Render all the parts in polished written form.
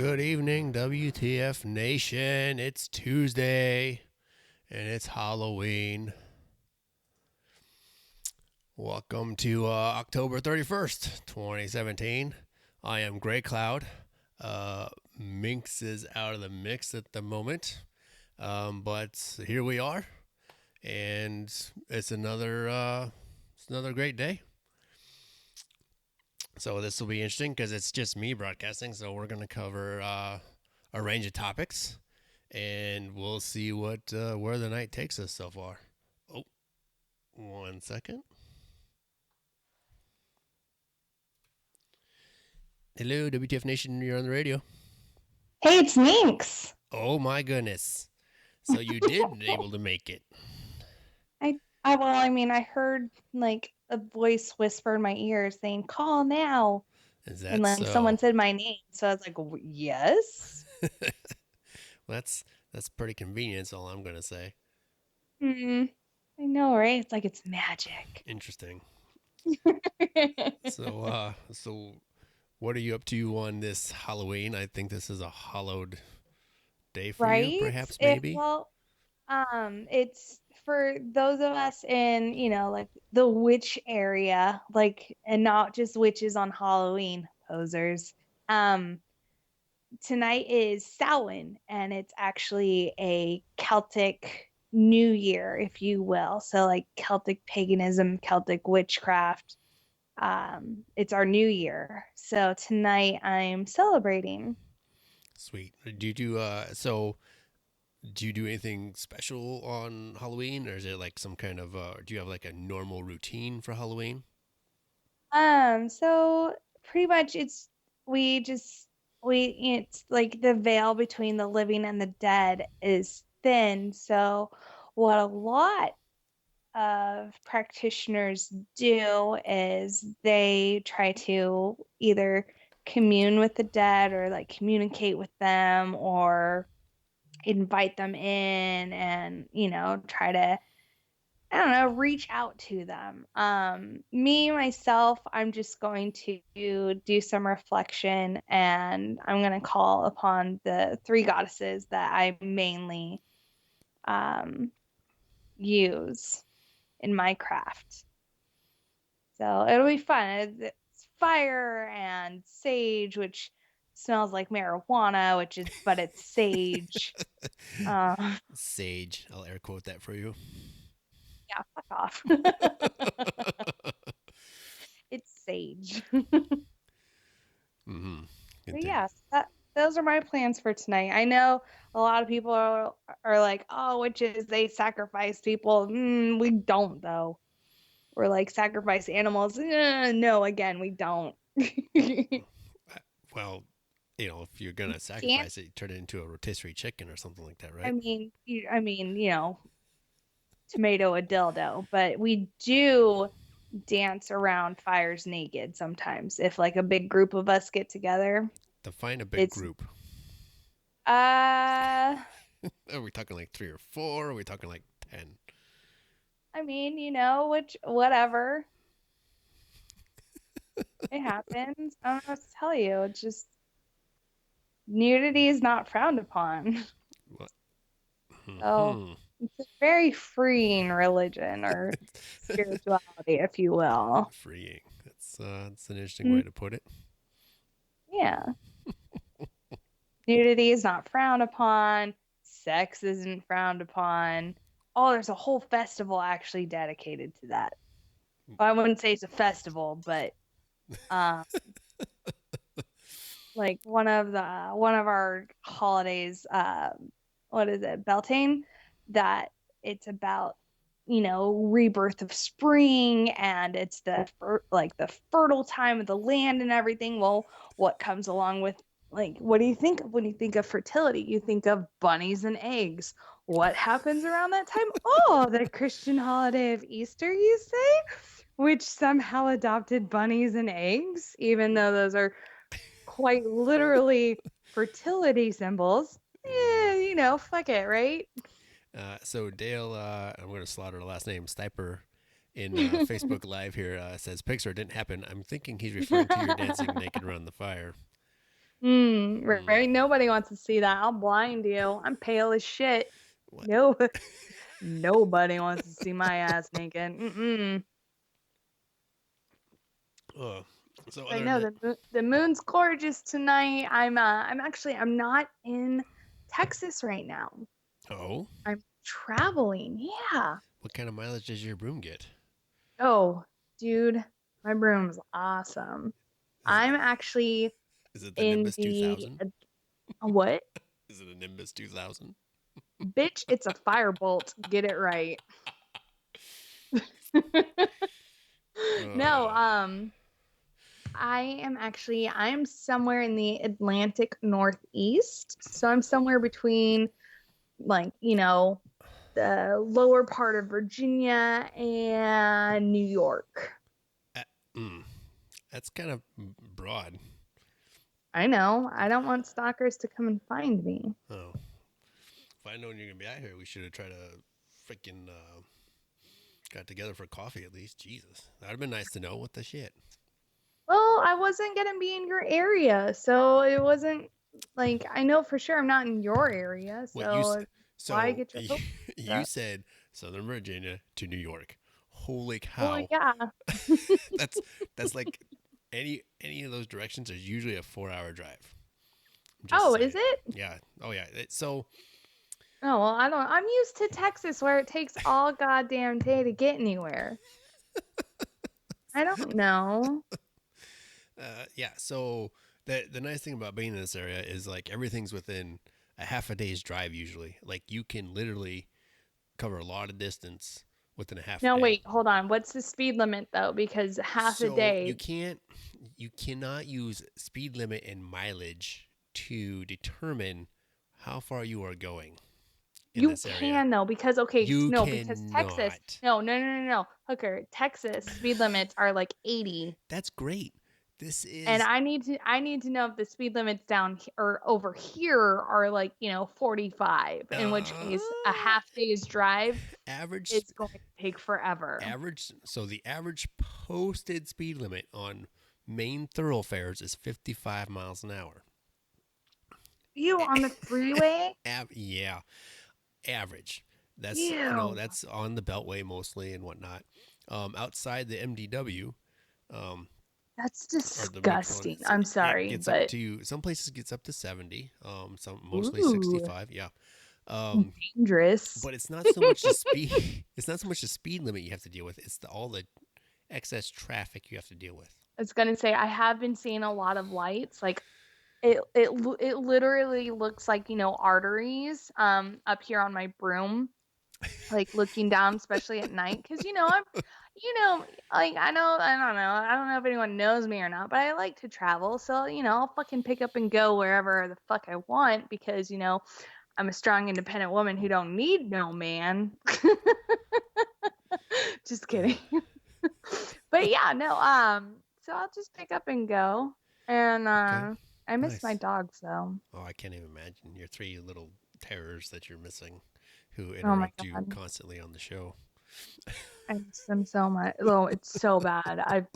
Good evening, WTF Nation. It's Tuesday and it's Halloween. Welcome to October 31st, 2017. I am Gray Cloud. Minx is out of the mix at the moment, but here we are, and it's another great day. So this will be interesting because it's just me broadcasting. So we're going to cover a range of topics, and we'll see what where the night takes us so far. Oh, 1 second. Hello, WTF Nation. You're on the radio. Hey, it's Minx. Oh my goodness! So you did able to make it. I heard like a voice whisper in my ear saying, "Call now," Is and that like so? someone said my name, so I was like, "Yes." That's pretty convenient. That's all I'm gonna say. Hmm. I know, right? It's like it's magic. Interesting. So what are you up to on this Halloween? I think this is a hallowed day for you, Right? perhaps, maybe. It's for those of us in, like the witch area, like, and not just witches on Halloween, posers. Um, Tonight is Samhain, and it's actually a Celtic New Year, if you will. So, like Celtic paganism, Celtic witchcraft. It's our New Year. So tonight I'm celebrating. Sweet. Do you do anything special on Halloween, or is it like some kind of do you have like a normal routine for Halloween? So pretty much we just we it's like the veil between the living and the dead is thin. So what a lot of practitioners do is they try to either commune with the dead or like communicate with them or invite them in and try to, I don't know, reach out to them. Me myself, I'm just going to do some reflection, and I'm going to call upon the three goddesses that I mainly um, use in my craft. So it'll be fun. It's fire and sage, which smells like marijuana, but it's sage. Uh, Sage. I'll air quote that for you. yeah, fuck off. It's sage. Mm-hmm. Good But thing. yes, those are my plans for tonight. I know a lot of people are like, oh, witches, they sacrifice people. We don't, though. We're like sacrifice animals. No, again, we don't. Well, if you're gonna Can't. sacrifice it, turn it into a rotisserie chicken or something like that, I right? mean, tomato a dildo, but we do dance around fires naked sometimes. If like a big group of us get together, Define a big it's group. uh Are we talking like three or four? Are we talking like 10? I mean, which whatever. It happens. I don't know what to tell you. It's just nudity is not frowned upon. What? So Hmm. it's a very freeing religion or spirituality, if you will. Freeing. That's an interesting Mm, way to put it. yeah. Nudity is not frowned upon. Sex isn't frowned upon. Oh, there's a whole festival actually dedicated to that. Well, I wouldn't say it's a festival, but um, like one of our holidays, what is it, Beltane, that it's about rebirth of spring, and it's like the fertile time of the land and everything. Well, what comes along with, like, what do you think of when you think of fertility? You think of bunnies and eggs. What happens around that time? Oh, the Christian holiday of Easter, you say, which somehow adopted bunnies and eggs, even though those are quite literally fertility symbols. Mm. Fuck it, right? So Dale, I'm going to slaughter the last name, Stiper, in Facebook Live here says Pixar didn't happen. I'm thinking he's referring to your dancing naked around the fire. Mm, Right? Nobody wants to see that. I'll blind you. I'm pale as shit. what? No, nobody wants to see my ass naked. Mm-mm. Uh, so But other than no, that, the moon's gorgeous tonight. I'm not in Texas right now. oh, I'm traveling. Yeah. what kind of mileage does your broom get? Oh, dude, my room's awesome. Is it I'm actually is it the in Nimbus the 2000? what? Is it a Nimbus 2000? Bitch, it's a firebolt. Get it right. No, Uh, I'm somewhere in the Atlantic Northeast. So I'm somewhere between like, the lower part of Virginia and New York. uh, mm, that's kind of broad. I know. I don't want stalkers to come and find me. Oh, if I known you're gonna be out here, we should have tried to freaking got together for coffee at least. Jesus, that'd have been nice to know. What the shit? Well, I wasn't gonna be in your area, so it wasn't like I know for sure I'm not in your area, What you so why so get your hopes you up? said Southern Virginia to New York. Holy Well, cow! yeah. that's that's like any of those directions are usually a 4 hour drive. I'm just Oh, is saying. it? Yeah. Oh yeah. So Oh, well, I don't. I'm used to Texas where it takes all goddamn day to get anywhere. I don't know. yeah. So the nice thing about being in this area is like everything's within a half a day's drive usually. Like you can literally cover a lot of distance within a half a No, day. wait, hold on. What's the speed limit though? Because half a So day. you cannot use speed limit and mileage to determine how far you are going in You this area. can though, because okay, You no, because Texas, cannot. no, Hooker, Texas speed limits are like 80. That's great. This And is I need to know if the speed limits or over here are like, 45, in which uh, case a half day's drive average is going to take forever. average. So the average posted speed limit on main thoroughfares is 55 miles an hour. You on the freeway? Yeah, average. That's Ew. that's on the Beltway mostly and whatnot. Outside the MDW, um, That's or the disgusting. metropolitan, I'm it sorry, gets up but to some places gets up to 70. Some mostly ooh, 65. Yeah. Um, dangerous. but it's not so much the speed. It's not so much the speed limit you have to deal with. It's all the excess traffic you have to deal with. I was gonna say I have been seeing a lot of lights. Like it literally looks like, arteries up here on my broom, like looking down, especially at night. Cause like I don't know if anyone knows me or not, but I like to travel. So, I'll fucking pick up and go wherever the fuck I want because, I'm a strong, independent woman who don't need no man. Just kidding. But yeah, no, so I'll just pick up and go. And Okay, I miss my nice. dogs though. Oh, I can't even imagine your three little terrors that you're missing, who Oh my interrupt you God. constantly on the show. I miss them so much. Oh, it's so bad.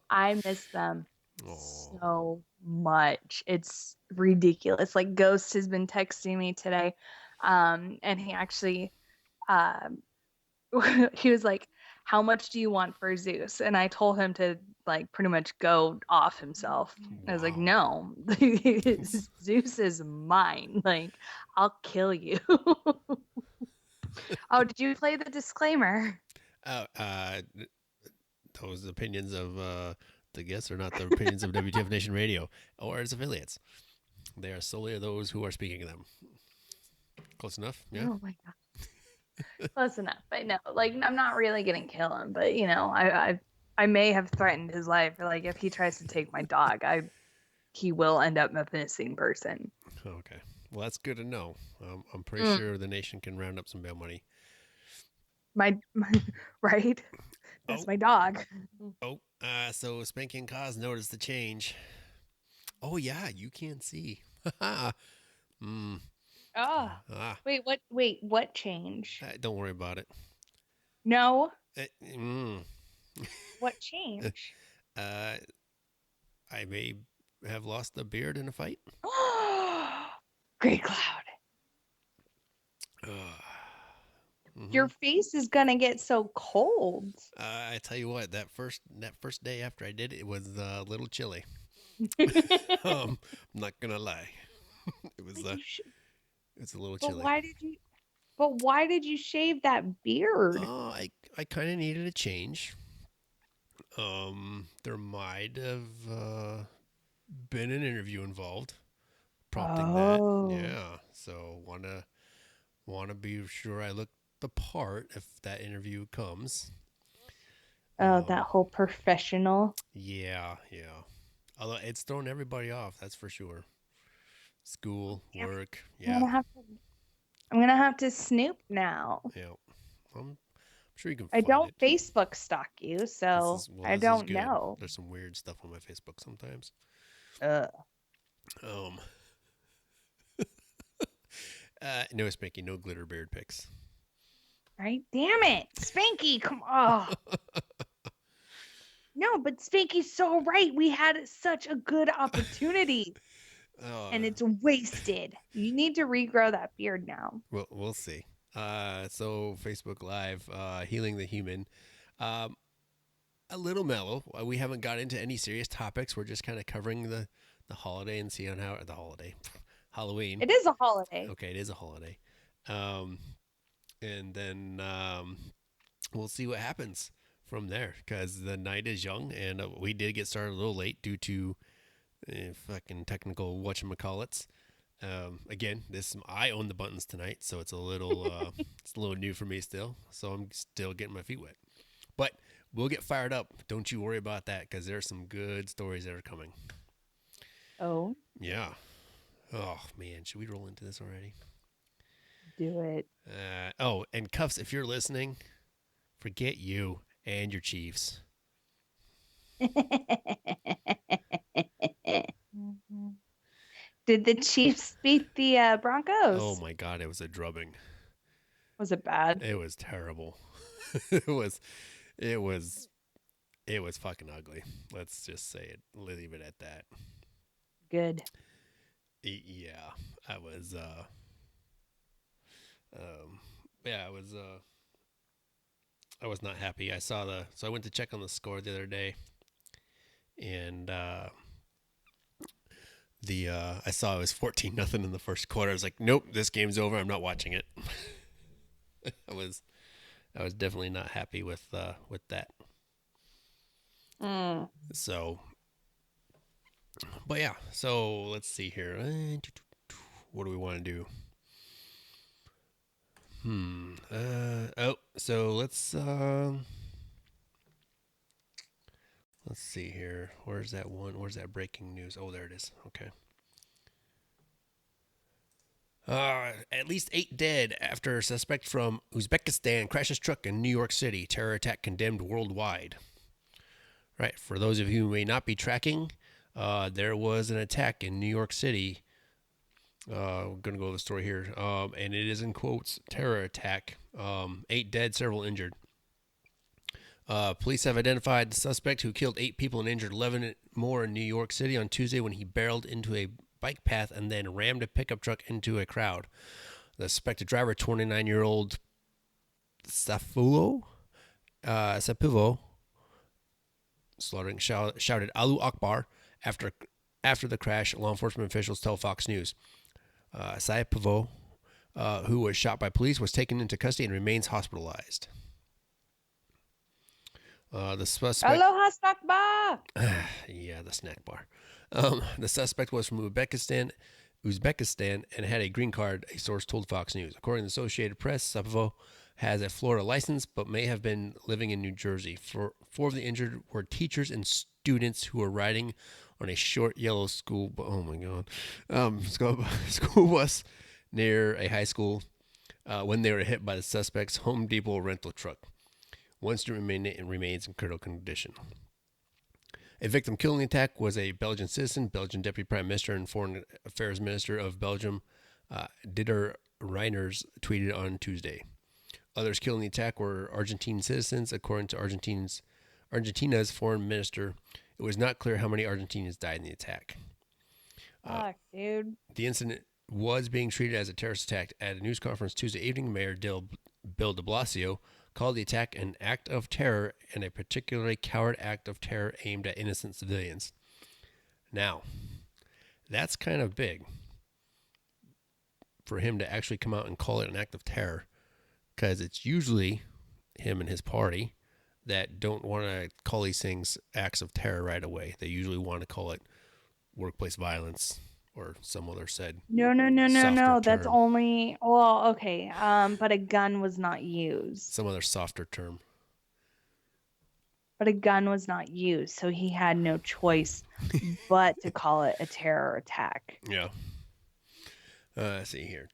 I miss them Oh, so much. It's ridiculous. Like Ghost has been texting me today. And he actually um he was like, "How much do you want for Zeus?" And I told him to like pretty much go off himself. I was like, wow. "No, Zeus is mine. Like, I'll kill you." Oh, did you play the disclaimer? Uh, uh, those opinions of the guests are not the opinions of WTF Nation Radio or its affiliates. They are solely those who are speaking them. Close enough? Yeah. Oh my God, close enough. But no, like I'm not really gonna kill him. But I may have threatened his life. Like if he tries to take my dog, he will end up a missing person. Okay. Well, that's good to know. I'm pretty Mm, sure the nation can round up some bail money. my right. That's Oh, my dog. oh. So Spanking Cause noticed the change. Oh yeah, you can't see. mm, Oh, ah, wait, what? Wait, what change? don't worry about it. No, Uh, mm, what change? uh, I may have lost a beard in a fight. Gray Cloud. Mm-hmm. Your face is gonna get so cold. I tell you what, that first day after I did it, it was a little chilly. I'm not gonna lie, it was But you should, it's a little but chilly. why did you shave that beard? I kind of needed a change. There might have been an interview involved, prompting that. Oh. Yeah, so wanna be sure I look the part if that interview comes. Oh, that Um, whole professional. yeah, yeah. Although it's thrown everybody off, that's for sure. School, Damn it. work, I'm yeah, gonna have to I'm gonna have to snoop now. yeah. I'm sure you can I find don't it. Facebook stalk you, This so is well, I this is don't good. know. There's some weird stuff on my Facebook sometimes. Ugh. Um, no spanky, no glitter beard pics. Right? Damn it. Spanky, come on. No, but Spanky's so right. We had such a good opportunity uh, and it's wasted. You need to regrow that beard now. we'll see. So Facebook Live, healing the human. Um, a little mellow. We haven't got into any serious topics. We're just kind of covering the holiday and seeing how the holiday, Halloween. It is a holiday. Okay, it is a holiday. Um, and then we'll see what happens from there because the night is young and we did get started a little late due to fucking technical whatchamacallits. Again, this I own the buttons tonight, so it's a little it's a little new for me still. So I'm still getting my feet wet, but we'll get fired up. Don't you worry about that because there's some good stories that are coming. Oh, Yeah. Oh man, should we roll into this already? do it. Oh, and Cuffs, if you're listening, forget you and your Chiefs. Did the Chiefs beat the Oh Broncos? my God, it was a drubbing. Was it bad? It was terrible. it was, it was, it was fucking ugly. Let's just say it. Leave it at that. Good. Yeah, I was. Um, yeah, I was not happy. I saw so I went to check on the score the other day, and I saw it was 14-0 in the first quarter. I was like, nope, this game's over. I'm not watching it. I was I was definitely not happy with that. Mm. So, but yeah. So let's see here. What do we want to do? Oh, so let's see here. Where's that one? Where's that breaking news? Oh, there it is. Okay. At least 8 dead after a suspect from Uzbekistan crashes truck in New York City. Terror attack condemned worldwide. Right. For those of you who may not be tracking, there was an attack in New York City. We're going to go to the story here. And it is in quotes terror attack. 8 dead, several injured. Police have identified the suspect who killed 8 people and injured 11 more in New York City on Tuesday when he barreled into a bike path and then rammed a pickup truck into a crowd. The suspected driver, 29-year-old Safuo, slaughtering, shouted "Allahu Akbar" after the crash. Law enforcement officials tell Fox News. Saipovo, who was shot by police, was taken into custody and remains hospitalized. The suspect. Aloha snack bar. Yeah, the snack bar. The suspect was from Uzbekistan, and had a green card, a source told Fox News. According to the Associated Press, Sapovo has a Florida license but may have been living in New Jersey. Four of the injured were teachers and students who were riding on a short yellow school. Oh my God, school bus near a high school when they were hit by the suspect's Home Depot rental truck. One student remains in critical condition. A victim killed in the attack was a Belgian citizen. Belgian Deputy Prime Minister and Foreign Affairs Minister of Belgium, Didier Reynders, tweeted on Tuesday. Others killed in the attack were Argentine citizens, according to Argentina's foreign minister. It was not clear how many Argentinians died in the attack. Fuck, dude. The incident was being treated as a terrorist attack. At a news conference Tuesday evening, Mayor Bill de Blasio called the attack an act of terror and a particularly coward act of terror aimed at innocent civilians. Now, that's kind of big for him to actually come out and call it an act of terror, because it's usually him and his party that don't want to call these things acts of terror right away. They usually want to call it workplace violence or some other said softer That's term. only, well, okay. But a gun was not used. Some other softer term. But a gun was not used, so he had no choice but to call it a terror attack. Yeah. Let's see here.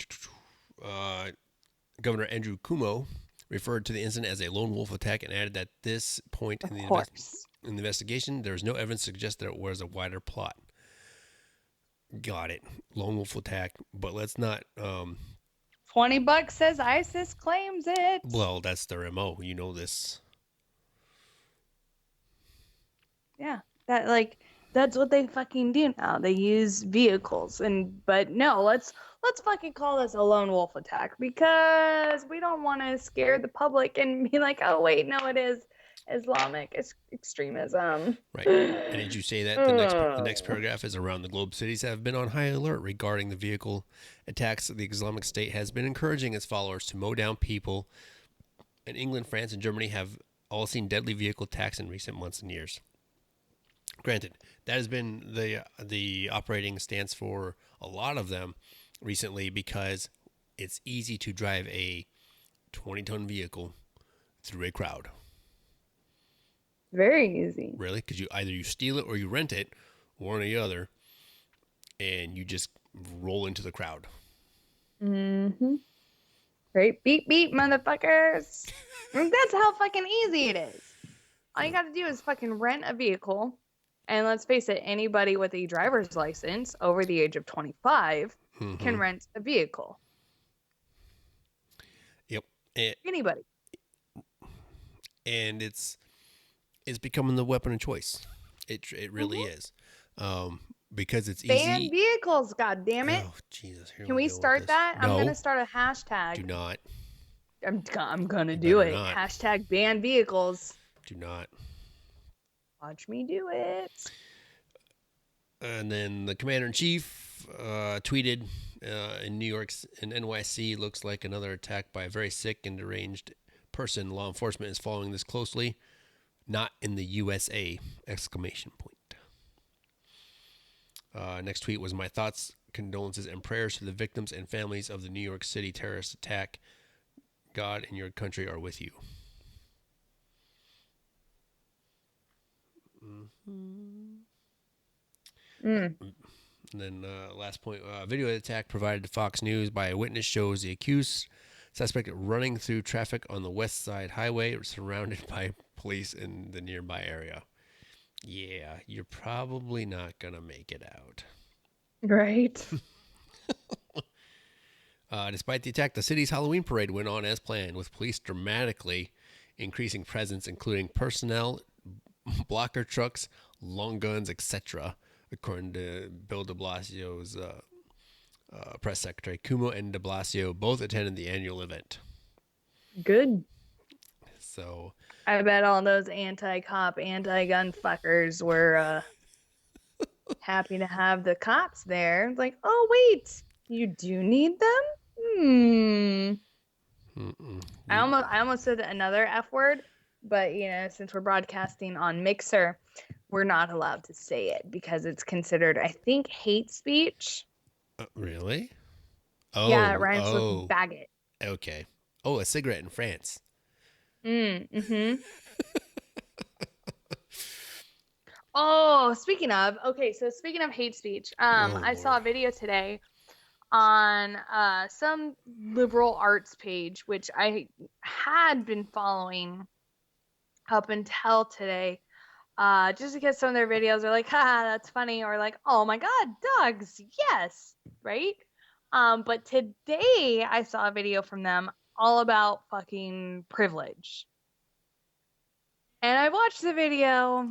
Governor Andrew Cuomo referred to the incident as a lone wolf attack and added that this point Of in the course. investigation, there is no evidence to suggest that it was a wider plot. Got it. Lone wolf attack, but let's not. $20 says ISIS claims it. Well, that's their MO. You know this. Yeah, that's what they fucking do now. They use vehicles, but no, let's fucking call this a lone wolf attack, because we don't want to scare the public and be like, oh wait, no, it is Islamic extremism. Right. And did you say that the next paragraph is around the globe cities have been on high alert regarding the vehicle attacks. The Islamic State has been encouraging its followers to mow down people. And England, France, and Germany have all seen deadly vehicle attacks in recent months and years. Granted, that has been the operating stance for a lot of them recently, because it's easy to drive a 20-ton vehicle through a crowd. Very easy. Really? Because you steal it or you rent it, one or the other, and you just roll into the crowd. Mm-hmm. Great beep beep, motherfuckers. That's how fucking easy it is. All you gotta do is fucking rent a vehicle. And let's face it, anybody with a driver's license over the age of 25 can rent a vehicle. Yep. Anybody. And it's becoming the weapon of choice. It really is. Because it's easy. Ban vehicles, god damn it. Oh, Jesus. Can we start that? No. I'm going to start a hashtag. Do not. I'm going to do it. Not. Hashtag ban vehicles. Do not. Watch me do it. And then the commander-in-chief tweeted in New York's in NYC, looks like another attack by a very sick and deranged person. Law enforcement is following this closely. Not in the USA! Exclamation point. Next tweet was, my thoughts, condolences, and prayers to the victims and families of the New York City terrorist attack. God and your country are with you. And then last point, video of the attack provided to Fox News by a witness shows the accused suspect running through traffic on the West Side Highway, surrounded by police in the nearby area. Yeah, you're probably not going to make it out. Right. Despite the attack, the city's Halloween parade went on as planned, with police dramatically increasing presence, including personnel, blocker trucks, long guns, etc., according to Bill de Blasio's press secretary. Cuomo and de Blasio both attended the annual event. Good. So I bet all those anti-cop, anti-gun fuckers were happy to have the cops there. Like, oh wait, you do need them? I almost said another F word, but since we're broadcasting on Mixer, we're not allowed to say it because it's considered, I think, hate speech. Really? Oh, yeah, it rhymes with faggot. Okay. Oh, a cigarette in France. Oh, speaking of hate speech, I saw a video today on some liberal arts page, which I had been following up until today, just because some of their videos are like, haha, that's funny, or like, oh my god, dogs, yes, right? But today I saw a video from them all about fucking privilege. And I watched the video,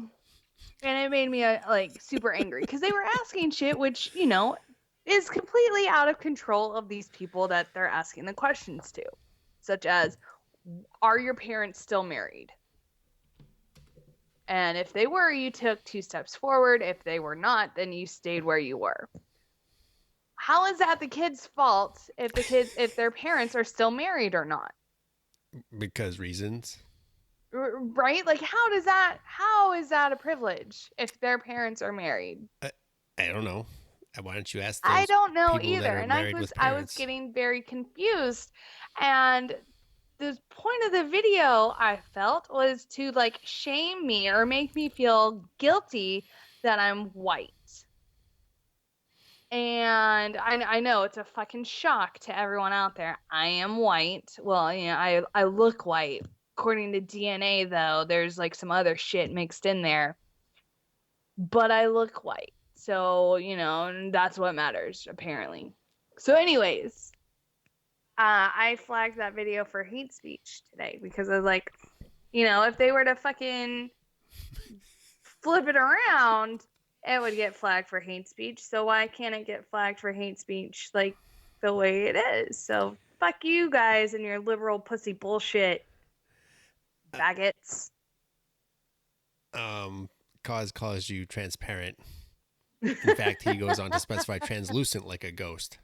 and it made me like super angry because they were asking shit, which is completely out of control of these people that they're asking the questions to, such as, are your parents still married? And if they were, you took 2 steps forward. If they were not, then you stayed where you were. How is that the kid's fault if their parents are still married or not? Because reasons. Right? Like how is that a privilege if their parents are married? I, I don't know. Why don't you ask I those don't know people that either. are And I married was with I was parents? getting very confused. And the point of the video I felt was to like shame me or make me feel guilty that I'm white. And I know it's a fucking shock to everyone out there. I am white. Well, I look white. According to DNA, though, there's like some other shit mixed in there. But I look white. So, that's what matters, apparently. So, anyways, I flagged that video for hate speech today because I was like, if they were to fucking flip it around, it would get flagged for hate speech. So why can't it get flagged for hate speech like the way it is? So fuck you guys and your liberal pussy bullshit, Uh, faggots. um, cause calls you transparent. In fact, he goes on to specify translucent like a ghost.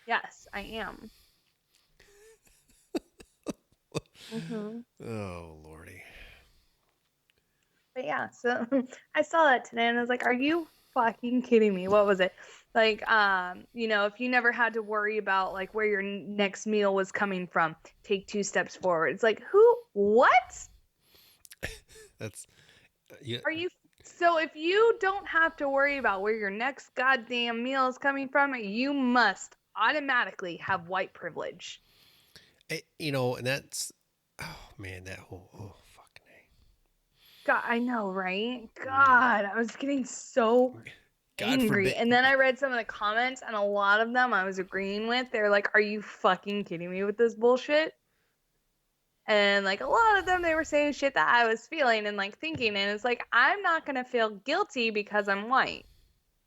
Yes, I am. Mm-hmm. Oh lordy. But yeah, so I saw that today and I was like, are you fucking kidding me? What was it? Like, if you never had to worry about like where your next meal was coming from, take 2 steps forward. It's like, what? That's yeah. Are you so if you don't have to worry about where your next goddamn meal is coming from, you must automatically have white privilege. And that's oh man, that whole fucking God, I know, right? a. Mm. God, I was getting so God angry. forbid. And then I read some of the comments, and a lot of them I was agreeing with. They're like, "Are you fucking kidding me with this bullshit?" And like a lot of them, they were saying shit that I was feeling and like thinking, and it's like I'm not gonna feel guilty because I'm white.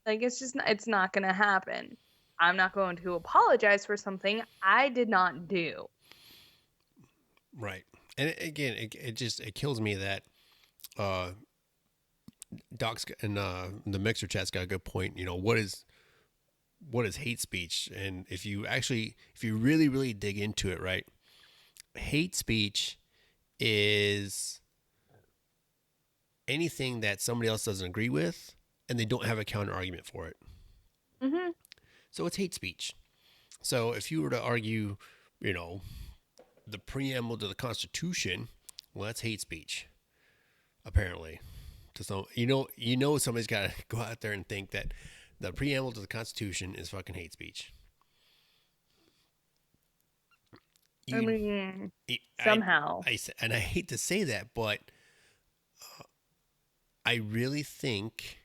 Like it's not gonna happen. I'm not going to apologize for something I did not do. Right. And again, it kills me that uh Doc's and the mixer chat's got a good point. What is hate speech? And if you really really dig into it, right? Hate speech is anything that somebody else doesn't agree with and they don't have a counter argument for it. Hmm. So it's hate speech. So if you were to argue, you know, the preamble to the Constitution, well, that's hate speech, apparently. To some, somebody's got to go out there and think that the preamble to the Constitution is fucking hate speech. I You, mean, I, somehow. and I hate to say that, but I really think,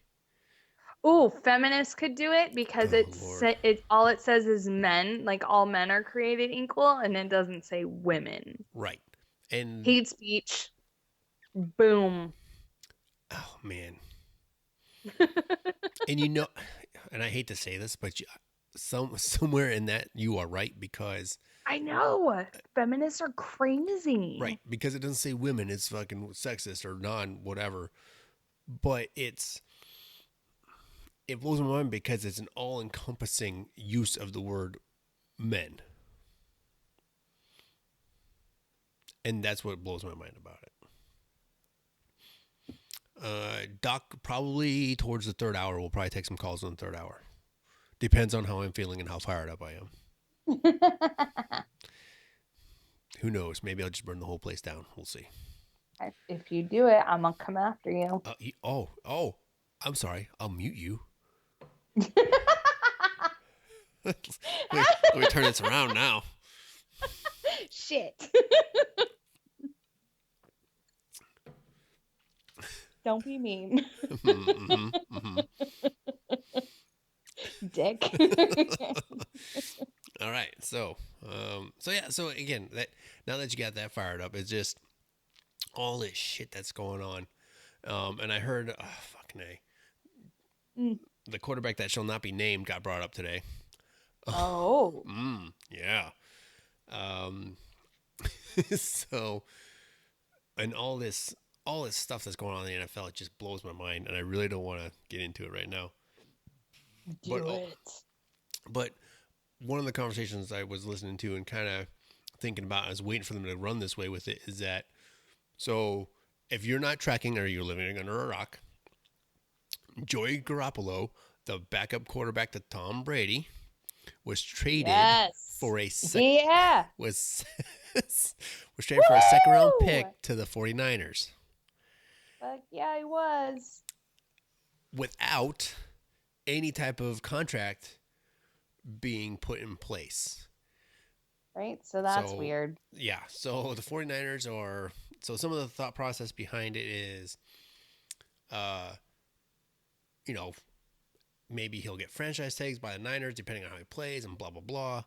Oh, feminists could do it because oh Lord, it all it says is men, like all men are created equal, and it doesn't say women. right, and Hate speech, boom. oh man, and and I hate to say this, but somewhere in that you are right because I know. Feminists are crazy. right because it doesn't say women, it's fucking sexist or non whatever, but it blows my mind because it's an all encompassing use of the word men, and that's what blows my mind about it. Doc probably towards the third hour. We'll probably take some calls in the third hour. Depends on how I'm feeling and how fired up I am. Who knows? Maybe I'll just burn the whole place down. We'll see. If you do it, I'm gonna come after you. Oh, I'm sorry. I'll mute you. Let me turn this around now. Shit. Don't be mean. Mm-hmm, mm-hmm. Dick. All right. So again, that now that you got that fired up, it's just all this shit that's going on. And I heard, fucking a, Mm. the quarterback that shall not be named got brought up today. Oh. Yeah. Um, so, and all this stuff that's going on in the NFL, it just blows my mind, and I really don't want to get into it right now. But Do it. but one of the conversations I was listening to and kind of thinking about, I was waiting for them to run this way with it, is that so if you're not tracking or you're living under a rock, Joey Garoppolo, the backup quarterback to Tom Brady, was traded Yes. for a sec Yeah. was was traded for a second round Woo! pick to the 49ers Fuck yeah, he was. without any type of contract being put in place. Right? So that's So, weird. yeah, so the 49ers are so some of the thought process behind it is uh you know, maybe he'll get franchise tags by the Niners depending on how he plays and blah blah blah.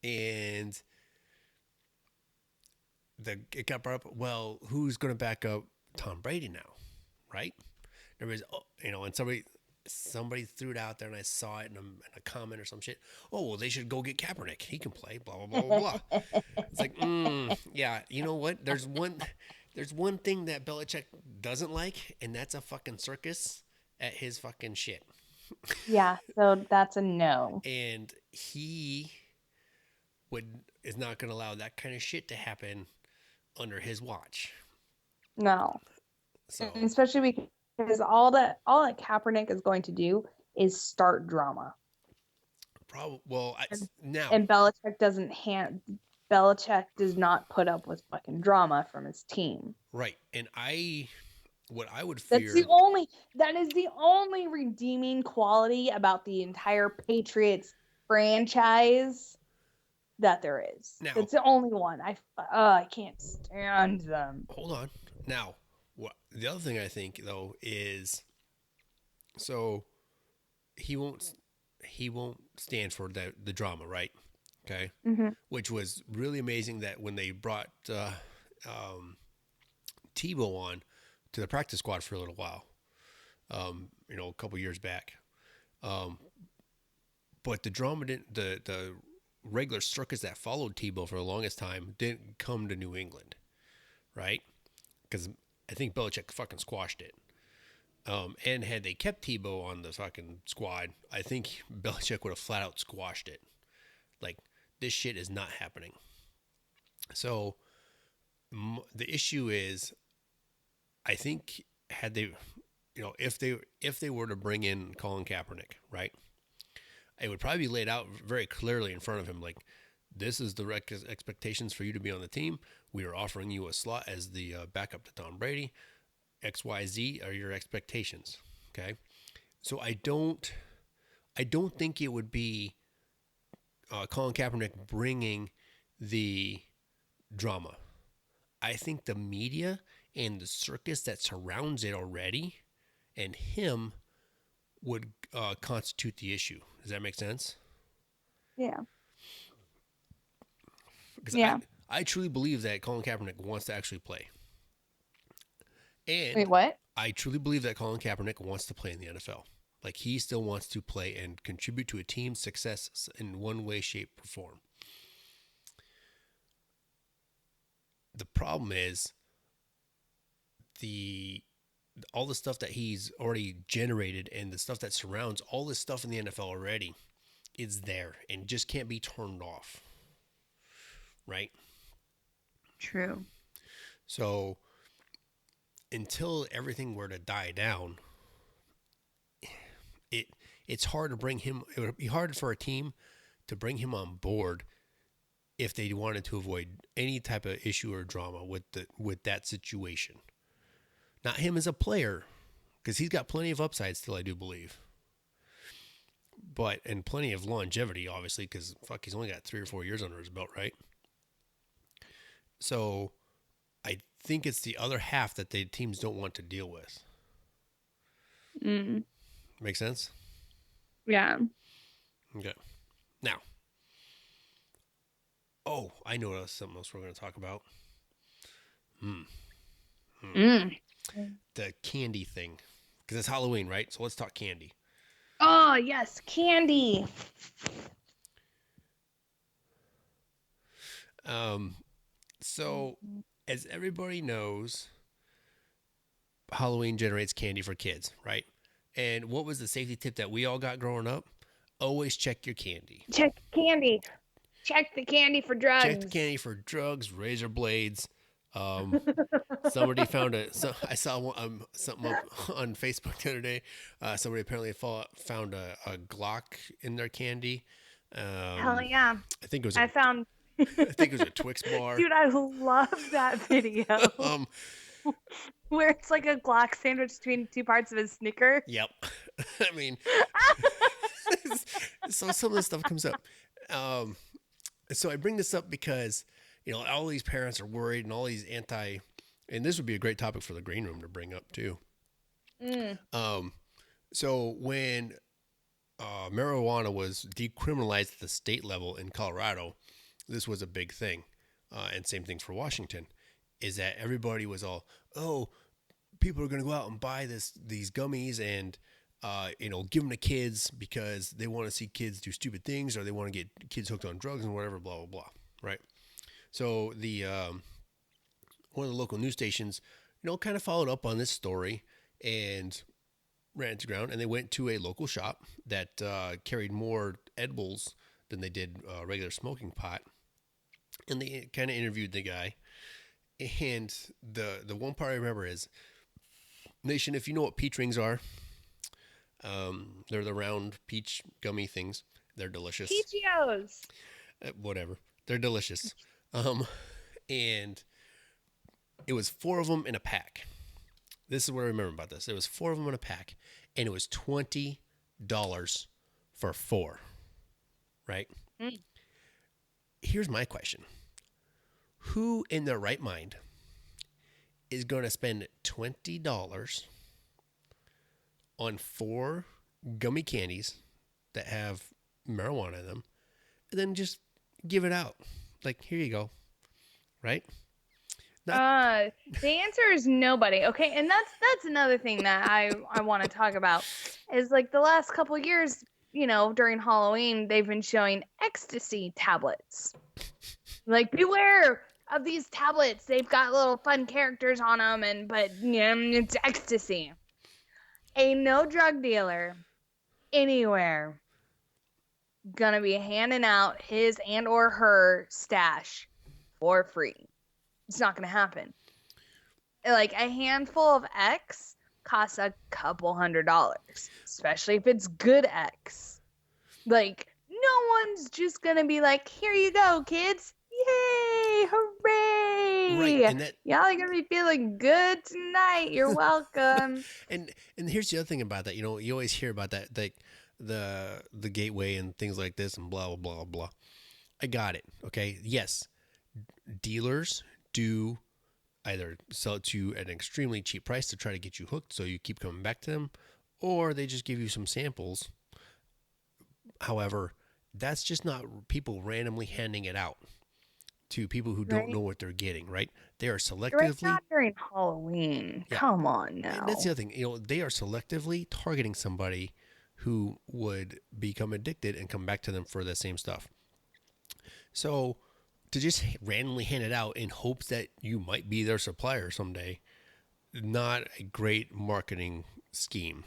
And it got brought up, well, who's going to back up Tom Brady now, right? Everybody's, and somebody threw it out there, and I saw it in a comment or some shit. Oh, well, they should go get Kaepernick. He can play. Blah blah blah blah blah. It's like, yeah, you know what? There's one thing that Belichick doesn't like, and that's a fucking circus at his fucking shit. Yeah, so that's a no. And he would is not going to allow that kind of shit to happen under his watch. No. And So especially because all that Kaepernick is going to do is start drama. probably well And, now and Belichick does not put up with fucking drama from his team. right, and what I would That's fear that is the only redeeming quality about the entire Patriots franchise that there is. now. That's the only one. I can't stand them. Hold on. Now, what the other thing I think though is so he won't he won't stand for the drama, right? Okay, Hmm. which was really amazing that when they brought um, Tebow on to the practice squad for a little while, a couple years back. Um, but the drama didn't the regular circus that followed Tebow for the longest time didn't come to New England, right? Because I think Belichick fucking squashed it. And had they kept Tebow on the fucking squad, I think Belichick would have flat out squashed it. Like, this shit is not happening. So the issue is, I think had they, if they were to bring in Colin Kaepernick, right, it would probably be laid out very clearly in front of him, like, this is the expectations for you to be on the team. We are offering you a slot as the backup to Tom Brady. XYZ are your expectations. Okay, so I don't think it would be Colin Kaepernick bringing the drama. I think the media and the circus that surrounds it already, and him would constitute the issue. Does that make sense? Yeah. Because I Yeah. I truly believe that Colin Kaepernick wants to actually play, Wait, and what? I truly believe that Colin Kaepernick wants to play in the NFL. Like, he still wants to play and contribute to a team's success in one way, shape, or form. The problem is the all the stuff that he's already generated and the stuff that surrounds all this stuff in the NFL already is there and just can't be turned off. Right? True. So until everything were to die down, it it's hard to bring him. It would be hard for a team to bring him on board if they wanted to avoid any type of issue or drama with that situation. Not him as a player, because he's got plenty of upside still, I do believe. But and plenty of longevity, obviously, because fuck, he's only got 3 or 4 years under his belt, right? So I think it's the other half that the teams don't want to deal with. Mm. Make sense? Yeah. Okay. Now, I know something else we're going to talk about. Mm. The candy thing. because it's Halloween, right? So let's talk candy. Oh, yes, candy. Um, so as everybody knows, Halloween generates candy for kids, right? And what was the safety tip that we all got growing up? Always check your candy. Check candy. Check the candy for Check the drugs. candy for drugs, razor blades. Um, somebody found I saw something up on Facebook the other day. Somebody apparently found a Glock in their candy. Hell Um, yeah. I think it was I found, I think it was a Twix bar. dude, I love that video um, where it's like a Glock sandwich between two parts of a Snicker. yep. I mean, so some of this stuff comes up. Um, so I bring this up because all these parents are worried, and all these and this would be a great topic for the green room to bring up too. Mm. Um, so when marijuana was decriminalized at the state level in Colorado, this was a big thing, and same things for Washington. Is that everybody was all, oh, people are going to go out and buy these gummies and give them to kids because they want to see kids do stupid things, or they want to get kids hooked on drugs and whatever, blah blah blah, right? So the one of the local news stations, kind of followed up on this story and ran it to ground, and they went to a local shop that carried more edibles than they did regular smoking pot, and they kind of interviewed the guy. And the one part I remember is, Nation, if you know what peach rings are, they're the round peach gummy things. They're delicious. Peachios. Whatever. They're delicious. And it was 4 of them in a pack. This is what I remember about this. It was 4 of them in a pack, and it was $20 for 4. Right? Mm. Here's my question. Who in their right mind is going to spend $20 on 4 gummy candies that have marijuana in them, and then just give it out? Like, here you go. Right? The answer is nobody. Okay, and that's another thing that I want to talk about is like the last couple of years, during Halloween, they've been showing ecstasy tablets. Like, beware of these tablets. They've got little fun characters on them, but it's ecstasy. Ain't no drug dealer anywhere gonna be handing out his and or her stash for free. It's not gonna happen. Like, a handful of X costs a couple $100, especially if it's good X. Like, no one's just gonna be like, here you go, kids. Yay! Hooray! Right, and that Y'all are gonna be feeling good tonight. You're welcome. and here's the other thing about that. You always hear about that, like the gateway and things like this and blah blah blah blah. I got it. Okay. Yes, dealers do either sell it to you at an extremely cheap price to try to get you hooked, so you keep coming back to them, or they just give you some samples. However, that's just not people randomly handing it out to people who don't Right? know what they're getting, right? They are Right, selectively, not during Halloween. yeah. Come on And now. that's the other thing, they are selectively targeting somebody who would become addicted and come back to them for the same stuff. So to just randomly hand it out in hopes that you might be their supplier someday, not a great marketing scheme.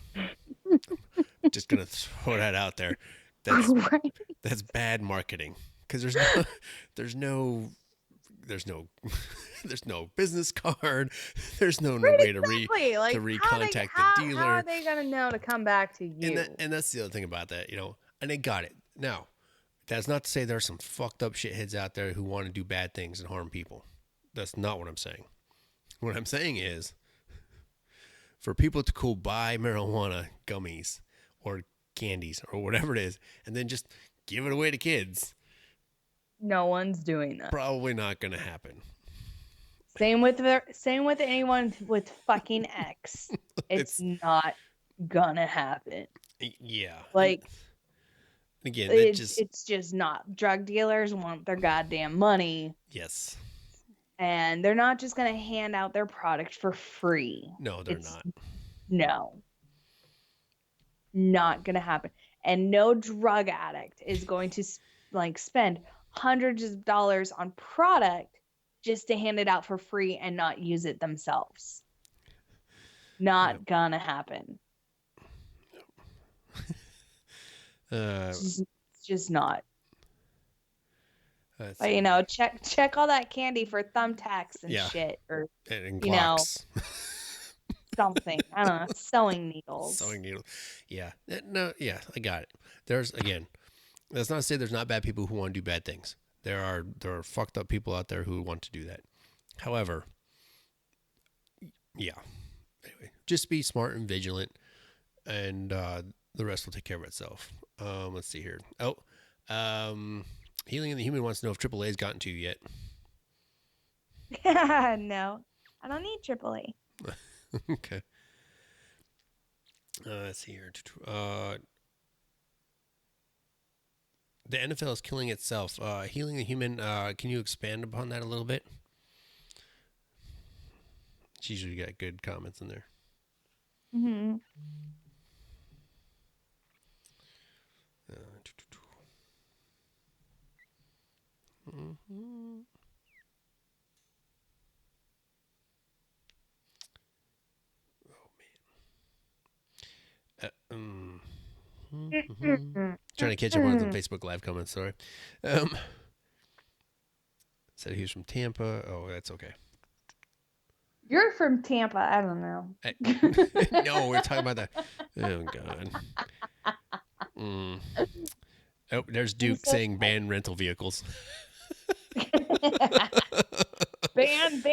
Just gonna throw that out there. That's Right. that's bad marketing, because there's no there's no there's no business card. There's no Right, way exactly. Like, to recontact the dealer. how are they gonna know to come back to you? And that's the other thing about that, and they got it. Now, that's not to say there are some fucked up shitheads out there who want to do bad things and harm people. That's not what I'm saying. What I'm saying is, for people to go buy marijuana gummies or candies or whatever it is, and then just give it away to kids, No one's doing that. probably not going to happen. Same with anyone with fucking X. It's not gonna happen. Yeah. Like, Again, it's just not. Drug dealers want their goddamn money, yes. and they're not just gonna hand out their product for free. No, they're not. No. Not gonna happen. And no drug addict is going to like spend hundreds of dollars on product just to hand it out for free and not use it themselves. Yep. Not gonna happen. Uh, It's just not. let's But see. check all that candy for thumbtacks and Yeah, shit, or and you know, Glocks. something. I don't know, sewing needles. Sewing needle. Yeah. No, yeah, I got it. There's again, that's not to say there's not bad people who want to do bad things. There are fucked up people out there who want to do that. However, yeah. Anyway, just be smart and vigilant, and the rest will take care of itself. Let's see here. Oh, Healing in the Human wants to know if AAA's gotten to you yet. No, I don't need AAA. Okay. Let's see here. The NFL is killing itself. Healing the Human. Can you expand upon that a little bit? She's usually got good comments in there. Mm-hmm. Mm-hmm. Trying to catch up on some Facebook Live comments. Sorry. Said he was from Tampa. Oh, that's okay. You're from Tampa. I don't know. No, we're talking about that. Oh God. Mm. Oh, there's Duke saying ban rental vehicles. ban.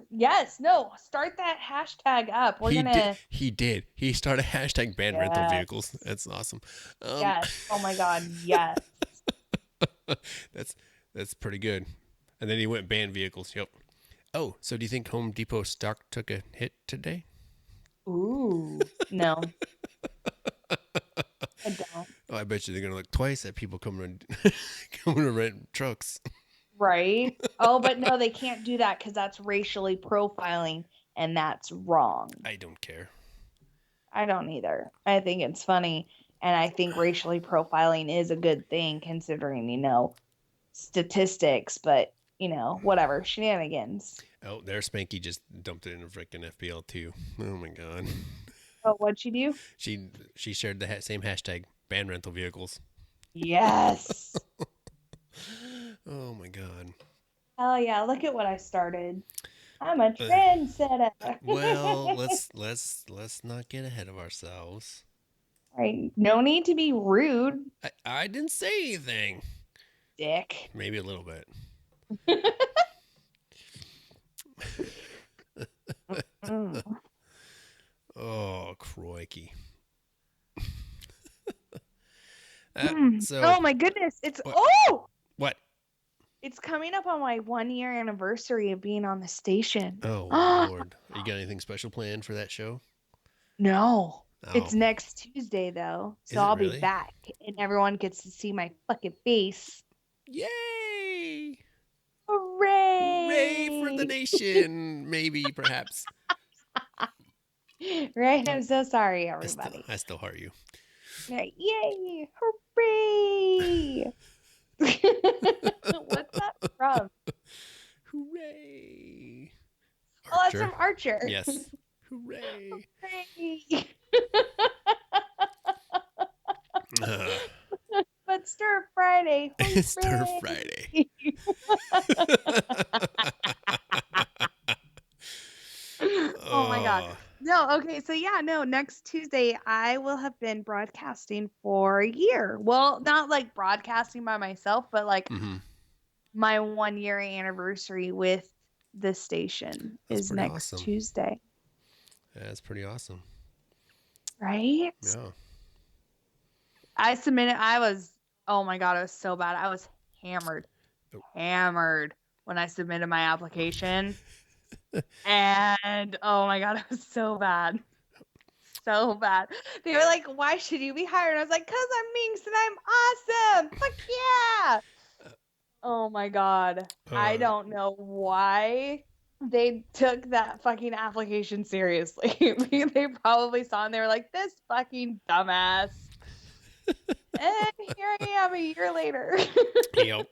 Yes, no. Start that hashtag up. We're gonna. He did. He started hashtag ban rental Yes. vehicles. That's awesome. Yes. Oh my God. Yes. that's pretty good. And then he went ban vehicles. Yep. Oh, so do you think Home Depot stock took a hit today? Ooh. No, I don't. Oh, I bet you they're gonna look twice at people coming to, coming to rent trucks. Right? Oh, but no, they can't do that because that's racially profiling, and that's wrong. I don't care. I don't either. I think it's funny, and I think racially profiling is a good thing considering, statistics, but whatever, shenanigans. Oh, there's Spanky just dumped it in a freaking FPL too. Oh my God. Oh, what'd you do? She shared the same hashtag ban rental vehicles. Yes. Oh my God. Hell yeah, look at what I started. I'm a trendsetter. Well, let's not get ahead of ourselves. Right. No need to be rude, I didn't say anything. dick. Maybe a little bit. Oh, crikey. Oh my goodness. What? It's coming up on my 1 year anniversary of being on the station. Oh Lord. Are you got anything special planned for that show? No. Oh. It's next Tuesday though. So I'll be back and everyone gets to see my fucking face. Yay! Hooray! Hooray for the nation. Maybe, perhaps. Right? I'm so sorry, everybody. I still heart you. Right. Yay! Hooray! What's that from? Hooray! Archer. Oh, that's from Archer. Yes. Hooray! Hooray! But Stir Friday. Stir Friday. Oh my God. No, okay. So yeah, no, next Tuesday I will have been broadcasting for a year. Well, not like broadcasting by myself, but like my 1 year anniversary with the station is next Tuesday. That's pretty awesome. Right? Yeah. I submitted, oh my God, it was so bad. I was hammered when I submitted my application. And oh my God, it was so bad. So bad. They were like, why should you be hired? And I was like, because I'm Minx and I'm awesome. Fuck yeah. Oh my God. I don't know why. they took that fucking application seriously. They probably saw and they were like, this fucking dumbass. And here I am a year later. Yep.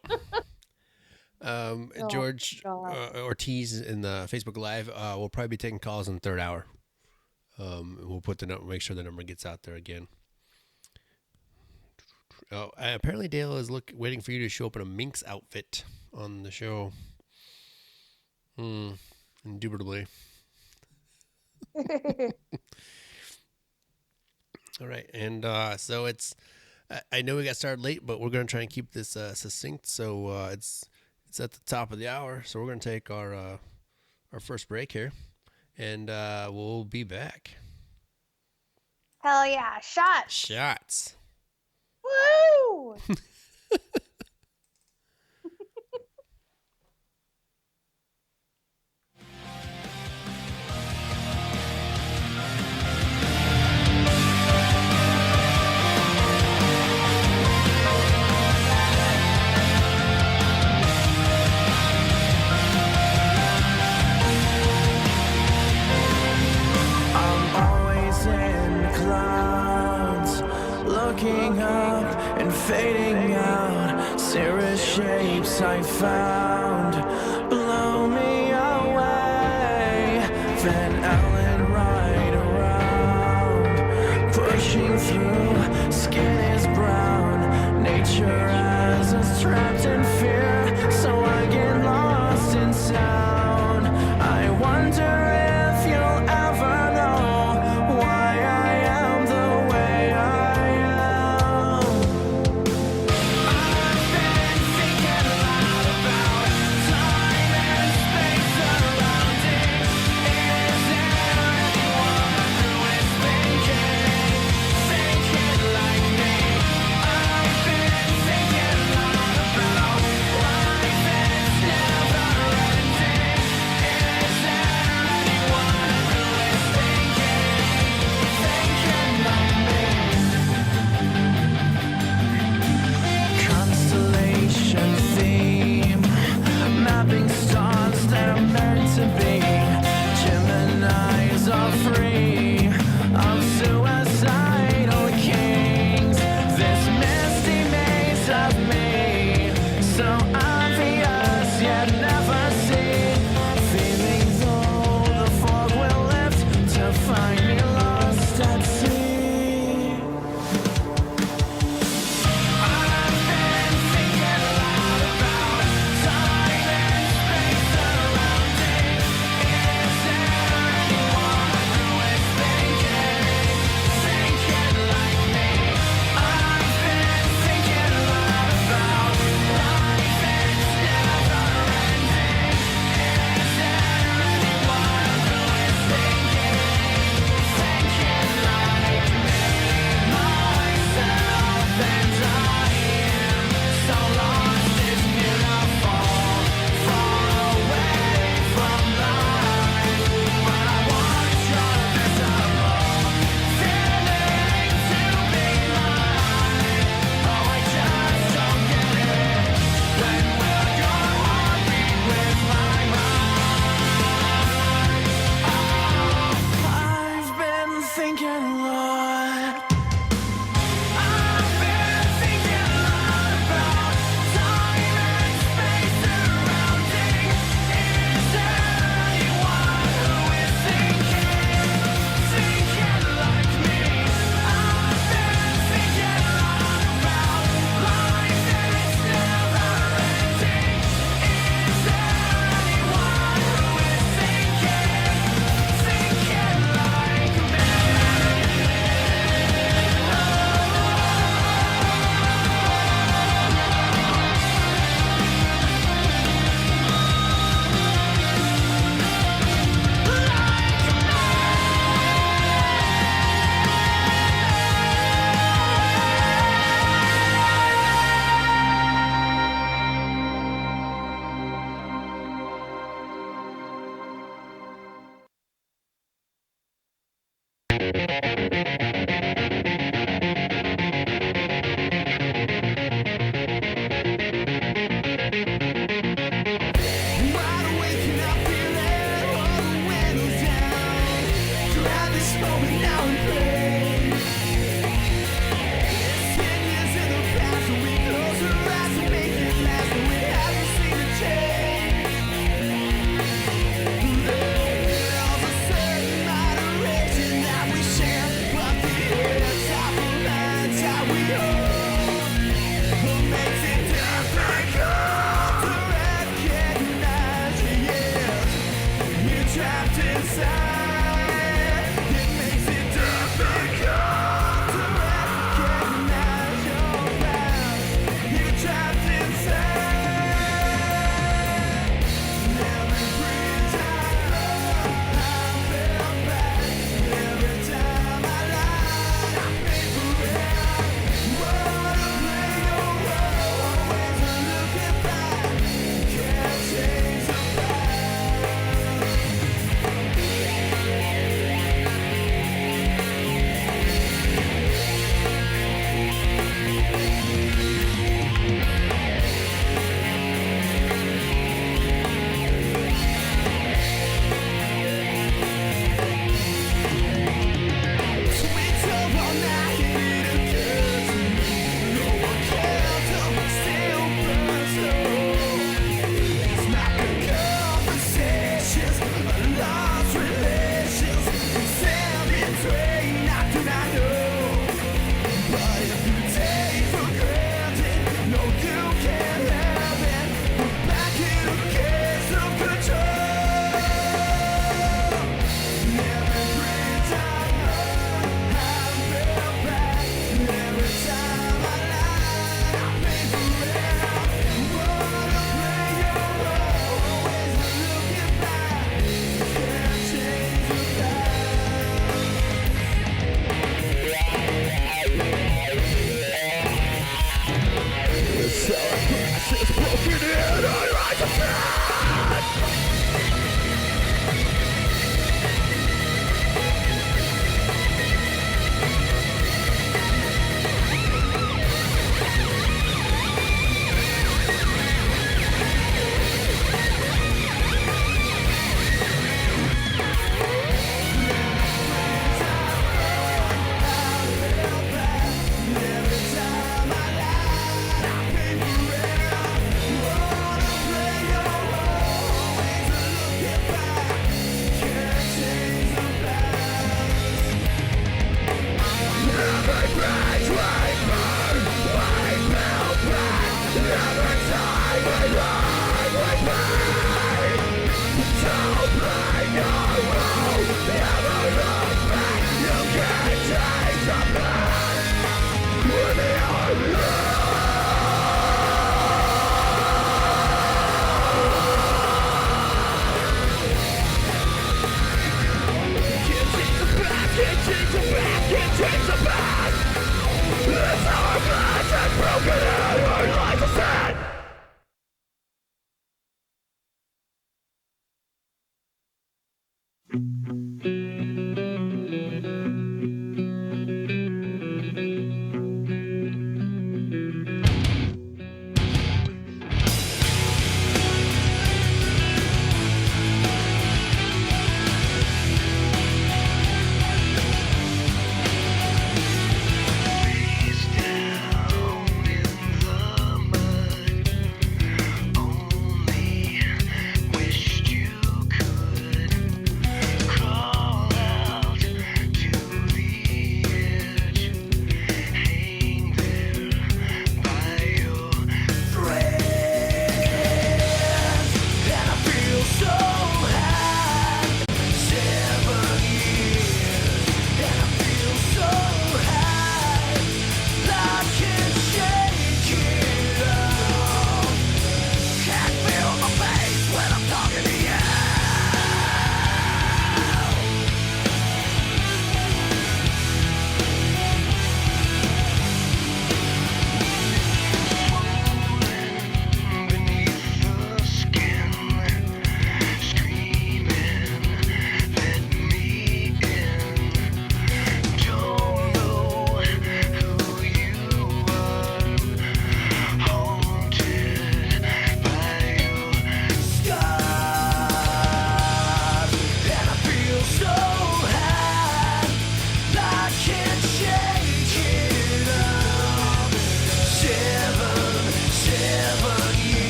Oh George god. Ortiz in the Facebook Live will probably be taking calls in the third hour. We'll put the number, make sure the number gets out there again. Oh, apparently Dale is waiting for you to show up in a Minx outfit on the show. Indubitably. All right, and so I know we got started late, but we're gonna try and keep this succinct. So it's at the top of the hour, so we're gonna take our first break here, and we'll be back. Hell yeah, shots. Shots. Woo! Looking up and fading out, cirrus shapes I found blow me away. Van Allen right around, pushing through. Skin is brown, nature has us trapped in fear, so I get lost in sound. I wonder if you'll ever know why I am the way I am. I've been thinking a lot about time and space surrounding. Is there anyone who is thinking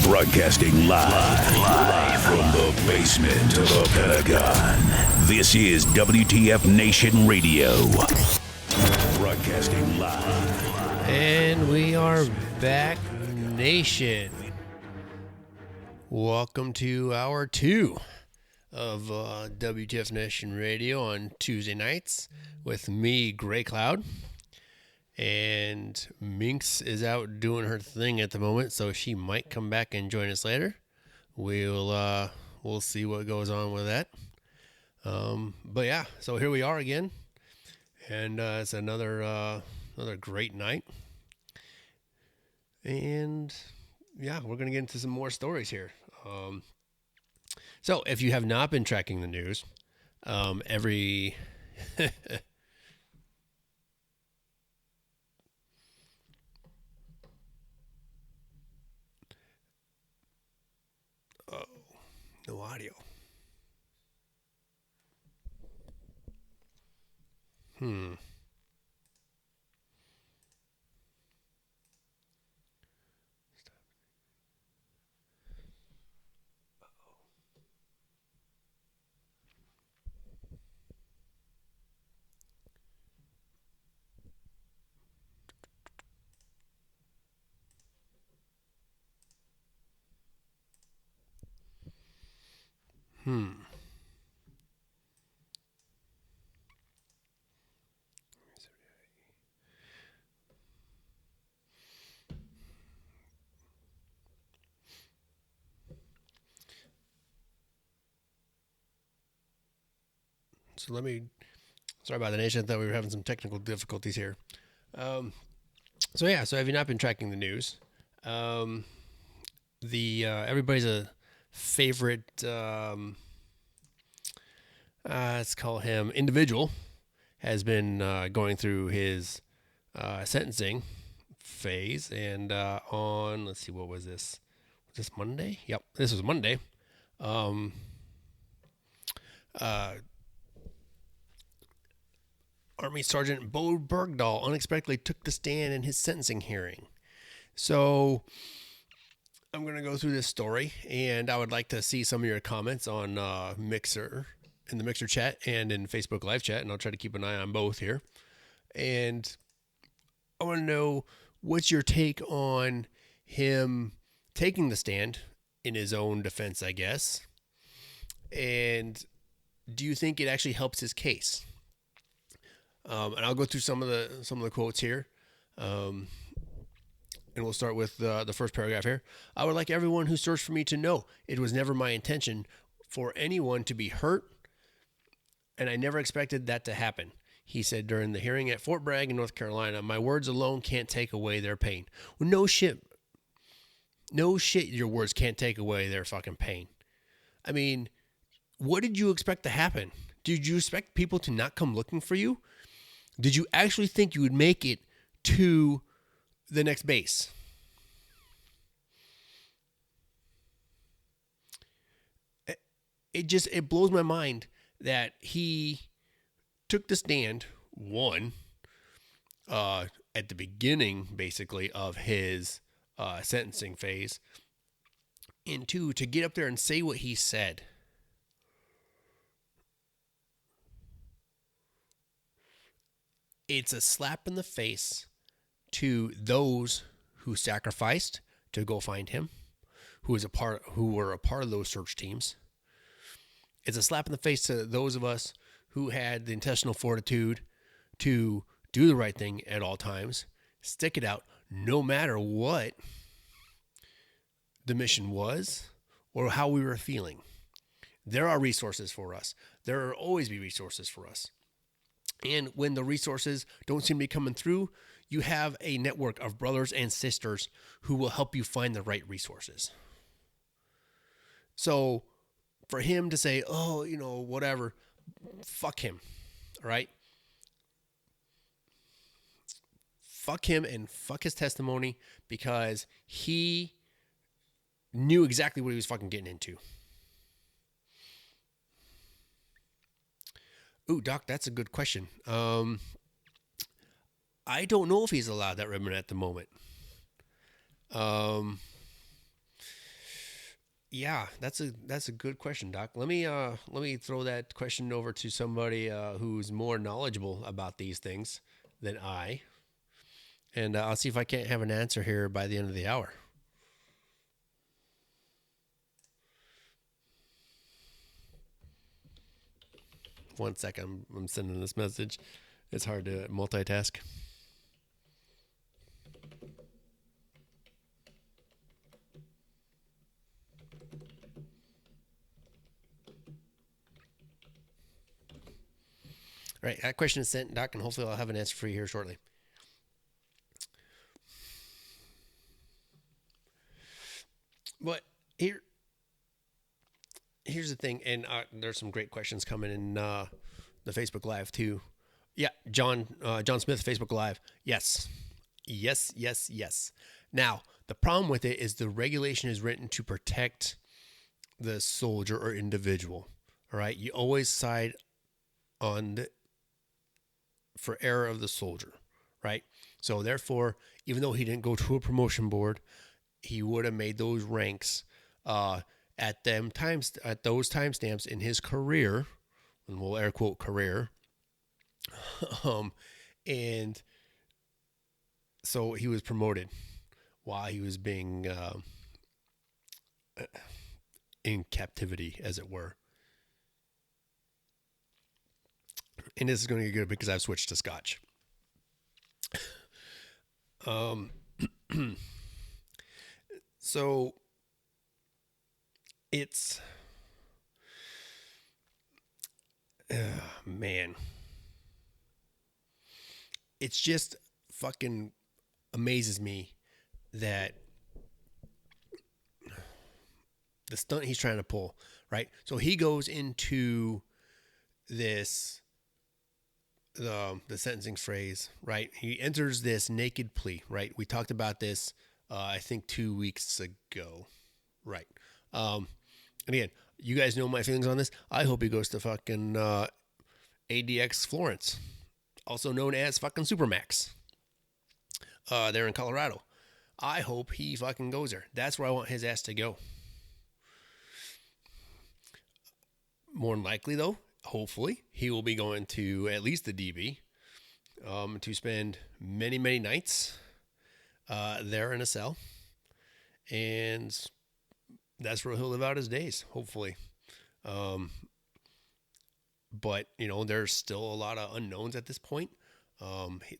Broadcasting live from the basement of the Pentagon. This is WTF Nation Radio. Broadcasting live. And we are back, Nation. Welcome to hour 2 of WTF Nation Radio on Tuesday nights with me, Gray Cloud. And Minx is out doing her thing at the moment, so she might come back and join us later. We'll see what goes on with that. But yeah, so here we are again, and it's another great night. And yeah, we're gonna get into some more stories here. So if you have not been tracking the news, every no audio. So sorry about the nation. I thought we were having some technical difficulties here. So have you not been tracking the news? The everybody's a favorite, let's call him individual, has been going through his sentencing phase, and on, let's see, what was this? Was this Monday? Yep, this was Monday. Army Sergeant Bergdahl unexpectedly took the stand in his sentencing hearing. So I'm going to go through this story, and I would like to see some of your comments on Mixer, in the Mixer chat and in Facebook Live chat, and I'll try to keep an eye on both here. And I want to know, what's your take on him taking the stand in his own defense, I guess? And do you think it actually helps his case? And I'll go through some of the quotes here. And we'll start with the first paragraph here. I would like everyone who searched for me to know it was never my intention for anyone to be hurt, and I never expected that to happen, he said during the hearing at Fort Bragg in North Carolina. My words alone can't take away their pain. Well, no shit. No shit, your words can't take away their fucking pain. I mean, what did you expect to happen? Did you expect people to not come looking for you? Did you actually think you would make it to the next base? It blows my mind that he took the stand, one, at the beginning, basically, of his sentencing phase, and two, to get up there and say what he said. It's a slap in the face to those who sacrificed to go find him, who were a part of those search teams. It's a slap in the face to those of us who had the intestinal fortitude to do the right thing at all times, stick it out no matter what the mission was or how we were feeling. There are resources for us. There will always be resources for us. And when the resources don't seem to be coming through, you have a network of brothers and sisters who will help you find the right resources. So for him to say, oh, whatever, fuck him, all right? Fuck him and fuck his testimony, because he knew exactly what he was fucking getting into. Ooh, Doc, that's a good question. I don't know if he's allowed that ribbon at the moment. Yeah, that's a good question, Doc. Let me throw that question over to somebody who's more knowledgeable about these things than I, and I'll see if I can't have an answer here by the end of the hour. One second, I'm sending this message. It's hard to multitask. All right, that question is sent, Doc, and hopefully I'll have an answer for you here shortly. But here's the thing, and there's some great questions coming in the Facebook Live too. Yeah, John Smith, Facebook Live. Yes. Now, the problem with it is the regulation is written to protect the soldier or individual. All right, you always side on for error of the soldier, right? So therefore, even though he didn't go to a promotion board, he would have made those ranks at those timestamps in his career, and we'll air quote career. And so he was promoted while he was being in captivity, as it were. And this is going to get good because I've switched to scotch. So it's, man, it's just fucking amazes me that the stunt he's trying to pull, right? So he goes into this, the sentencing phrase, right? He enters this naked plea, right? We talked about this, I think 2 weeks ago, right? And again, you guys know my feelings on this. I hope he goes to fucking ADX Florence, also known as fucking Supermax. There in Colorado. I hope he fucking goes there. That's where I want his ass to go. More than likely, though, hopefully, he will be going to at least the DB to spend many, many nights there in a cell. And that's where he'll live out his days, hopefully. But, you know, there's still a lot of unknowns at this point.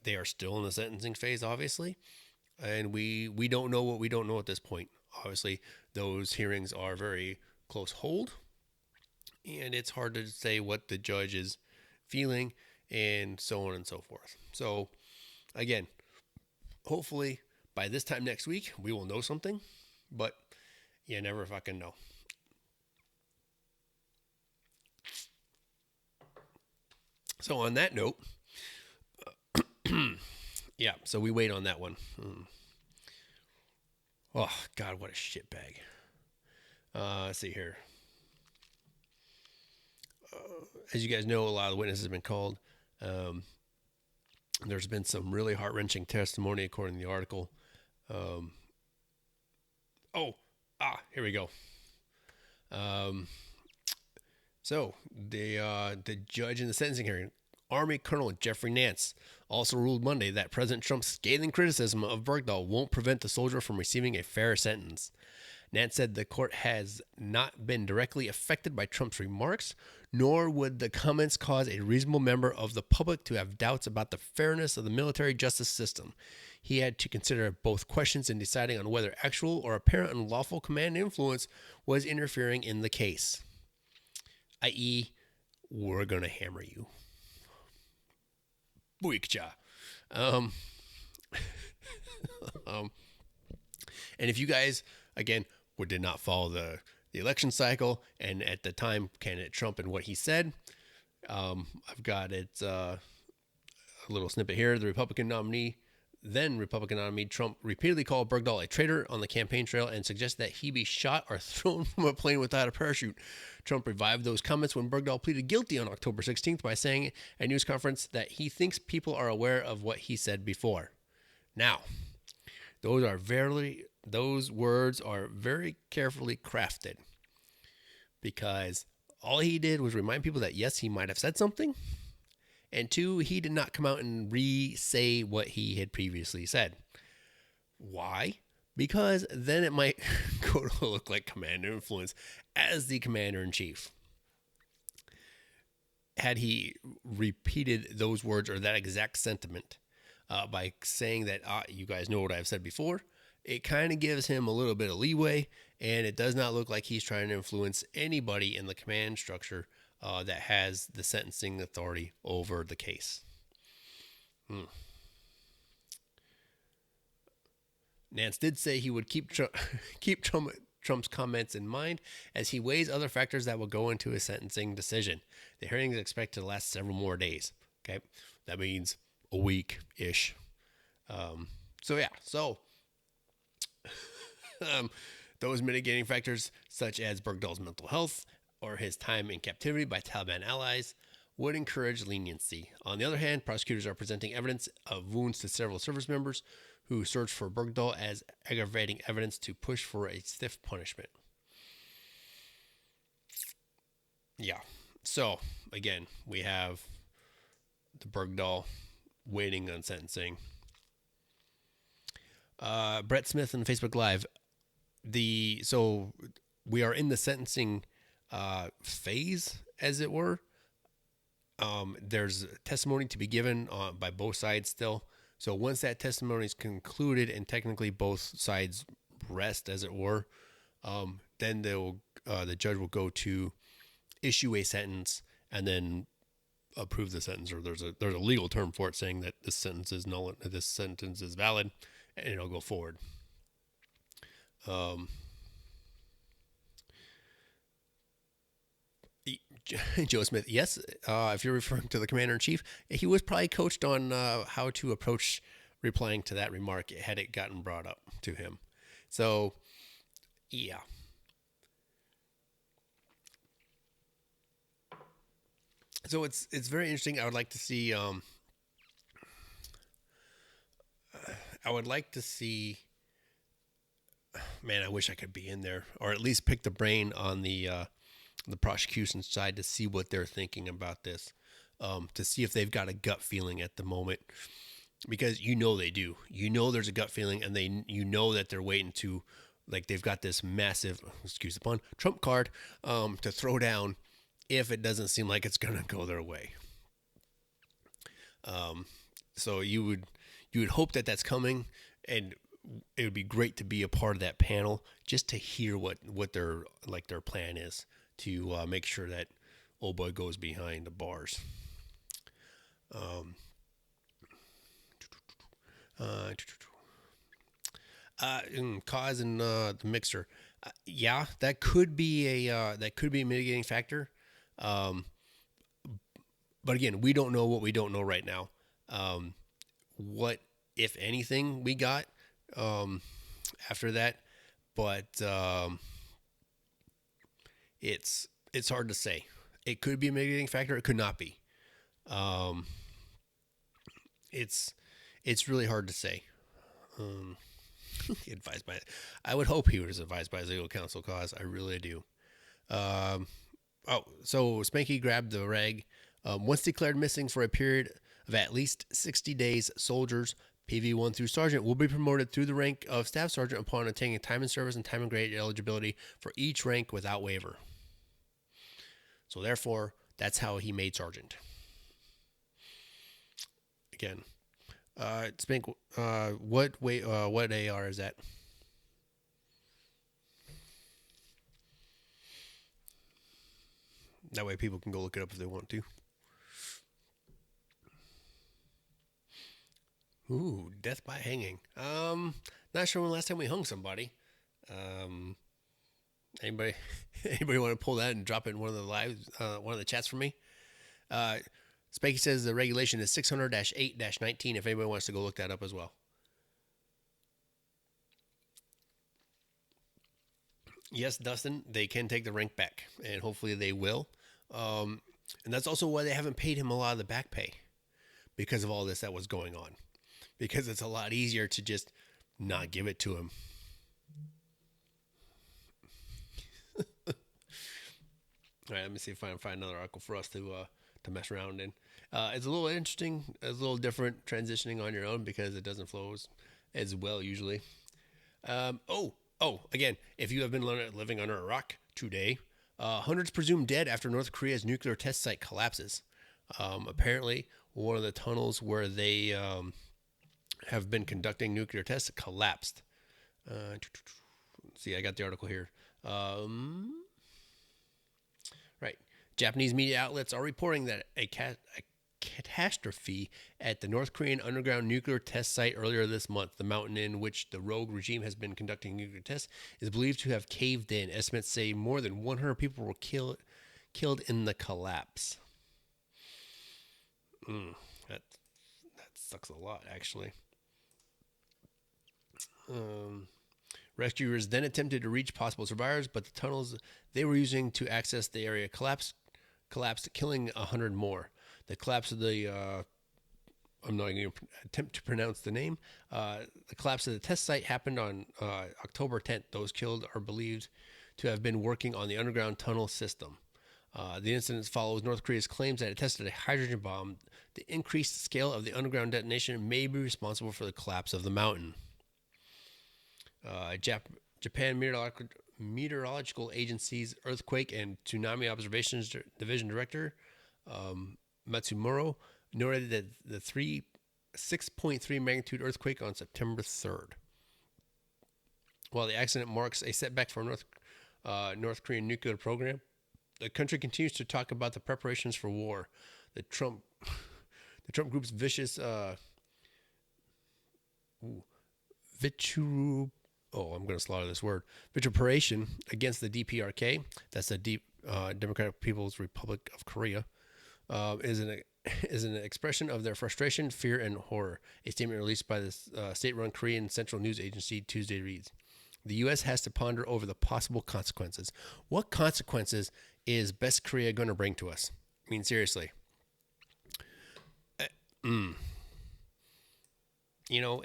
They are still in the sentencing phase, obviously. And we don't know what we don't know at this point. Obviously, those hearings are very close hold. And it's hard to say what the judge is feeling and so on and so forth. So, again, hopefully by this time next week, we will know something. But you never fucking know. So on that note, yeah, so we wait on that one. Oh, God, what a shitbag. Let's see here. As you guys know, a lot of the witnesses have been called. There's been some really heart-wrenching testimony according to the article. Here we go. So the judge in the sentencing hearing, Army Colonel Jeffrey Nance, also ruled Monday that President Trump's scathing criticism of Bergdahl won't prevent the soldier from receiving a fair sentence. Nance said the court has not been directly affected by Trump's remarks, nor would the comments cause a reasonable member of the public to have doubts about the fairness of the military justice system. He had to consider both questions in deciding on whether actual or apparent unlawful command influence was interfering in the case, i.e., we're going to hammer you. Buikcha. And if you guys, again, did not follow the election cycle, and at the time, candidate Trump and what he said, I've got it, a little snippet here. The then Republican nominee Trump repeatedly called Bergdahl a traitor on the campaign trail and suggested that he be shot or thrown from a plane without a parachute. Trump revived those comments when Bergdahl pleaded guilty on October 16th by saying at a news conference that he thinks people are aware of what he said before. Now, those words are very carefully crafted, because all he did was remind people that, yes, he might have said something, and two, he did not come out and re-say what he had previously said. Why? Because then it might go to look like command influence as the commander-in-chief. Had he repeated those words or that exact sentiment by saying that, you guys know what I've said before, it kind of gives him a little bit of leeway, and it does not look like he's trying to influence anybody in the command structure that has the sentencing authority over the case. Nance did say he would keep Trump's comments in mind as he weighs other factors that will go into his sentencing decision. The hearing is expected to last several more days. Okay, that means a week-ish. Those mitigating factors, such as Bergdahl's mental health or his time in captivity by Taliban allies, would encourage leniency. On the other hand, prosecutors are presenting evidence of wounds to several service members who searched for Bergdahl as aggravating evidence to push for a stiff punishment. Yeah. So, again, we have the Bergdahl waiting on sentencing. Brett Smith on Facebook Live. So we are in the sentencing phase, as it were. there's testimony to be given by both sides still. So once that testimony is concluded and technically both sides rest, as it were, then the judge will go to issue a sentence and then approve the sentence, or there's a legal term for it saying that this sentence is null, this sentence is valid, and it'll go forward. Joe Smith, yes. If you're referring to the commander in chief, he was probably coached on how to approach replying to that remark had it gotten brought up to him. So, yeah. So it's very interesting. I would like to see. I would like to see. Man, I wish I could be in there, or at least pick the brain on the prosecution side to see what they're thinking about this, to see if they've got a gut feeling at the moment, because they do. There's a gut feeling, and that they're waiting to, like, they've got this massive, excuse the pun, trump card to throw down if it doesn't seem like it's gonna go their way. So you would hope that that's coming, and it would be great to be a part of that panel just to hear what their plan is to make sure that old boy goes behind the bars. Cause and the mixer, yeah, that could be a mitigating factor. But again, we don't know what we don't know right now. What, if anything, we got after that, but it's hard to say. It could be a mitigating factor. It could not be. It's really hard to say. Advised by, I would hope he was advised by his legal counsel, cause I really do. So Spanky grabbed the rag. Once declared missing for a period of at least 60 days, soldiers PV1 through sergeant will be promoted through the rank of staff sergeant upon attaining time in service and time and grade eligibility for each rank without waiver. So therefore, that's how he made sergeant. Again, Spank, what AR is that? That way people can go look it up if they want to. Ooh, death by hanging. Not sure when the last time we hung somebody. Anybody want to pull that and drop it in one of the lives, one of the chats for me? Spanky says the regulation is 600-8-19 if anybody wants to go look that up as well. Yes, Dustin, they can take the rank back, and hopefully they will. And that's also why they haven't paid him a lot of the back pay, because of all this that was going on. Because it's a lot easier to just not give it to him. All right, let me see if I can find another article for us to mess around in. It's a little interesting. It's a little different transitioning on your own because it doesn't flow as well usually. Again, if you have been living under a rock today, hundreds presumed dead after North Korea's nuclear test site collapses. Apparently, one of the tunnels where they have been conducting nuclear tests collapsed. See, I got the article here. Right. Japanese media outlets are reporting that a catastrophe at the North Korean underground nuclear test site earlier this month, the mountain in which the rogue regime has been conducting nuclear tests, is believed to have caved in. Estimates say more than 100 people were killed in the collapse. That sucks a lot, actually. Rescuers then attempted to reach possible survivors, but the tunnels they were using to access the area collapsed, killing 100 more. The collapse of the I'm not going to attempt to pronounce the name. The collapse of the test site happened on October 10th. Those killed are believed to have been working on the underground tunnel system. The incident follows North Korea's claims that it tested a hydrogen bomb. The increased scale of the underground detonation may be responsible for the collapse of the mountain. Japan Meteorological Agency's Earthquake and Tsunami Observations Division Director Matsumuro noted that the 6.3 magnitude earthquake on September 3rd. While the accident marks a setback for North Korean nuclear program, the country continues to talk about the preparations for war. The Trump group's vicious I'm going to slaughter this word, vituperation against the DPRK, that's the Democratic People's Republic of Korea, is an expression of their frustration, fear, and horror. A statement released by the state-run Korean Central News Agency Tuesday reads, "The U.S. has to ponder over the possible consequences. What consequences is Best Korea going to bring to us? I mean, seriously. You know,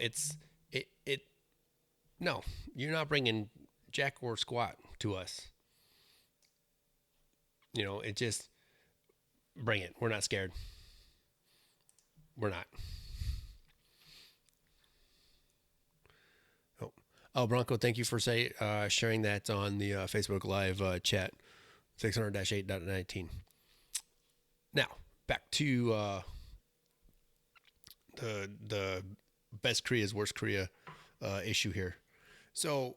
no, you're not bringing jack or squat to us. You know, it just, bring it. We're not scared. We're not." Oh, Bronco, thank you for sharing that on the Facebook Live chat, 600-8.19. Now, back to the best Korea's worst Korea issue here. So,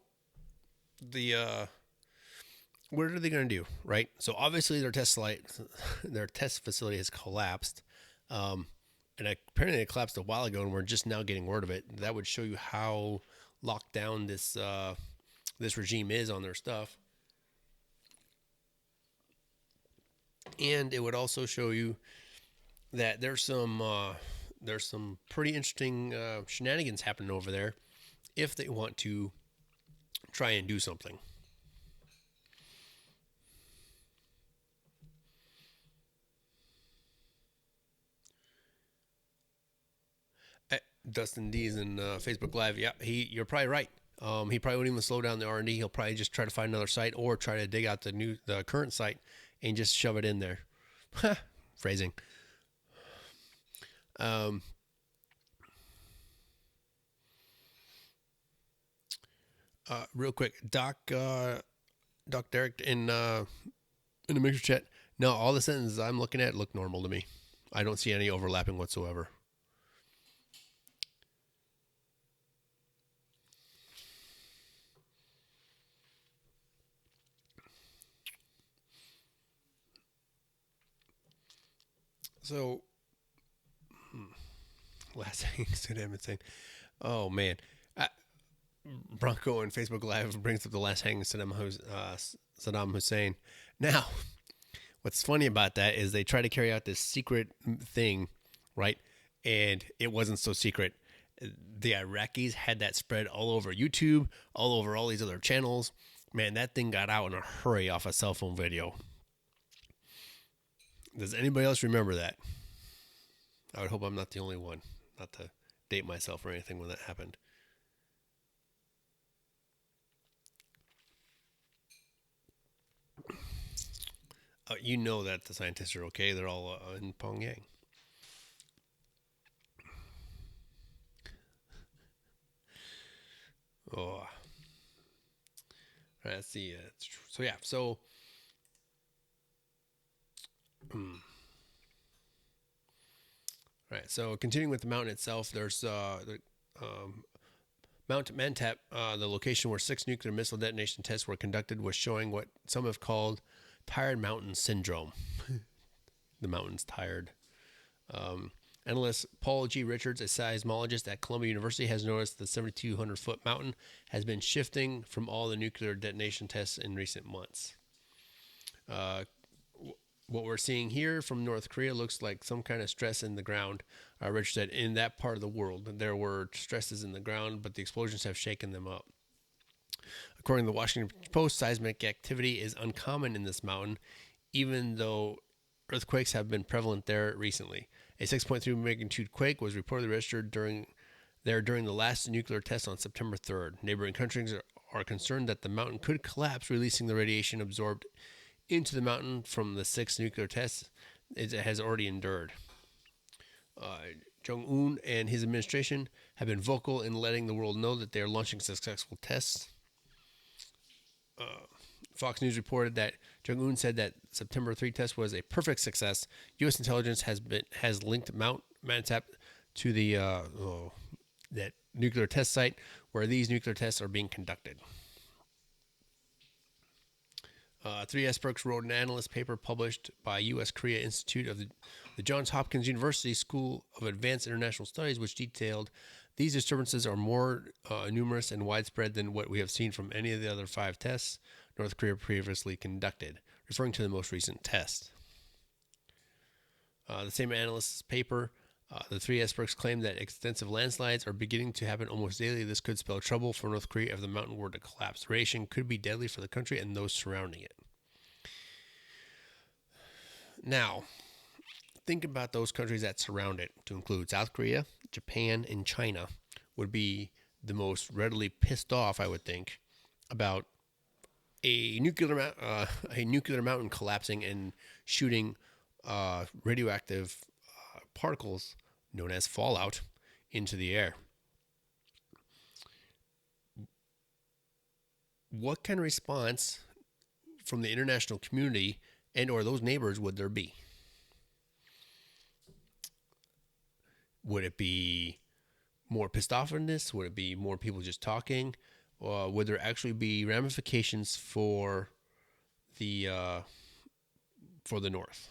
what are they going to do, right? So obviously their test facility has collapsed, and apparently it collapsed a while ago, and we're just now getting word of it. That would show you how locked down this regime is on their stuff, and it would also show you that there's some pretty interesting shenanigans happening over there if they want to try and do something. Dustin D's in Facebook Live. Yeah, you're probably right. He probably wouldn't even slow down the R&D. He'll probably just try to find another site or try to dig out the current site and just shove it in there. Phrasing. Real quick, Doc Derek in the mixer chat. No, all the sentences I'm looking at look normal to me. I don't see any overlapping whatsoever. So, last thing Saddam Hussein. Oh man, Bronco on Facebook Live brings up the last hanging Saddam Hussein. Now, what's funny about that is they try to carry out this secret thing, right? And it wasn't so secret. The Iraqis had that spread all over YouTube, all over all these other channels. Man, that thing got out in a hurry off a cell phone video. Does anybody else remember that? I would hope I'm not the only one. Not to date myself or anything when that happened. You know that the scientists are okay. They're all in Pyongyang. Oh. Let's see. So, yeah. So, right. So, continuing with the mountain itself, there's Mount Mantap, the location where 6 nuclear missile detonation tests were conducted, was showing what some have called tired mountain syndrome. The mountain's tired. Analyst Paul G. Richards, a seismologist at Columbia University, has noticed the 7,200-foot mountain has been shifting from all the nuclear detonation tests in recent months. What we're seeing here from North Korea looks like some kind of stress in the ground. Richards said in that part of the world, there were stresses in the ground, but the explosions have shaken them up. According to the Washington Post, seismic activity is uncommon in this mountain, even though earthquakes have been prevalent there recently. A 6.3 magnitude quake was reportedly registered during the last nuclear test on September 3rd. Neighboring countries are concerned that the mountain could collapse, releasing the radiation absorbed into the mountain from the 6 nuclear tests it has already endured. Jong-un and his administration have been vocal in letting the world know that they are launching successful tests. Fox News reported that Jong-un said that September 3 test was a perfect success. U.S. intelligence has linked Mount Manasap to the that nuclear test site where these nuclear tests are being conducted. 3 experts wrote an analyst paper published by U.S. Korea Institute of the Johns Hopkins University School of Advanced International Studies, which detailed these disturbances are more numerous and widespread than what we have seen from any of the other 5 tests North Korea previously conducted, referring to the most recent test. The same analyst's paper, the 3 experts claim that extensive landslides are beginning to happen almost daily. This could spell trouble for North Korea if the mountain were to collapse. Radiation could be deadly for the country and those surrounding it. Now, think about those countries that surround it, to include South Korea, Japan, and China, would be the most readily pissed off, I would think, about a nuclear mountain collapsing and shooting radioactive particles known as fallout into the air. What kind of response from the international community and or those neighbors would there be? Would it be more pissed offness? Would it be more people just talking? Or would there actually be ramifications for the North?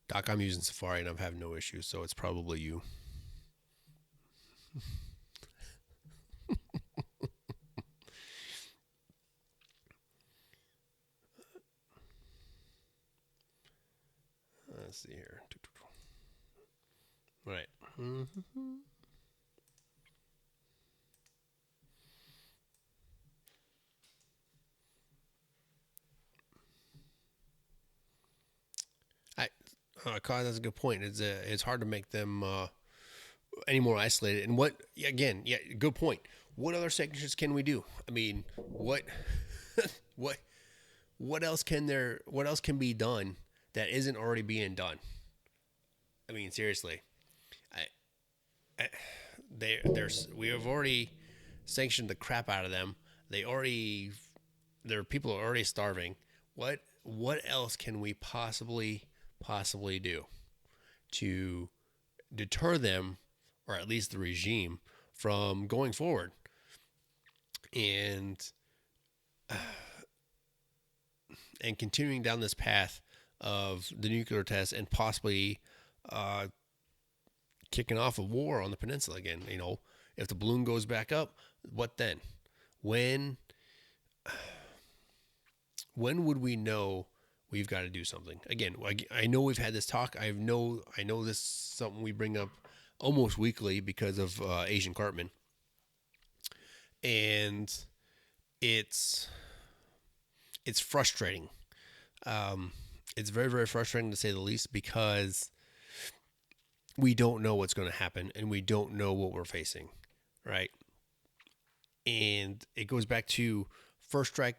Doc, I'm using Safari and I'm having no issues, so it's probably you. Let's see here. Right. Mm-hmm. Cause that's a good point. It's hard to make them any more isolated. And good point. What other sanctions can we do? I mean, what else can be done that isn't already being done? I mean, seriously, we have already sanctioned the crap out of them. Their people are already starving. What else can we possibly do to deter them, or at least the regime, from going forward and continuing down this path of the nuclear test and possibly kicking off a war on the peninsula again? You know, if the balloon goes back up, what then? When would we know we've got to do something? Again, I know we've had this talk. I know this is something we bring up almost weekly because of Asian Cartman. And it's frustrating. It's very, very frustrating to say the least, because we don't know what's going to happen and we don't know what we're facing, right? And it goes back to first strike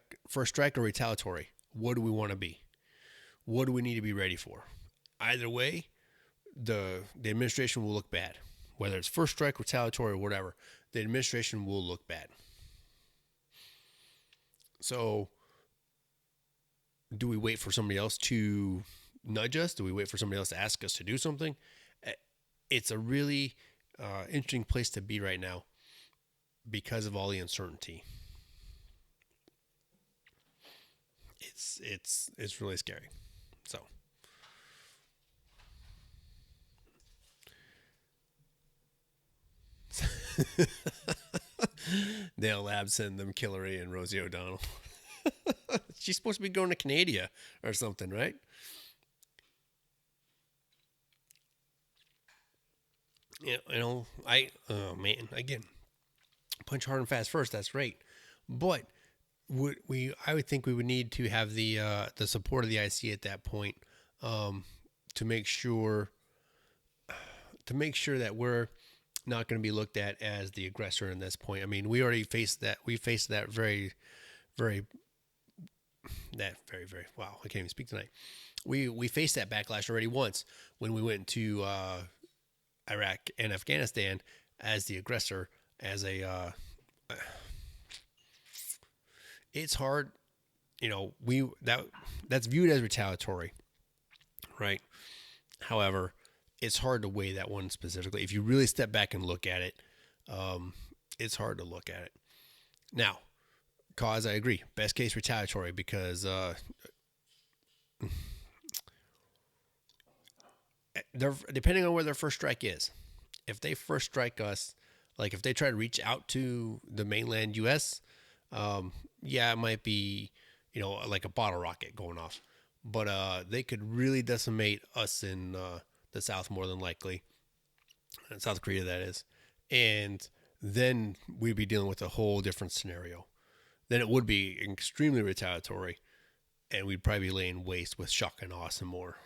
or retaliatory. What do we want to be? What do we need to be ready for? Either way, the administration will look bad. Whether it's first strike, retaliatory, or whatever, the administration will look bad. So, do we wait for somebody else to nudge us? Do we wait for somebody else to ask us to do something? It's a really interesting place to be right now because of all the uncertainty. It's really scary. So Dale Lab send them Hillary and Rosie O'Donnell. She's supposed to be going to Canada or something, right? Yeah, oh man, again, punch hard and fast first. That's right, but I would think we would need to have the support of the IC at that point to make sure that we're not going to be looked at as the aggressor in this point. I mean, we already faced that. We faced that very, very, wow, I can't even speak tonight. We faced that backlash already once when we went to Iraq and Afghanistan as the aggressor, as a it's hard, that's viewed as retaliatory, right? However, it's hard to weigh that one specifically. If you really step back and look at it, it's hard to look at it. Now, cause, I agree, best case retaliatory, because they're depending on where their first strike is. If they first strike us, like if they try to reach out to the mainland U.S., yeah, it might be, like a bottle rocket going off, but they could really decimate us in the South, more than likely, South Korea, that is, and then we'd be dealing with a whole different scenario. Then it would be extremely retaliatory, and we'd probably be laying waste with shock and awe some more.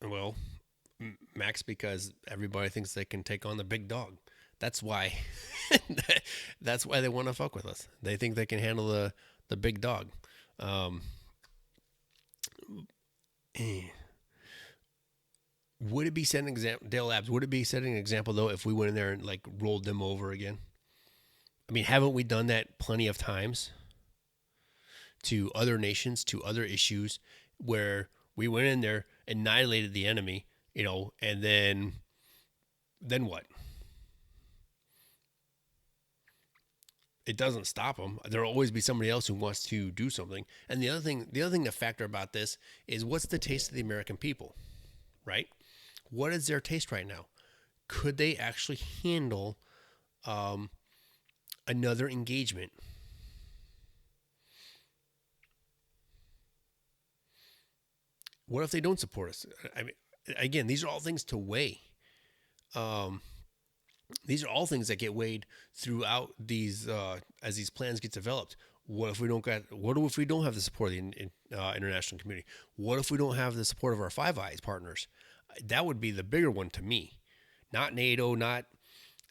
Well, Max, because everybody thinks they can take on the big dog. That's why. That's why they want to fuck with us. They think they can handle the big dog. Would it be setting an example, Dale Labs? Would it be setting an example though if we went in there and like rolled them over again? I mean, haven't we done that plenty of times to other nations, to other issues, where we went in there, annihilated the enemy, and then what? It doesn't stop them. There'll always be somebody else who wants to do something. And the other thing to factor about this is, what's the taste of the American people, right? What is their taste right now? Could they actually handle another engagement? What if they don't support us? I mean, again, these are all things to weigh. These are all things that get weighed throughout these as these plans get developed. What if we don't have the support of the international community? What if we don't have the support of our Five Eyes partners? That would be the bigger one to me. Not NATO, not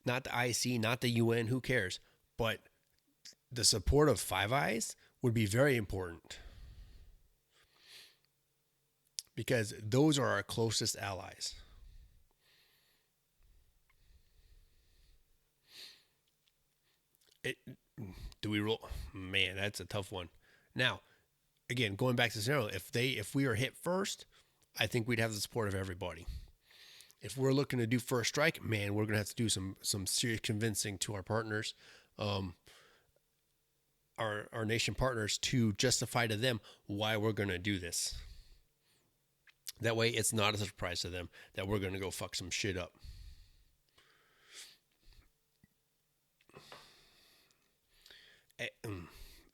the IC, not the UN. Who cares? But the support of Five Eyes would be very important, because those are our closest allies. Do we roll? Man, that's a tough one. Now, again, going back to the scenario, if we are hit first, I think we'd have the support of everybody. If we're looking to do first strike, man, we're gonna have to do some serious convincing to our partners, our nation partners, to justify to them why we're gonna do this. That way, it's not a surprise to them that we're gonna go fuck some shit up.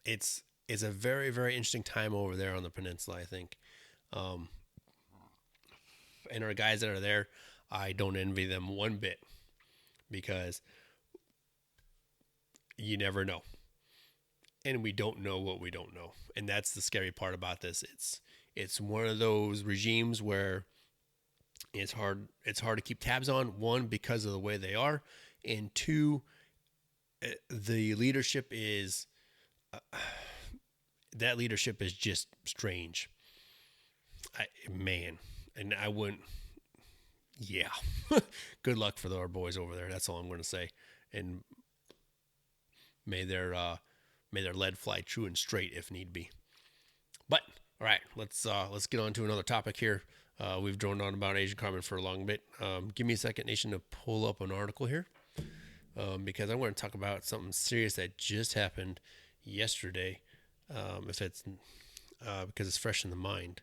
It's a very, very interesting time over there on the peninsula, I think. And our guys that are there, I don't envy them one bit, because you never know. And we don't know what we don't know. And that's the scary part about this. It's one of those regimes where it's hard to keep tabs on, one, because of the way they are, and two, the leadership is that leadership is just strange. And I wouldn't. Yeah, good luck for our boys over there. That's all I'm going to say. And may their lead fly true and straight if need be. But all right, let's get on to another topic here. We've droned on about Asian Carmen for a long bit. Give me a second, Nation, to pull up an article here, because I want to talk about something serious that just happened yesterday. If it's because it's fresh in the mind.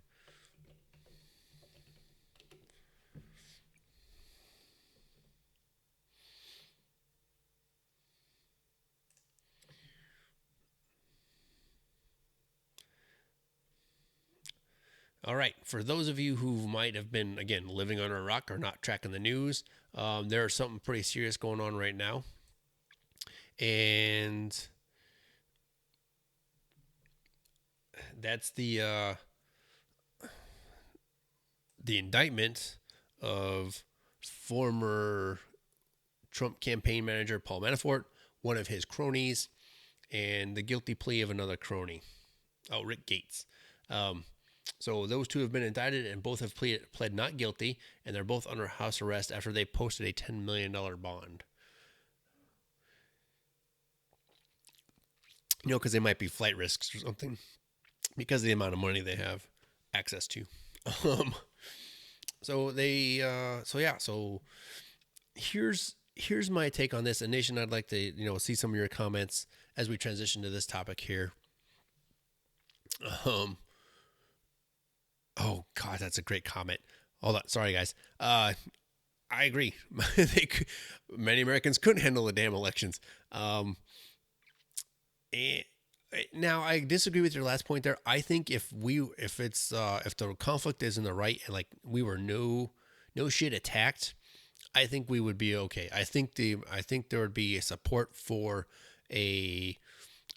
All right. For those of you who might have been, again, living under a rock or not tracking the news, there's something pretty serious going on right now. And that's the indictment of former Trump campaign manager Paul Manafort, one of his cronies, and the guilty plea of another crony, Rick Gates. So those two have been indicted, and both have pled not guilty, and they're both under house arrest after they posted a $10 million bond. Because they might be flight risks or something, because of the amount of money they have access to. So here's my take on this. And Nation, I'd like to see some of your comments as we transition to this topic here. Oh God, that's a great comment. Hold on, sorry guys. I agree. Many Americans couldn't handle the damn elections. Now I disagree with your last point there. I think if the conflict is in the right and like we were no shit attacked, I think we would be okay. I think there would be a support for a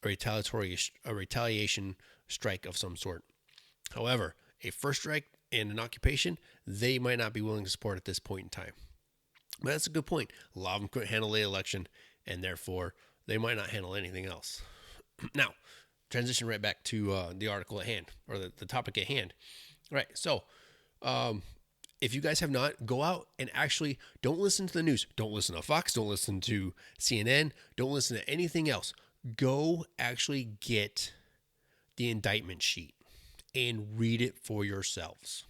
retaliation strike of some sort. However, a first strike and an occupation, they might not be willing to support at this point in time. But that's a good point. A lot of them couldn't handle the election, and therefore they might not handle anything else. Now, transition right back to the article at hand, or the topic at hand. All right, so if you guys have not, go out and actually don't listen to the news. Don't listen to Fox. Don't listen to CNN. Don't listen to anything else. Go actually get the indictment sheet and read it for yourselves.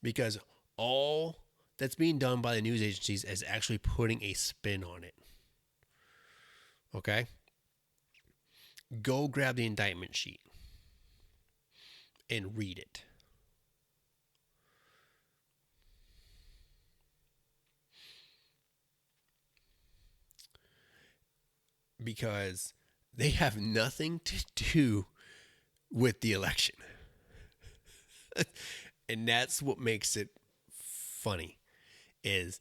Because all that's being done by the news agencies is actually putting a spin on it. Okay? Go grab the indictment sheet and read it. Because they have nothing to do with the election. And that's what makes it funny, is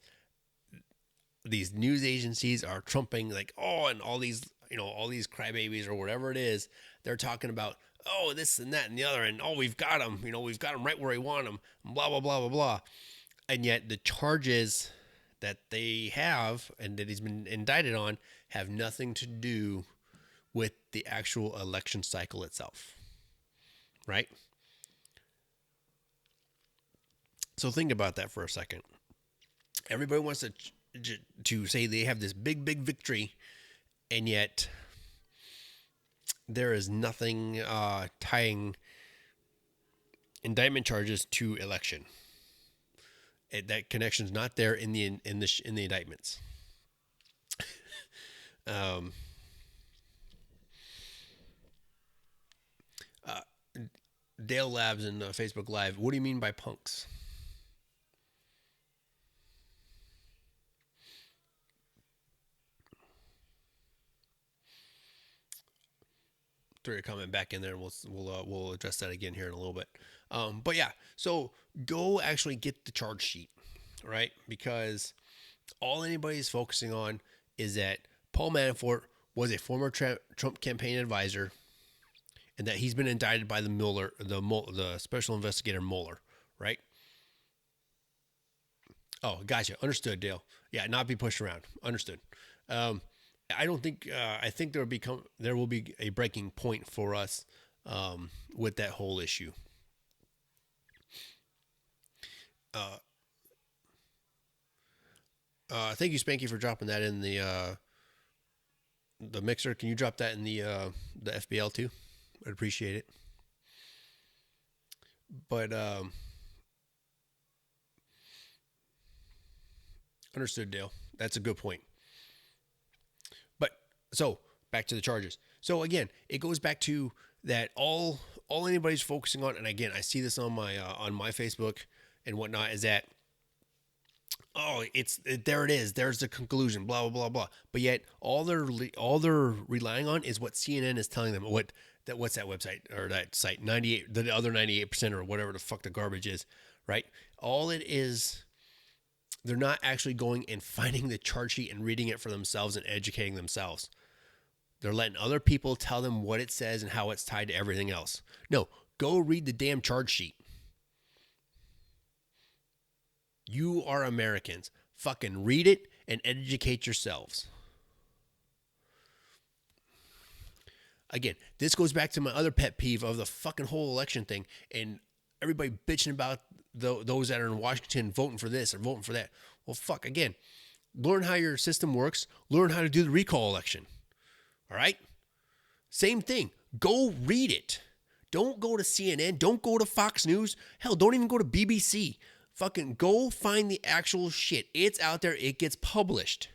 these news agencies are trumping like, and all these crybabies or whatever it is, they're talking about, this and that and the other, and we've got him, we've got him right where we want him, blah, blah, blah, blah, blah. And yet the charges that they have and that he's been indicted on have nothing to do with the actual election cycle itself. Right? So think about that for a second. Everybody wants to say they have this big, big victory, and yet there is nothing tying indictment charges to election. That connection's not there in the indictments. Dale Labs in Facebook Live. What do you mean by punks? Throw your comment back in there, and we'll address that again here in a little bit. But yeah, so go actually get the charge sheet, right? Because all anybody's focusing on is that Paul Manafort was a former Trump campaign advisor, and that he's been indicted by the special investigator Mueller, right? Oh, gotcha. Understood, Dale. Yeah, not be pushed around. Understood. I don't think. I think there will be a breaking point for us with that whole issue. Thank you, Spanky, for dropping that in the mixer. Can you drop that in the FBL too? I'd appreciate it. But understood, Dale. That's a good point. But so back to the charges. So again, it goes back to that all anybody's focusing on, and again, I see this on my Facebook and whatnot, is that there it is. There's the conclusion. Blah blah blah blah. But yet, all they're relying on is what CNN is telling them, what what's that website or that site? 98, the other 98% or whatever the fuck the garbage is, right? All it is, they're not actually going and finding the charge sheet and reading it for themselves and educating themselves. They're letting other people tell them what it says and how it's tied to everything else. No, go read the damn charge sheet. You are Americans. Fucking read it and educate yourselves. Again, this goes back to my other pet peeve of the fucking whole election thing and everybody bitching about those that are in Washington voting for this or voting for that. Well, fuck, again, learn how your system works. Learn how to do the recall election. All right? Same thing. Go read it. Don't go to CNN. Don't go to Fox News. Hell, don't even go to BBC. Fucking go find the actual shit. It's out there. It gets published.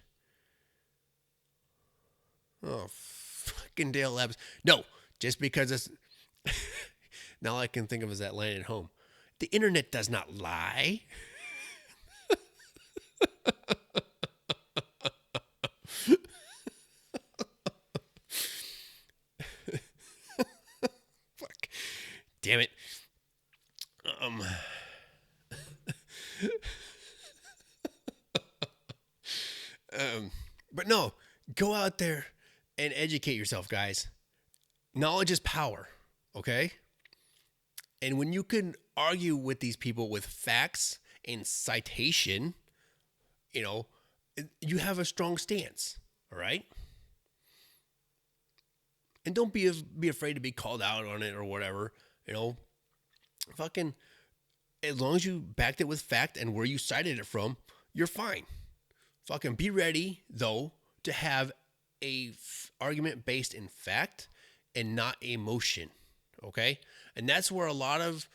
Oh, fucking Dale Labs. No, just because it's... now all I can think of is that Land at Home. The internet does not lie. Fuck. Damn it. But no, go out there and educate yourself, guys. Knowledge is power, okay? And when you can argue with these people with facts and citation, you know, you have a strong stance, all right? And don't be afraid to be called out on it or whatever, you know. Fucking, as long as you backed it with fact and where you cited it from, you're fine. Fucking be ready, though, to have a argument based in fact and not emotion, okay? And that's where a lot of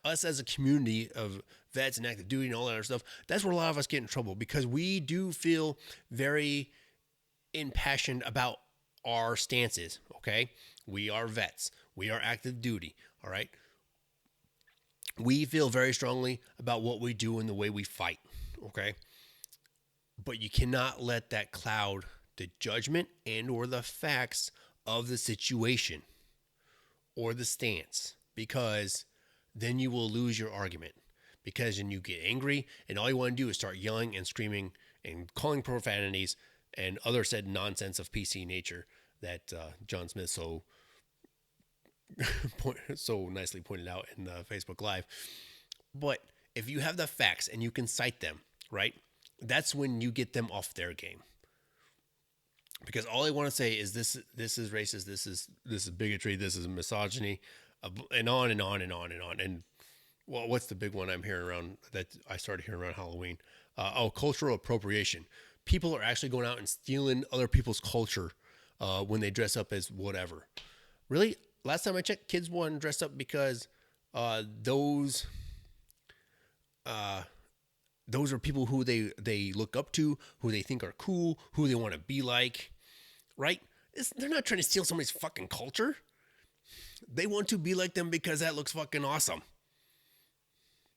us as a community of vets and active duty and all that other stuff, that's where a lot of us get in trouble because we do feel very impassioned about our stances, okay? We are vets. We are active duty, all right? We feel very strongly about what we do and the way we fight, okay? But you cannot let that cloud the judgment and or the facts of the situation or the stance, because then you will lose your argument, because then you get angry and all you want to do is start yelling and screaming and calling profanities and other said nonsense of PC nature that John Smith so nicely pointed out in Facebook Live. But if you have the facts and you can cite them, right, that's when you get them off their game. Because all they want to say is this is racist, this is bigotry, this is misogyny, and on and on and on and on. And well, what's the big one I'm hearing around that I started hearing around Halloween? Cultural appropriation. People are actually going out and stealing other people's culture when they dress up as whatever. Really? Last time I checked, kids want to dress up because those are people who they look up to, who they think are cool, who they want to be like, right? They're not trying to steal somebody's fucking culture. They want to be like them because that looks fucking awesome.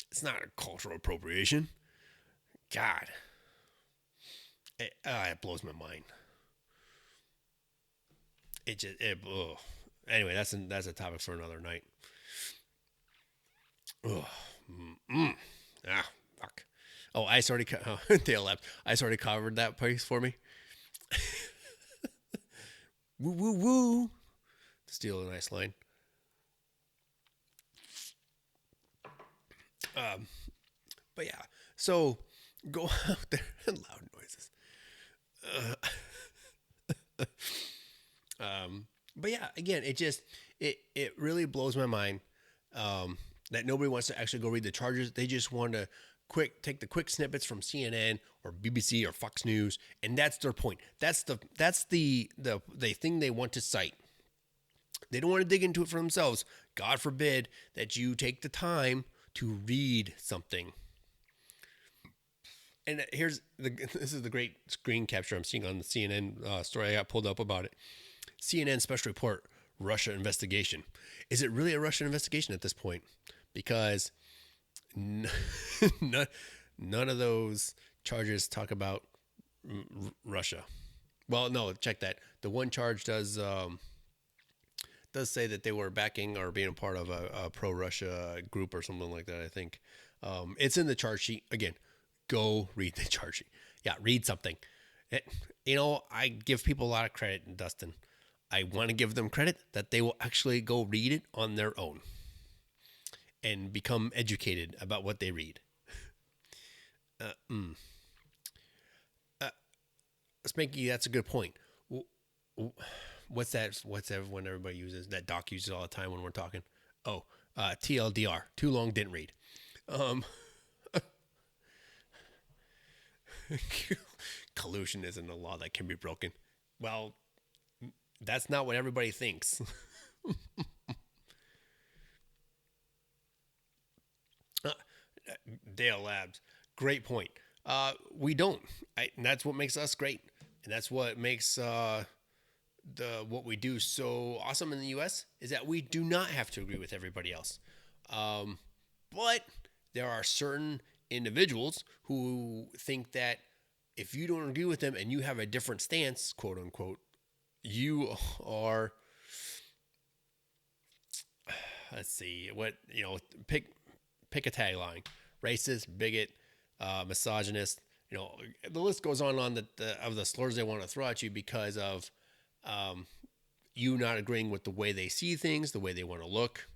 It's not a cultural appropriation. God. It blows my mind. Anyway, that's a topic for another night. Fuck. Oh, Dale left. Ice already covered that place for me. Woo, woo, woo. To steal a nice line. But yeah, so go out there and loud noises. But yeah, again, it really blows my mind that nobody wants to actually go read the charges. They just want to take the quick snippets from CNN or BBC or Fox News, and that's their point. That's the thing they want to cite. They don't want to dig into it for themselves. God forbid that you take the time to read something. And this is the great screen capture I'm seeing on the CNN story I got pulled up about it. CNN special report, Russia investigation. Is it really a Russian investigation at this point? Because none of those charges talk about Russia. Well, no, check that. The one charge does say that they were backing or being a part of a pro-Russia group or something like that. I think it's in the charge sheet. Again, go read the charge sheet. Yeah, read something. I give people a lot of credit, Dustin. I want to give them credit that they will actually go read it on their own and become educated about what they read. Spanky, that's a good point. What's that? What's that when everybody uses that? Doc uses all the time when we're talking. Oh, TLDR. Too long, didn't read. Collusion isn't a law that can be broken. Well, that's not what everybody thinks. Dale Labs, great point. We don't, and that's what makes us great, and that's what makes what we do so awesome in the U.S. is that we do not have to agree with everybody else. But there are certain individuals who think that if you don't agree with them and you have a different stance, quote unquote, you are, let's see, pick a tagline: racist, bigot, misogynist. The list goes on of the slurs they want to throw at you because of you not agreeing with the way they see things, the way they want to look.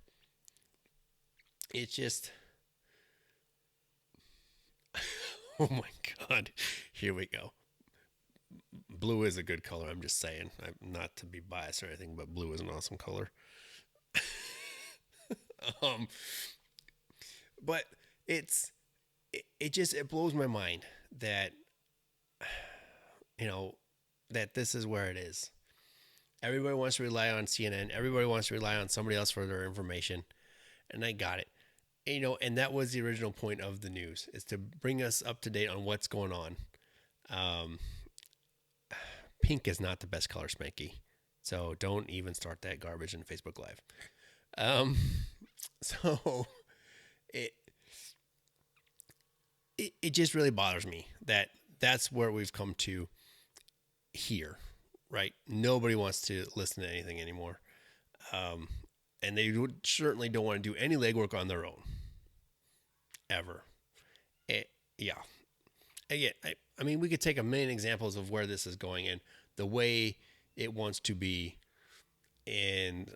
It's just, oh my God, here we go. Blue is a good color. I'm just saying. I'm not to be biased or anything, but blue is an awesome color. But it blows my mind that that this is where it is. Everybody wants to rely on CNN. Everybody wants to rely on somebody else for their information, and I got it. And that was the original point of the news, is to bring us up to date on what's going on. Pink is not the best color, Spanky, so don't even start that garbage in Facebook Live. So it just really bothers me that that's where we've come to here, right? Nobody wants to listen to anything anymore. And they certainly don't want to do any legwork on their own. Ever. Yeah. Again, I mean, we could take a million examples of where this is going and the way it wants to be. And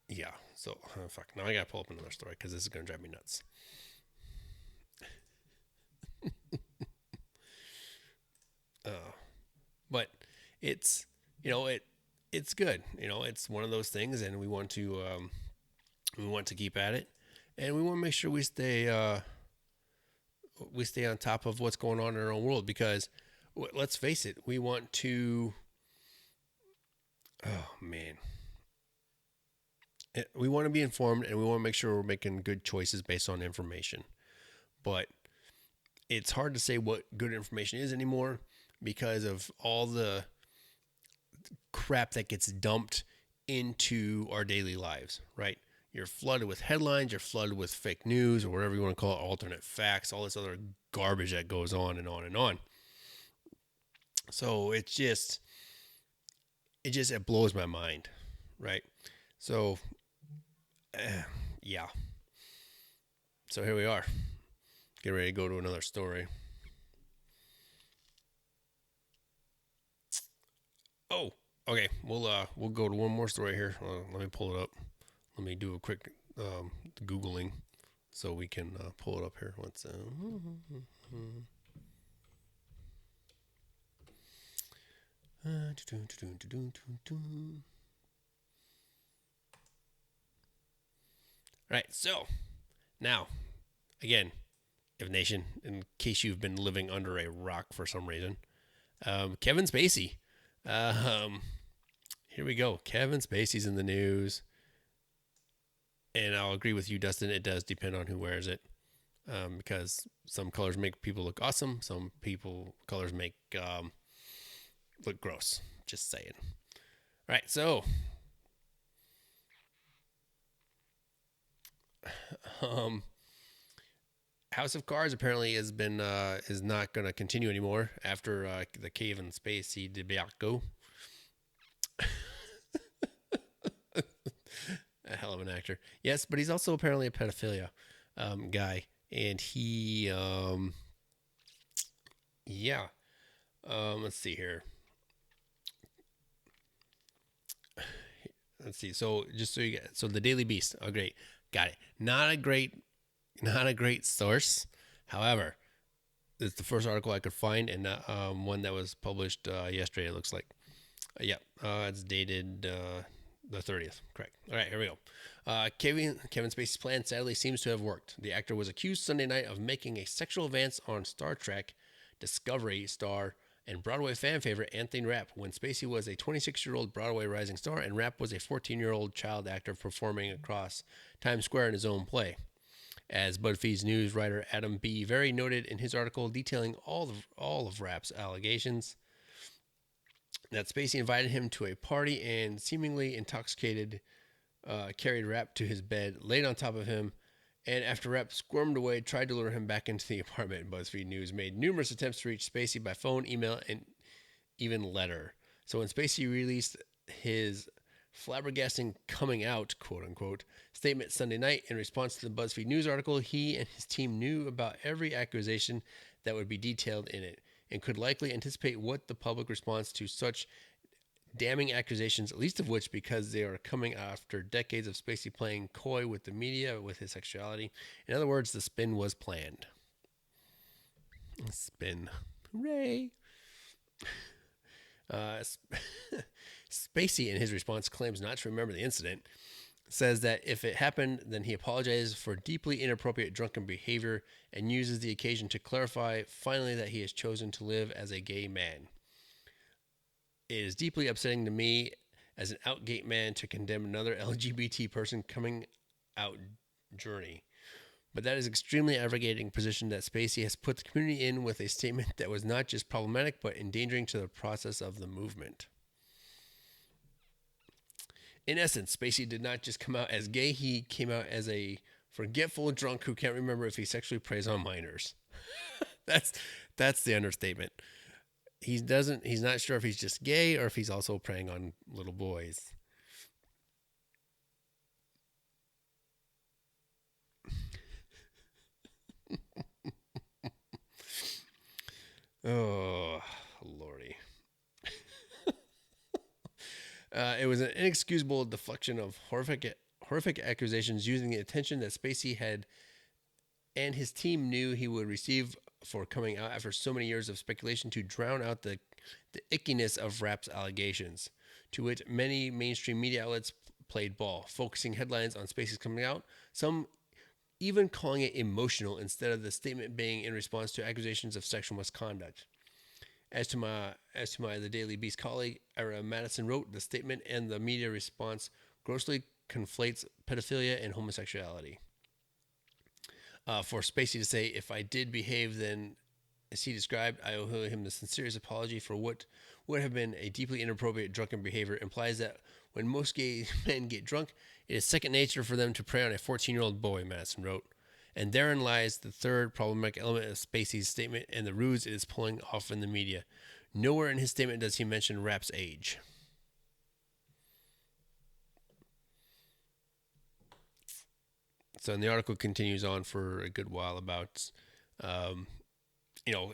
yeah, so fuck. Now I gotta pull up another story because this is gonna drive me nuts. But it's it's good. It's one of those things, and we want to keep at it, and we want to make sure we stay on top of what's going on in our own world, because let's face it, we want to. Oh man. We want to be informed, and we want to make sure we're making good choices based on information. But it's hard to say what good information is anymore because of all the crap that gets dumped into our daily lives, right? You're flooded with headlines, you're flooded with fake news, or whatever you want to call it, alternate facts, all this other garbage that goes on and on and on. So it blows my mind, right? So, yeah. So here we are. Get ready to go to another story. Oh, okay. We'll go to one more story here. Let me pull it up. Let me do a quick Googling so we can pull it up here. Let's Right, so now, again, if Nation, in case you've been living under a rock for some reason, Kevin Spacey. Here we go. Kevin Spacey's in the news. And I'll agree with you, Dustin. It does depend on who wears it. Because some colors make people look awesome. Some colors make look gross. Just saying. All right, so House of Cards apparently has been is not going to continue anymore after the Kevin Spacey debacle. A hell of an actor, yes, but he's also apparently a pedophilia guy, and he yeah. Let's see here. Let's see. So just so you get so the Daily Beast. Oh, great, got it. Not a great source. However, it's the first article I could find, and one that was published yesterday. It looks like. It's dated the 30th. Correct. All right, here we go. Kevin Spacey's plan sadly seems to have worked. The actor was accused Sunday night of making a sexual advance on Star Trek Discovery star and Broadway fan favorite Anthony Rapp when Spacey was a 26-year-old Broadway rising star and Rapp was a 14-year-old child actor performing across Times Square in his own play. As BuzzFeed's news writer Adam B. Very noted in his article detailing all of Rapp's allegations, that Spacey invited him to a party and seemingly intoxicated carried Rapp to his bed, laid on top of him, and after Rapp squirmed away, tried to lure him back into the apartment. BuzzFeed News made numerous attempts to reach Spacey by phone, email, and even letter. So when Spacey released his flabbergasting coming out, quote unquote, statement Sunday night in response to the BuzzFeed News article, he and his team knew about every accusation that would be detailed in it and could likely anticipate what the public response to such damning accusations, least of which because they are coming after decades of Spacey playing coy with the media with his sexuality. In other words, the spin was planned. Spin. Hooray. Spacey, in his response, claims not to remember the incident, says that if it happened, then he apologizes for deeply inappropriate drunken behavior and uses the occasion to clarify finally that he has chosen to live as a gay man. It is deeply upsetting to me as an out gay man to condemn another LGBT person coming out journey. But that is extremely advocating position that Spacey has put the community in with a statement that was not just problematic, but endangering to the process of the movement. In essence, Spacey did not just come out as gay, he came out as a forgetful drunk who can't remember if he sexually preys on minors. That's the understatement. He's not sure if he's just gay or if he's also preying on little boys. Oh, Lordy. It was an inexcusable deflection of horrific accusations using the attention that Spacey had and his team knew he would receive for coming out after so many years of speculation to drown out the ickiness of Rapp's allegations, to which many mainstream media outlets played ball, focusing headlines on Spacey's coming out, some even calling it emotional instead of the statement being in response to accusations of sexual misconduct. As to my the Daily Beast colleague, Ira Madison wrote, the statement and the media response grossly conflates pedophilia and homosexuality. For Spacey to say, if I did behave then as he described, I owe him the sincerest apology for what would have been a deeply inappropriate drunken behavior, implies that when most gay men get drunk, it is second nature for them to prey on a 14-year-old boy, Madison wrote. And therein lies the third problematic element of Spacey's statement and the ruse it is pulling off in the media. Nowhere in his statement does he mention Rapp's age. So, and the article continues on for a good while about,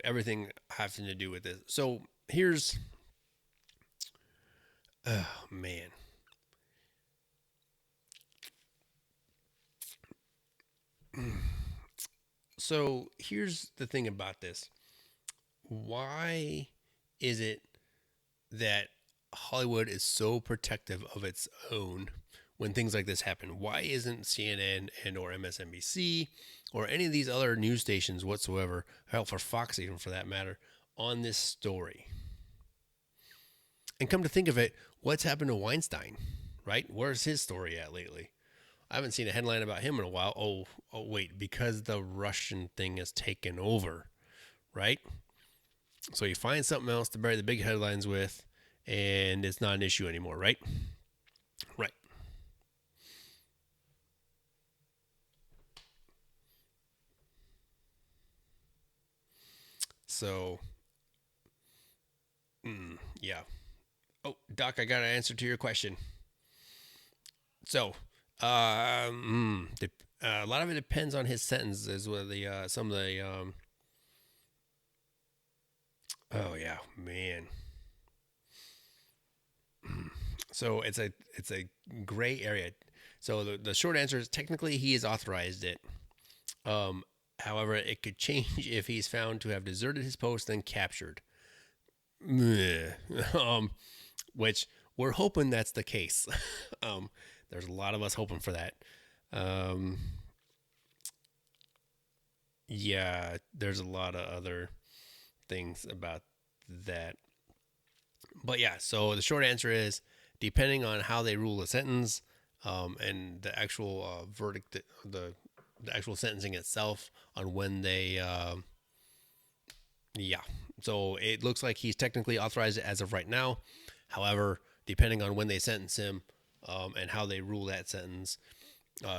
everything having to do with this. So here's, oh man. So here's the thing about this. Why is it that Hollywood is so protective of its own when things like this happen? Why isn't CNN and or MSNBC or any of these other news stations whatsoever, hell, for Fox even for that matter, on this story? And come to think of it, what's happened to Weinstein, right? Where's his story at lately? I haven't seen a headline about him in a while. Oh, wait, because the Russian thing has taken over, right? So you find something else to bury the big headlines with, and it's not an issue anymore, right? Right. So, yeah. Oh, Doc, I got an answer to your question. So, a lot of it depends on his sentences. With the some of the oh yeah, man. So it's a gray area. So the short answer is technically he has authorized it. However, it could change if he's found to have deserted his post and captured. Which we're hoping that's the case. There's a lot of us hoping for that. Yeah, there's a lot of other things about that. But yeah, so the short answer is depending on how they rule the sentence and the actual verdict, the actual sentencing itself on when they, yeah. So it looks like he's technically authorized it as of right now. However, depending on when they sentence him and how they rule that sentence,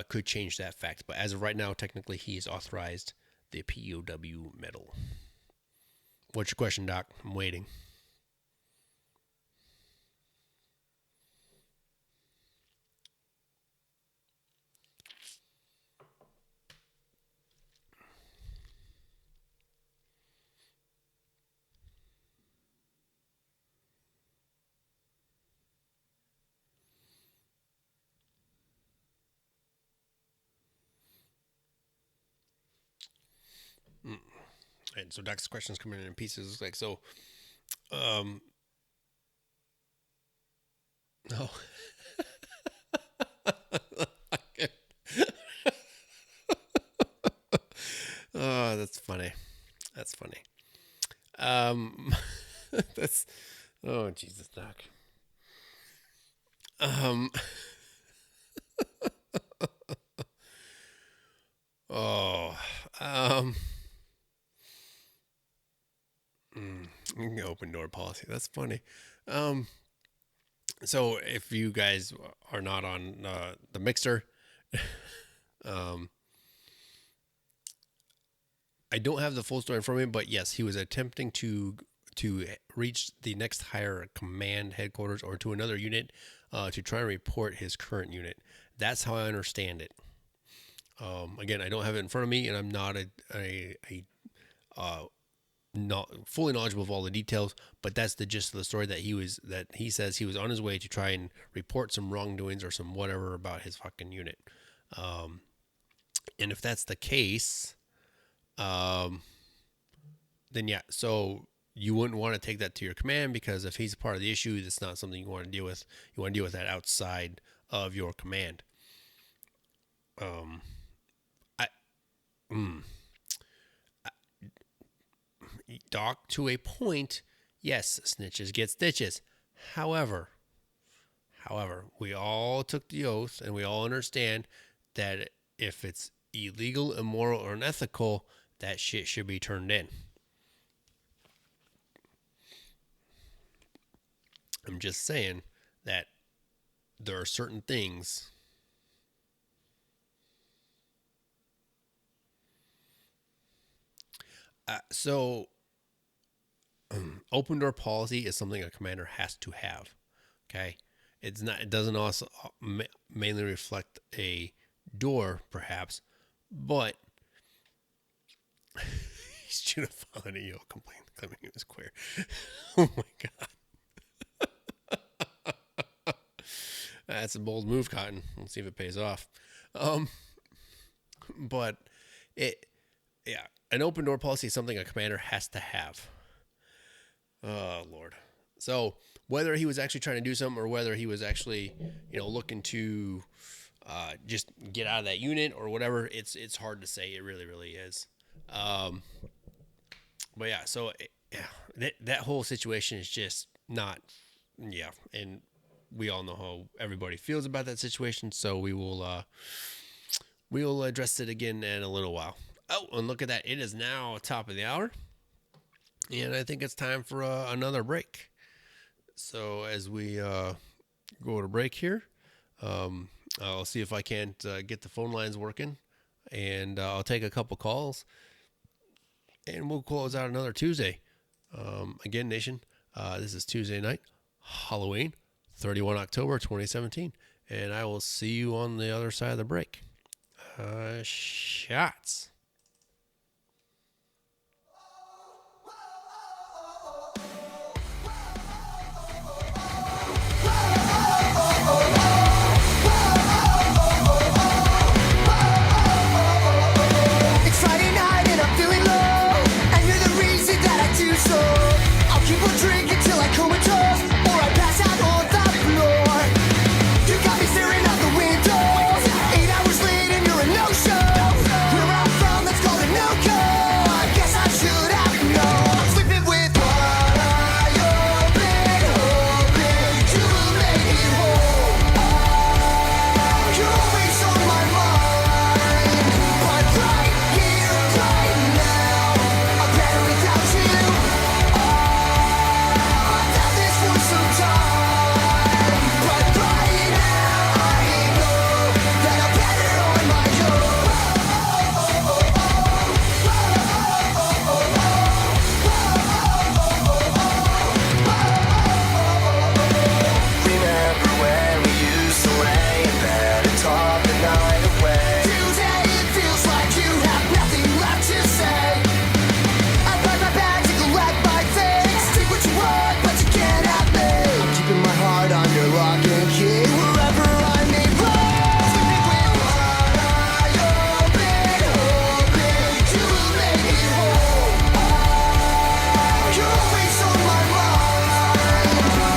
could change that fact. But as of right now, technically he's authorized the POW medal. What's your question, Doc? I'm waiting. And so Doc's questions coming in pieces. Like, so, no. Oh, that's funny. That's funny. That's, oh, Jesus, Doc. Oh, open door policy. That's funny. So if you guys are not on the mixer, I don't have the full story in front of me, but yes, he was attempting to reach the next higher command headquarters or to another unit to try and report his current unit. That's how I understand it. Again, I don't have it in front of me, and I'm not not fully knowledgeable of all the details, but that's the gist of the story, that he says he was on his way to try and report some wrongdoings or some whatever about his fucking unit. And if that's the case, then yeah, so you wouldn't want to take that to your command, because if he's a part of the issue, that's not something you want to deal with. You want to deal with that outside of your command. Doc, to a point, yes, snitches get stitches. However, we all took the oath and we all understand that if it's illegal, immoral, or unethical, that shit should be turned in. I'm just saying that there are certain things. So open door policy is something a commander has to have. Okay, it's not. It doesn't also mainly reflect a door, perhaps, but he's trying to file an EO complaint claiming he was queer. Oh my god, that's a bold move, Cotton. Let's see if it pays off. But yeah, an open door policy is something a commander has to have. Oh Lord. So whether he was actually trying to do something or whether he was actually, looking to just get out of that unit or whatever, it's hard to say. It really, really is. But yeah, so that whole situation is just not, yeah, and we all know how everybody feels about that situation. So we will address it again in a little while. Oh, and look at that! It is now top of the hour. And I think it's time for another break. So as we go to break here, I'll see if I can't get the phone lines working, and I'll take a couple calls. And we'll close out another Tuesday. Again, Nation, this is Tuesday night, Halloween, 31 October 2017. And I will see you on the other side of the break. Shots. It's Friday night and I'm feeling low, and you're the reason that I do so. I'll keep on drinking till I comatose, or I pass out on the floor. You got me staring out the window, 8 hours late and you're a no-show. Where I'm from, that's called a no-go. I guess I should have known. I'm sleeping with one eye open, hoping you make it whole. You're always on my mind, but right here, right now, I'm better without you. I've had this for some time, but right now I know that I'm better on my own. Remember when we used to lay in bed and talk the night away? Today it feels like you have nothing left to say. I pack my bags and collect my things. Take what you want, but you can't have me. I'm keeping my heart under lock and key wherever I may roam. Sleeping with one eye open, hoping you will make it whole. You're always on my mind,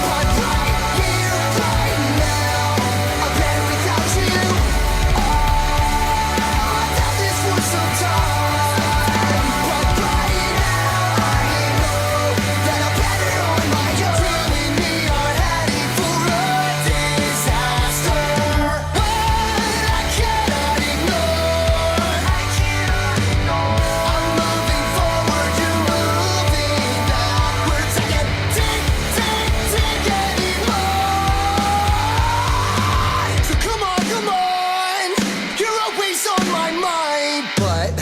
but right here, right now, I'm better without you. I've had this for some time, but right now I know that I'm better on my own. You and me are heading for a disaster, one I cannot ignore. I'm moving forward, you're moving backwards. I can't take anymore. So come on, you're always on my mind, but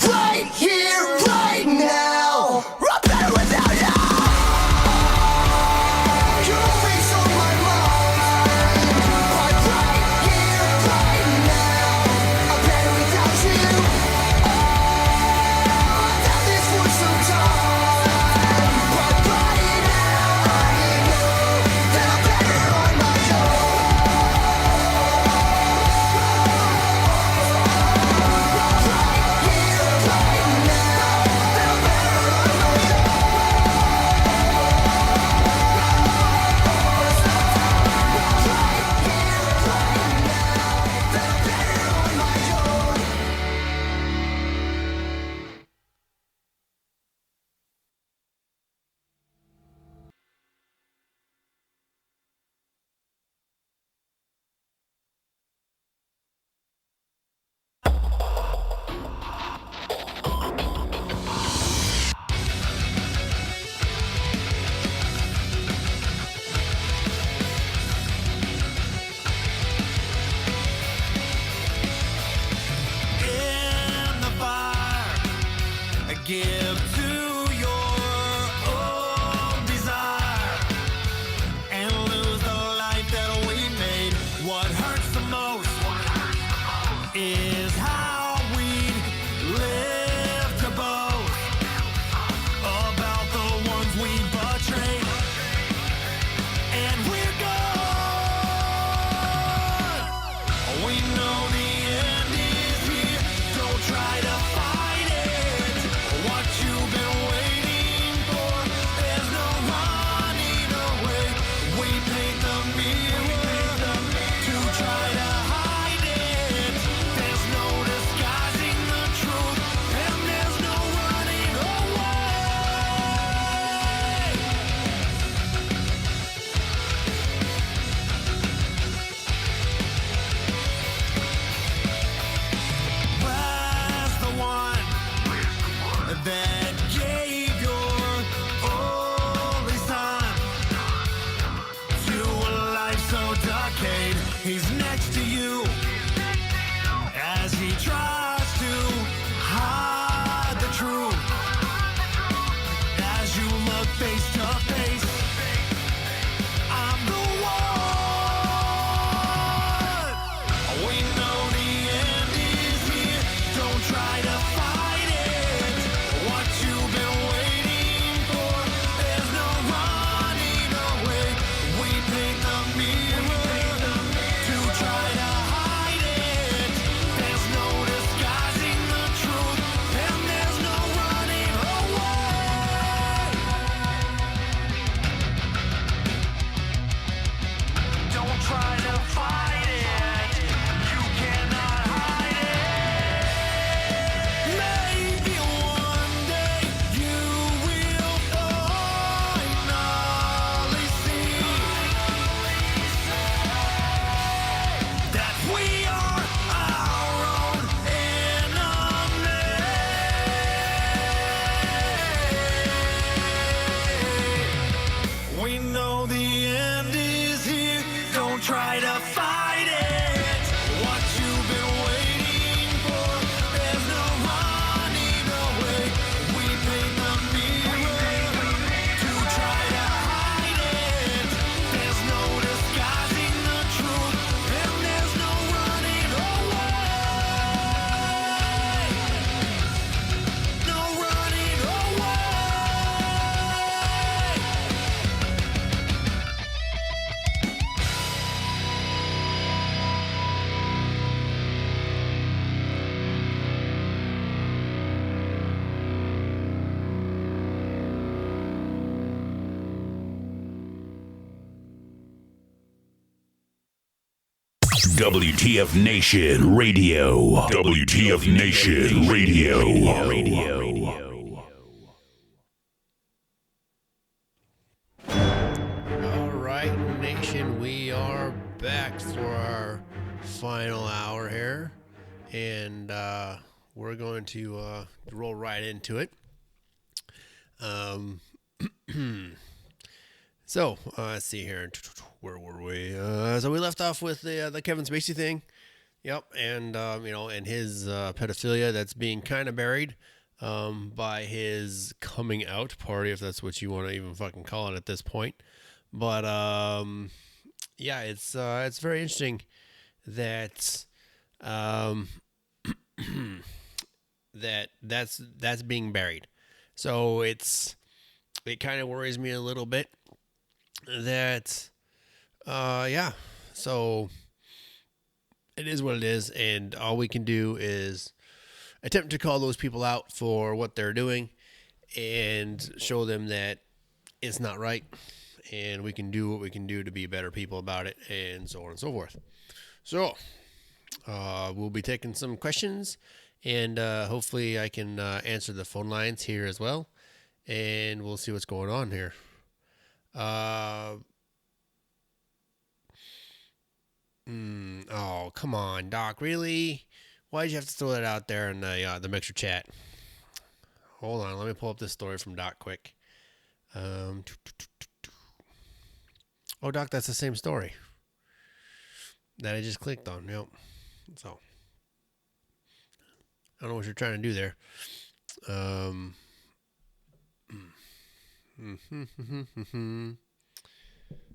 right here, right now, I'm better without you. You're always on my mind, but right here, right now, I'm better without you. I've had this for some time, but right now I know that I'm better on my own. In the fire, give to your own desire and lose the life that we made. What hurts the most is how we live to boast about the ones we betrayed, and we're gone. We know the end is here. Don't try to fight it. What you've been waiting for, there's no running away. We paint the mirror to try to hide it. There's WTF Nation Radio. WTF Nation Radio. All right, Nation, we are back for our final hour here, and we're going to roll right into it. So let's see here. Where were we? So we left off with the Kevin Spacey thing. Yep, and and his pedophilia that's being kind of buried by his coming out party, if that's what you want to even fucking call it at this point. But yeah, it's very interesting that that's being buried. So it kind of worries me a little bit that yeah. So it is what it is, and all we can do is attempt to call those people out for what they're doing and show them that it's not right, and we can do what we can do to be better people about it, and so on and so forth. So we'll be taking some questions, and hopefully I can answer the phone lines here as well, and we'll see what's going on here. Oh, come on, Doc. Really? Why'd you have to throw that out there in the mixer chat? Hold on. Let me pull up this story from Doc quick. Oh, Doc, that's the same story that I just clicked on. Yep. So, I don't know what you're trying to do there.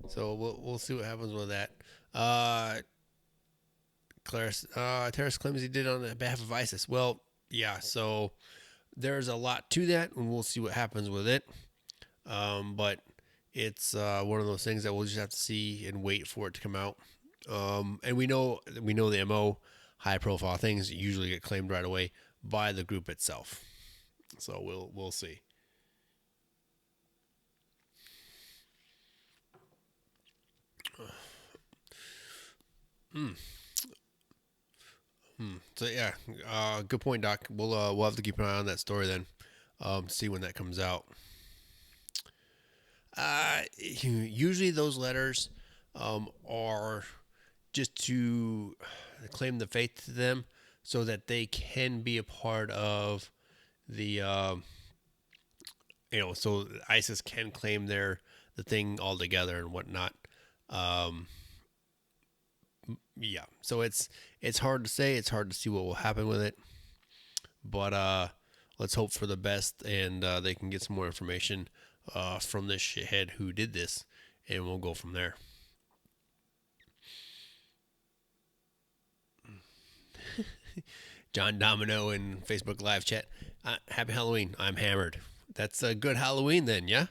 So we'll see what happens with that. Terrace claims he did on behalf of ISIS. Well, yeah, so there's a lot to that, and we'll see what happens with it. But it's one of those things that we'll just have to see and wait for it to come out. And we know the MO, high profile things usually get claimed right away by the group itself. So we'll see. So yeah, good point, Doc. We'll have to keep an eye on that story then, see when that comes out. Usually those letters are just to claim the faith to them, so that they can be a part of the so ISIS can claim the thing altogether and whatnot. Yeah, so it's hard to say. It's hard to see what will happen with it, but let's hope for the best, and they can get some more information from this shithead who did this, and we'll go from there. John Domino in Facebook live chat. Happy Halloween. I'm hammered. That's a good Halloween then, yeah?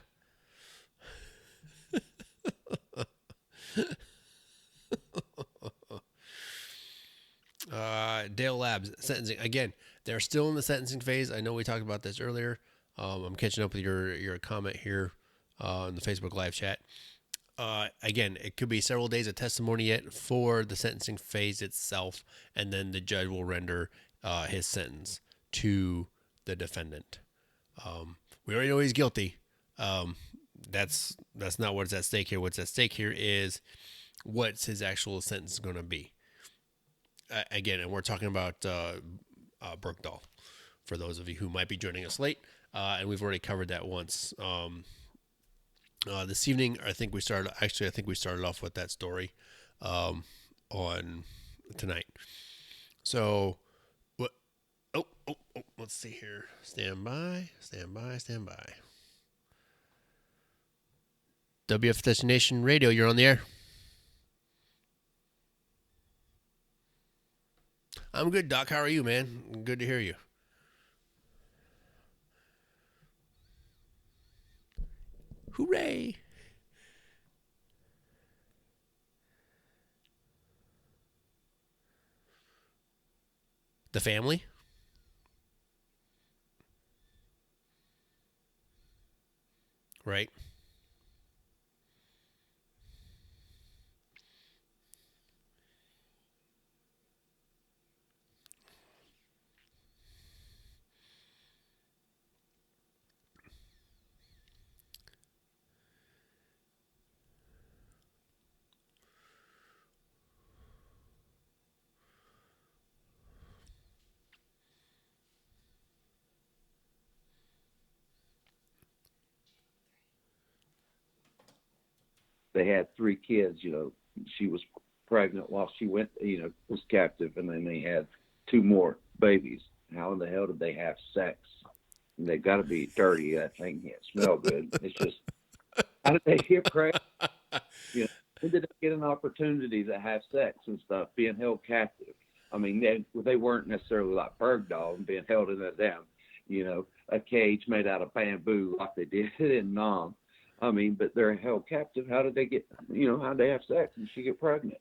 Dale Labs sentencing again. They're still in the sentencing phase. I know we talked about this earlier. I'm catching up with your comment here in the Facebook live chat. Again, it could be several days of testimony yet for the sentencing phase itself, and then the judge will render his sentence to the defendant. We already know he's guilty. That's not what's at stake here. What's at stake here is what's his actual sentence going to be. Again, and we're talking about Bergdahl, for those of you who might be joining us late, and we've already covered that once. This evening, I think we started off with that story on tonight. So, what? Oh, let's see here. Stand by. WF Destination Radio, you're on the air. I'm good, Doc. How are you, man? Good to hear you. Hooray! The family? Right. they had 3 kids. She was pregnant while she went, was captive, and then they had 2 more babies. How in the hell did they have sex? And they've got to be dirty. That thing can't smell good. It's just, how did they get pregnant? When did they get an opportunity to have sex and stuff, being held captive? I mean, they weren't necessarily like Bergdahl and being held in a damn, a cage made out of bamboo like they did in Nam. I mean, but they're held captive. How did they get, how did they have sex and she get pregnant?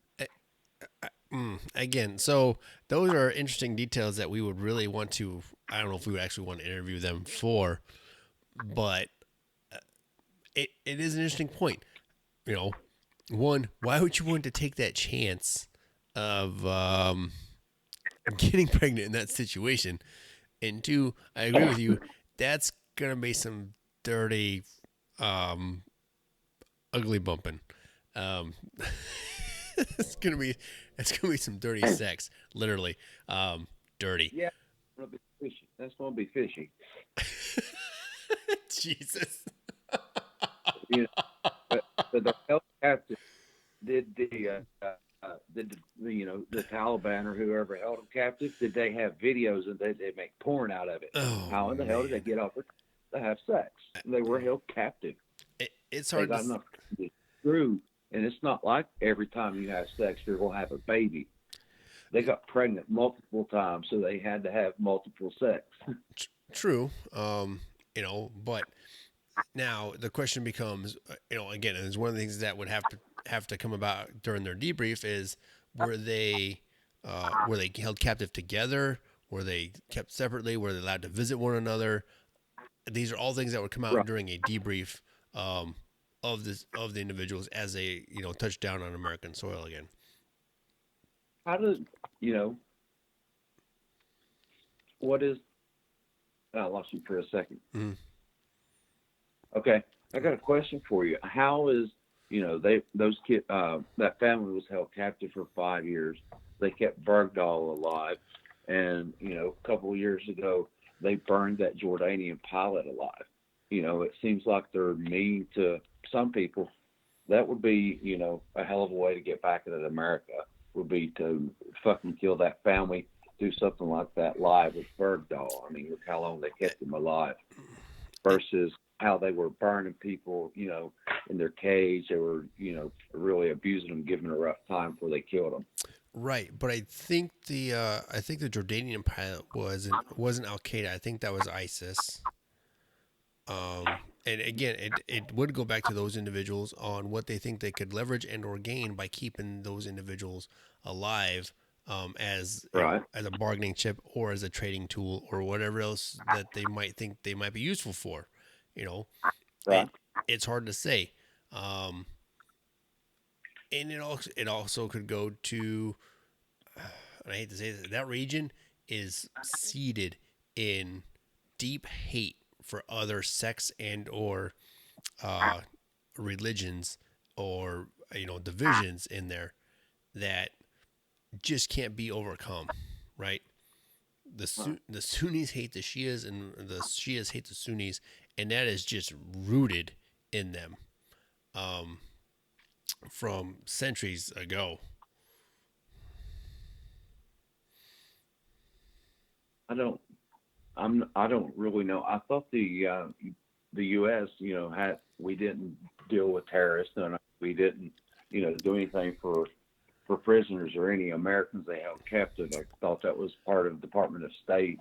Again, so those are interesting details that we would really want to, I don't know if we would actually want to interview them for, but it is an interesting point. One, why would you want to take that chance of getting pregnant in that situation? And two, I agree with you. That's gonna be some dirty, ugly bumping. It's gonna be some dirty sex, literally. Dirty. Yeah, it's gonna be fishy. That's gonna be fishy. Jesus. But the held captive did the Taliban or whoever held them captive, did they have videos and they make porn out of it? Oh, how in the hell did they get up to have sex? They were held captive. It's hard they got enough to get through, and it's not like every time you have sex you're gonna have a baby. They got pregnant multiple times, so they had to have multiple sex. True. But now the question becomes, again, and it's one of the things that would have to come about during their debrief is, were they held captive together? Were they kept separately? Were they allowed to visit one another? These are all things that would come out during a debrief of the individuals as they touch down on American soil again. How did what is? I lost you for a second. Mm-hmm. Okay, I got a question for you. How is those kids? That family was held captive for 5 years. They kept Bergdahl alive, and a couple of years ago they burned that Jordanian pilot alive. It seems like they're mean to some people. That would be a hell of a way to get back at America. Would be to fucking kill that family, do something like that live with Bergdahl. I mean, look how long they kept him alive versus how they were burning people, in their cage. They were, really abusing them, giving them a rough time before they killed them. Right, but I think the Jordanian pilot wasn't Al Qaeda. I think that was ISIS. And again, it would go back to those individuals on what they think they could leverage and or gain by keeping those individuals alive, as a bargaining chip or as a trading tool or whatever else that they might think they might be useful for. It's hard to say. And it also could go to, and I hate to say this, that region is seeded in deep hate for other sects and or religions or divisions in there that just can't be overcome, right? The Sunnis hate the Shias and the Shias hate the Sunnis, and that is just rooted in them from centuries ago. I don't really know. I thought the U.S. we didn't deal with terrorists, and we didn't do anything for prisoners or any Americans they held captive. I thought that was part of the Department of State.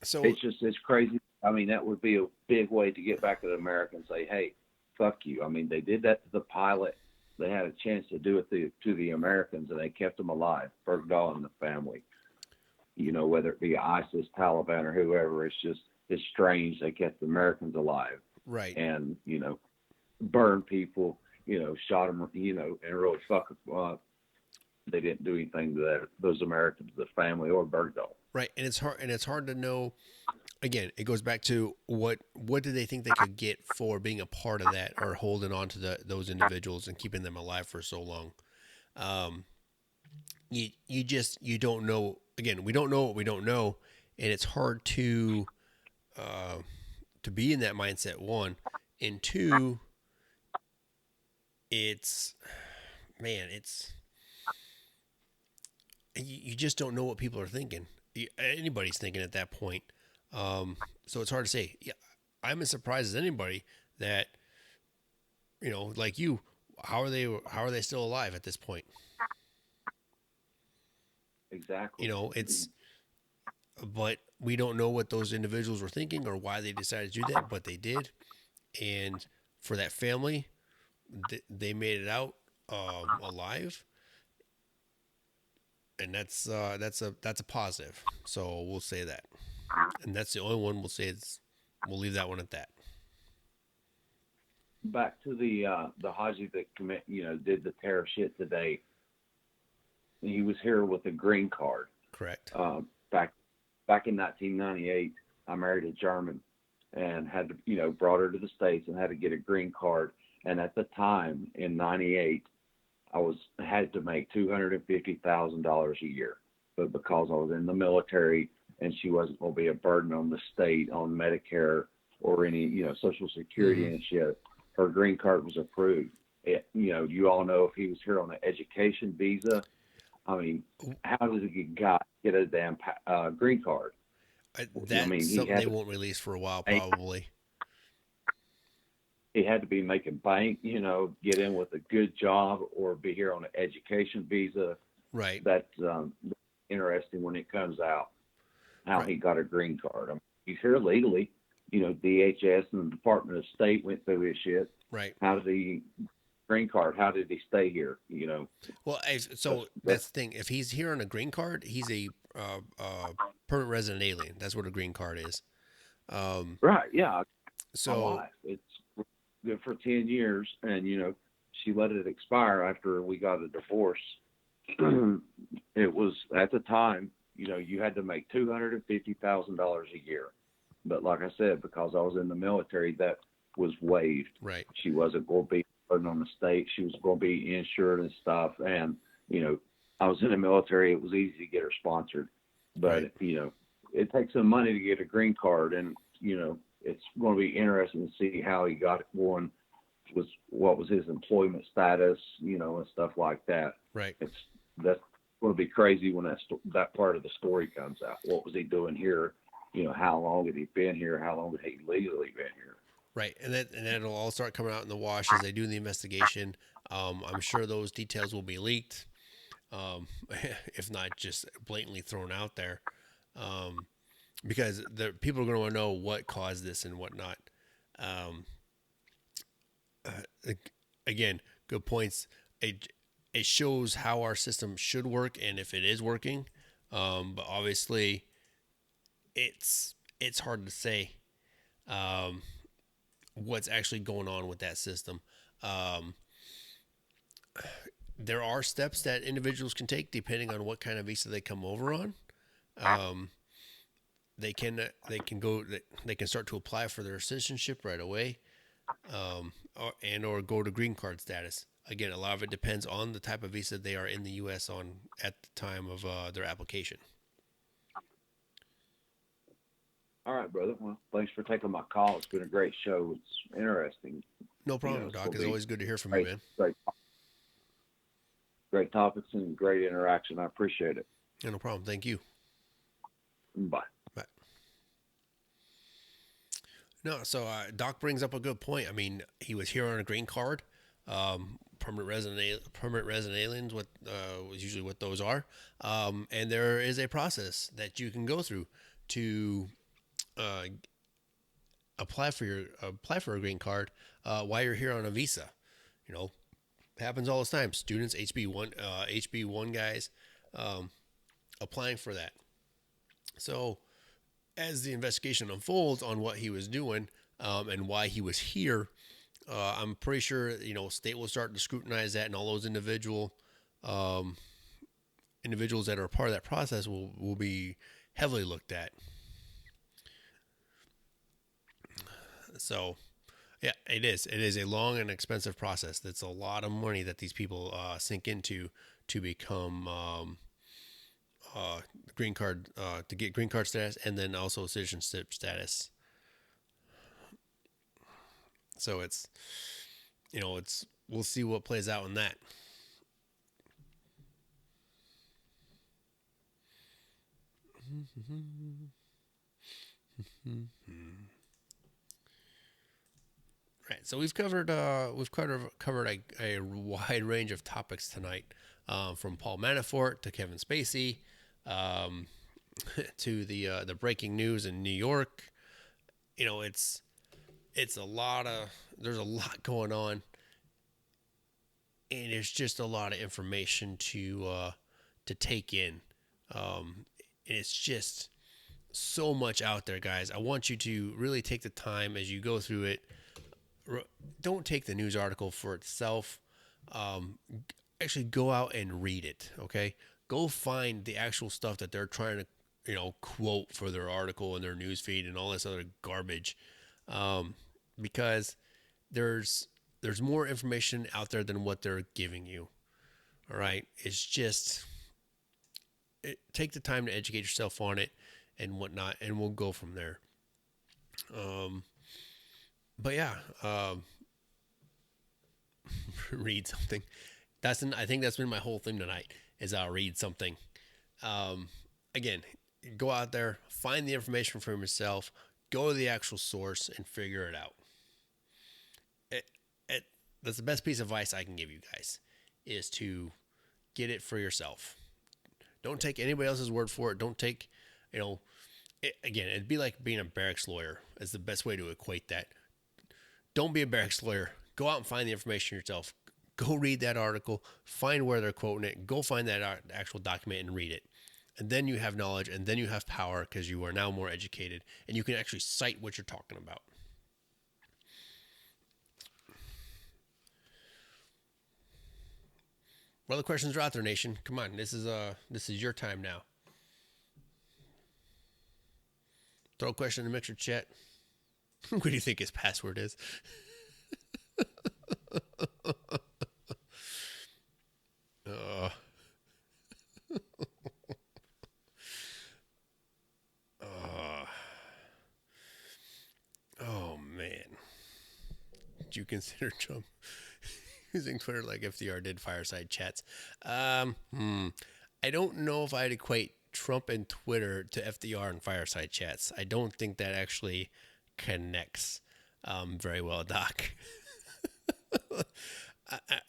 So it's crazy. I mean, that would be a big way to get back at America and say, hey, fuck you. I mean, they did that to the pilot. They had a chance to do it to the Americans, and they kept them alive. Bergdahl and the family. Whether it be ISIS, Taliban, or whoever, it's strange they kept the Americans alive. Right. And, burned people, shot them, and really fuck them up. They didn't do anything to those Americans, the family, or Bergdahl. Right. And it's hard to know. Again, it goes back to what did they think they could get for being a part of that or holding on to those individuals and keeping them alive for so long. You don't know. Again, we don't know what we don't know, and it's hard to be in that mindset. One, and two, it's, man, it's, you just don't know what people are thinking. Anybody's thinking at that point. So it's hard to say. Yeah, I'm as surprised as anybody that, like you, how are they still alive at this point? Exactly. It's, but we don't know what those individuals were thinking or why they decided to do that, but they did. And for that family, they made it out alive, and that's a positive. So we'll say that, and that's the only one we'll say. We'll leave that one at that. Back to the Haji that did the terror shit today. He was here with a green card. Correct. Back in 1998, I married a German and had to, brought her to the States and had to get a green card. And at the time in '98, had to make $250,000 a year, but because I was in the military and she wasn't going to be a burden on the state on Medicare or any Social Security and shit, her green card was approved. You all know if he was here on an education visa, I mean, how does a guy get a damn green card? That's something they won't release for a while, probably. He had to be making bank, get in with a good job or be here on an education visa. Right. That's interesting when it comes out how he got a green card. I mean, he's here legally. DHS and the Department of State went through his shit. Right. How did he green card? How did he stay here? Well, so that's the thing. If he's here on a green card, he's a permanent resident alien. That's what a green card is. Right. Yeah. So it's good for 10 years, and she let it expire after we got a divorce. It was at the time, you had to make $250,000 a year. But like I said, because I was in the military, that was waived. Right. She wasn't going to be burden on the state. She was going to be insured and stuff. And, I was in the military. It was easy to get her sponsored. But, right. It takes some money to get a green card. And, it's going to be interesting to see how he got one, what was his employment status, and stuff like that. Right. That's going to be crazy when that part of the story comes out. What was he doing here? How long had he been here? How long had he legally been here? Right, and that'll all start coming out in the wash as they do the investigation. I'm sure those details will be leaked, if not just blatantly thrown out there, because the people are going to want to know what caused this and whatnot. Again, good points. It shows how our system should work and if it is working, but obviously, it's hard to say. What's actually going on with that system. There are steps that individuals can take depending on what kind of visa they come over on. They can start to apply for their citizenship right away, or go to green card status. Again, a lot of it depends on the type of visa they are in the U.S. on at the time of their application. All right, brother. Well, thanks for taking my call. It's been a great show. It's interesting. No problem, Doc. It's always good to hear from you, man. Great topics and great interaction. I appreciate it. Yeah, no problem. Thank you. Bye. Bye. No, so Doc brings up a good point. I mean, he was here on a green card. Permanent resident aliens, what was usually what those are. And there is a process that you can go through to apply for a green card while you're here on a visa. Happens all the time. Students, HB1 guys, applying for that. So as the investigation unfolds on what he was doing and why he was here, I'm pretty sure state will start to scrutinize that, and all those individuals that are part of that process will be heavily looked at. So, yeah, it is. It is a long and expensive process. That's a lot of money that these people sink into to become green card, to get green card status, and then also citizenship status. So it's we'll see what plays out in that. Right, so we've covered a wide range of topics tonight, from Paul Manafort to Kevin Spacey, um, to the breaking news in New York. You know, it's a lot of there's a lot going on, and it's just a lot of information to take in. And it's just so much out there, guys. I want you to really take the time as you go through it. Don't take the news article for itself. Um, Actually, go out and read it. Okay, go find the actual stuff that they're trying to, quote for their article and their news feed and all this other garbage, because there's more information out there than what they're giving you. All right, it's just take the time to educate yourself on it and whatnot, and we'll go from there. But yeah, read something. I think that's been my whole thing tonight. Is I'll read something. Again, go out there, find the information for yourself, go to the actual source, and figure it out. That's the best piece of advice I can give you guys, is to get it for yourself. Don't take anybody else's word for it. Don't take, again, it'd be like being a barracks lawyer is the best way to equate that. Don't be a barracks lawyer. Go out and find the information yourself. Go read that article, find where they're quoting it, go find that actual document and read it. And then you have knowledge, and then you have power because you are now more educated, and you can actually cite what you're talking about. Well, the questions are out there, nation. Come on, this is your time now. Throw a question in the mixer chat. What do you think his password is? Oh man, did you consider Trump using Twitter like FDR did fireside chats? I don't know if I'd equate Trump and Twitter to FDR and fireside chats. I don't think that actually connects very well, Doc.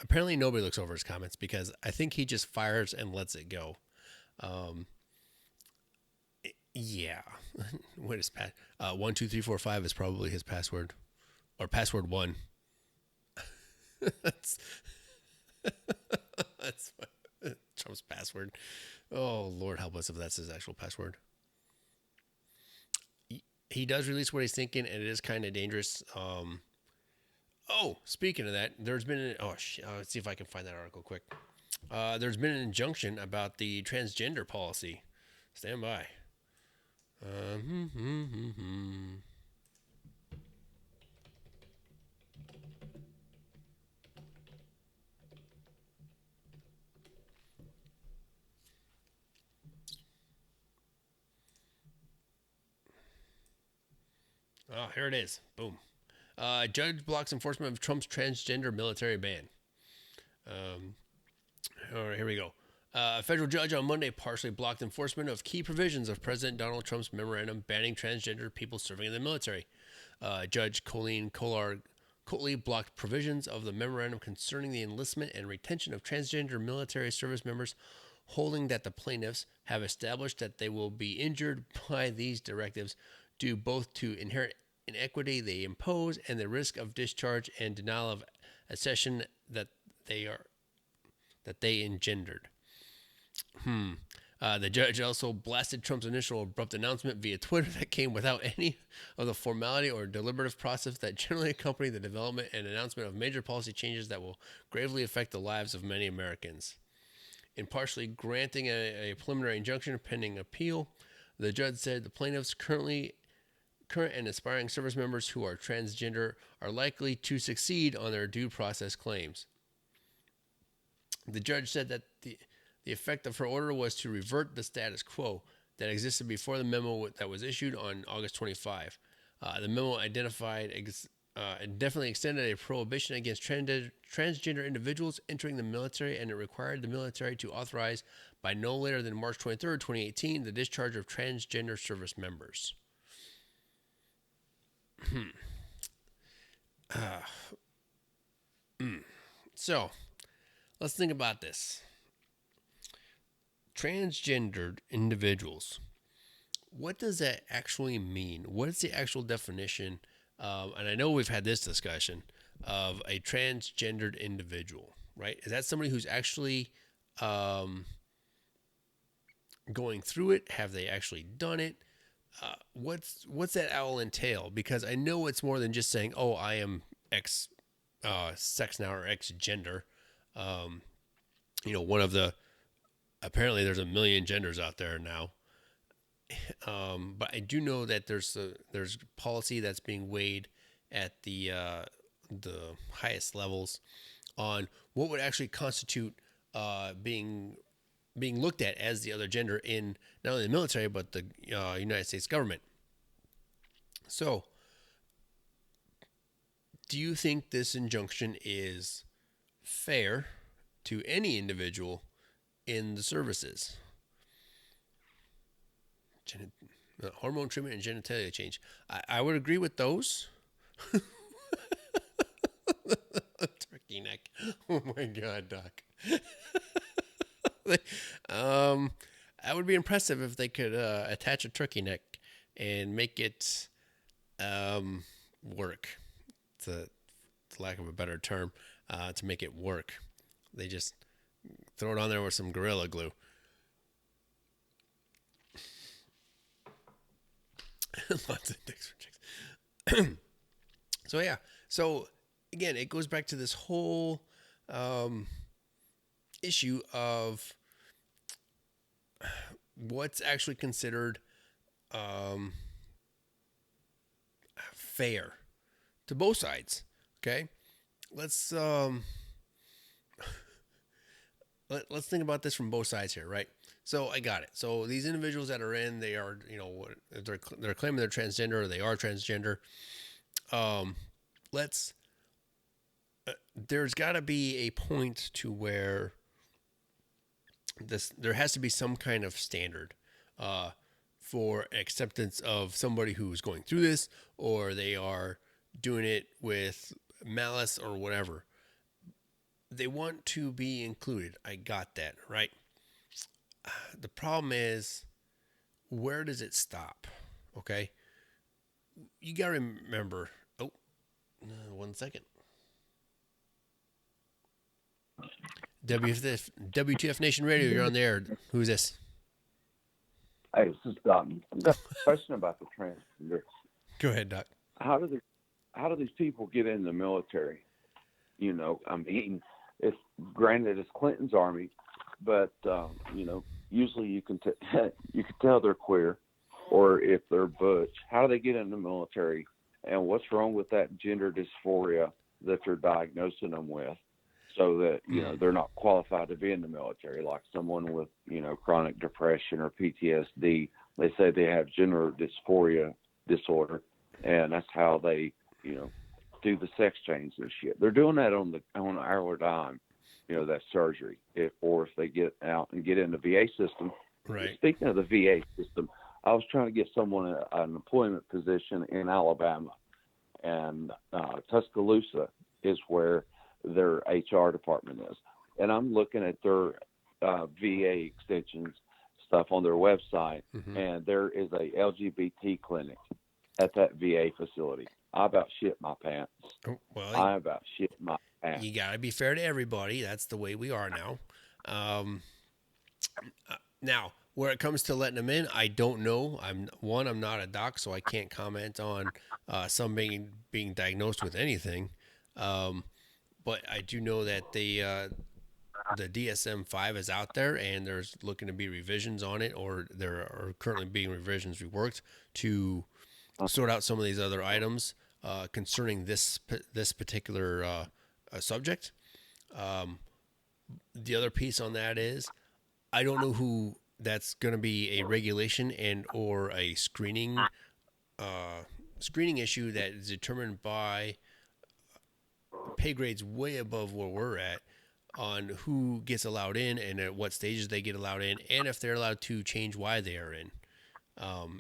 Apparently nobody looks over his comments because I think he just fires and lets it go. Yeah. What is 12345 is probably his password, or password 1. that's Trump's password. Oh Lord help us if that's his actual password. He does release what he's thinking, and it is kind of dangerous. Oh, speaking of that, there's been let's see if I can find that article quick. There's been an injunction about the transgender policy. Stand by. Oh, here it is. Boom. Judge blocks enforcement of Trump's transgender military ban. All right, here we go. A federal judge on Monday partially blocked enforcement of key provisions of President Donald Trump's memorandum banning transgender people serving in the military. Judge Colleen Cotley blocked provisions of the memorandum concerning the enlistment and retention of transgender military service members, holding that the plaintiffs have established that they will be injured by these directives due both to inherent inequity they impose and the risk of discharge and denial of accession that they engendered. The judge also blasted Trump's initial abrupt announcement via Twitter that came without any of the formality or deliberative process that generally accompany the development and announcement of major policy changes that will gravely affect the lives of many Americans. In partially granting a preliminary injunction pending appeal, the judge said the plaintiffs current and aspiring service members who are transgender are likely to succeed on their due process claims. The judge said that the effect of her order was to revert the status quo that existed before the memo that was issued on August 25. The memo identified it definitely extended a prohibition against transgender individuals entering the military, and it required the military to authorize by no later than March 23rd, 2018, the discharge of transgender service members. So, let's think about this. Transgendered individuals. What does that actually mean? What is the actual definition? And I know we've had this discussion of a transgendered individual, right? Is that somebody who's actually going through it? Have they actually done it? What's that all entail? Because I know it's more than just saying, "Oh, I am X sex now or X gender." One of the apparently there's a million genders out there now. But I do know that there's policy that's being weighed at the highest levels on what would actually constitute being looked at as the other gender in not only the military but the United States government. So, do you think this injunction is fair to any individual in the services? Hormone treatment and genitalia change. I would agree with those. Turkey neck. Oh my God, Doc. That would be impressive if they could attach a turkey neck and make it work. To lack of a better term, to make it work. They just throw it on there with some Gorilla Glue. Lots of dicks for chicks. So yeah. So again, it goes back to this whole issue of what's actually considered fair to both sides. Okay, let's think about this from both sides here, right? So I got it. So these individuals that are in, they are, they're claiming they're transgender or they are transgender. There's got to be a point to where there has to be some kind of standard for acceptance of somebody who's going through this, or they are doing it with malice or whatever. They want to be included. I got that, right? The problem is, where does it stop? Okay. You got to remember. Oh, 1 second. WTF Nation Radio, you're on the air. Who's this? Hey, this is Doc. I've got a question about the transgender. Go ahead, Doc. How do these people get in the military? I mean, it's granted it's Clinton's army, but usually you can tell they're queer, or if they're butch. How do they get in the military, and what's wrong with that gender dysphoria that they're diagnosing them with, so that they're not qualified to be in the military? Like someone with chronic depression or PTSD, they say they have gender dysphoria disorder, and that's how they do the sex change and shit. They're doing that on our dime, that surgery. If they get out and get in the VA system. Right. Speaking of the VA system, I was trying to get someone an employment position in Alabama, and Tuscaloosa is where their HR department is. And I'm looking at their VA extensions stuff on their website, and there is a LGBT clinic at that VA facility. I about shit my pants. Oh, well, I about shit my pants. You got to be fair to everybody. That's the way we are now. Now, where it comes to letting them in, I don't know. I'm not a doc, so I can't comment on some being diagnosed with anything. But I do know that the DSM-5 is out there, and there's looking to be revisions on it, or there are currently being revisions reworked to sort out some of these other items concerning this particular subject. The other piece on that is, I don't know who that's going to be a regulation and or a screening screening issue that is determined by pay grades way above where we're at on who gets allowed in and at what stages they get allowed in, and if they're allowed to change why they are in,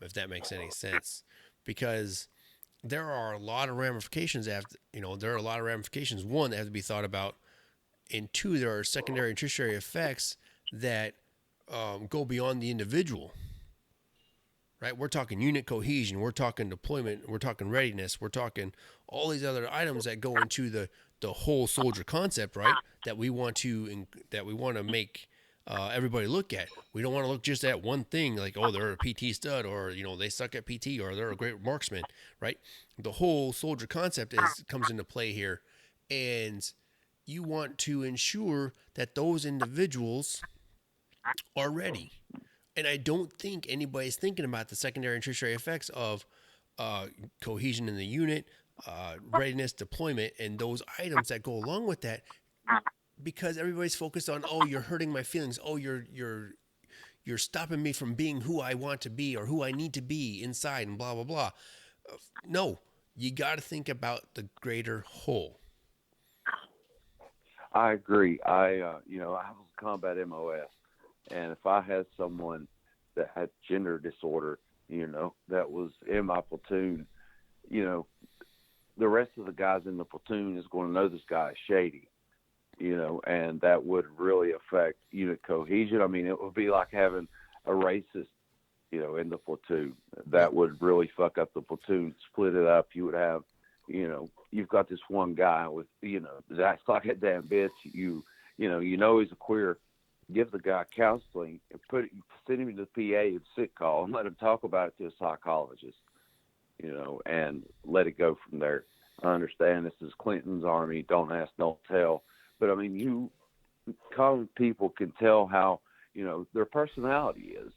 if that makes any sense. Because there are a lot of ramifications after, there are a lot of ramifications, one, that have to be thought about, and two, there are secondary and tertiary effects that go beyond the individual. Right? We're talking unit cohesion, we're talking deployment, we're talking readiness, we're talking all these other items that go into the whole soldier concept, right? That we want to make everybody look at. We don't want to look just at one thing, like, oh, they're a PT stud, or they suck at PT, or they're a great marksman, right? The whole soldier concept comes into play here, and you want to ensure that those individuals are ready. And I don't think anybody's thinking about the secondary and tertiary effects of cohesion in the unit, readiness, deployment, and those items that go along with that, because everybody's focused on, oh, you're hurting my feelings. Oh, you're stopping me from being who I want to be or who I need to be inside, and blah, blah, blah. No, you got to think about the greater whole. I agree. I was combat MOS, and if I had someone that had gender disorder, that was in my platoon, the rest of the guys in the platoon is going to know this guy is shady, and that would really affect unit cohesion. I mean, it would be like having a racist, in the platoon. That would really fuck up the platoon, split it up. You would have, you've got this one guy with, that acts like a damn bitch. You know he's a queer. Give the guy counseling and send him to the PA and sick call and let him talk about it to a psychologist, and let it go from there. I understand this is Clinton's army. Don't ask, don't tell. But I mean, common people can tell how, their personality is,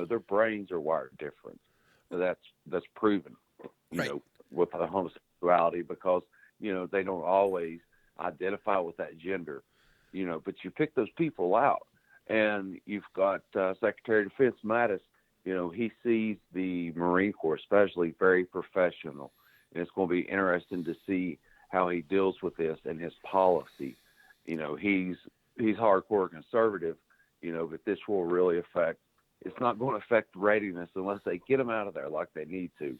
their brains are wired different. That's proven, right, with the homosexuality, because, they don't always identify with that gender. But you pick those people out, and you've got Secretary of Defense Mattis. He sees the Marine Corps, especially, very professional, and it's going to be interesting to see how he deals with this and his policy. He's hardcore conservative, but this will really affect. It's not going to affect readiness unless they get him out of there like they need to.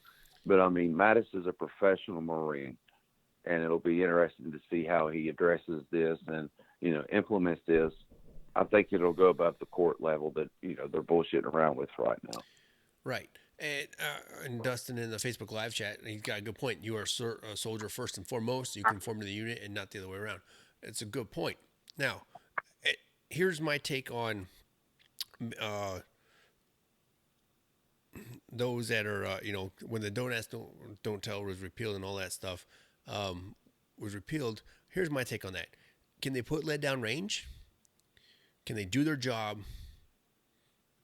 But I mean, Mattis is a professional Marine, and it'll be interesting to see how he addresses this and implements this. I think it'll go above the court level that, they're bullshitting around with right now. Right. And Dustin in the Facebook live chat, he's got a good point. You are a soldier first and foremost. You conform to the unit and not the other way around. It's a good point. Now, here's my take on those that are, when the Don't Ask, Don't Tell was repealed and all that stuff was repealed. Here's my take on that. Can they put lead down range? Can they do their job?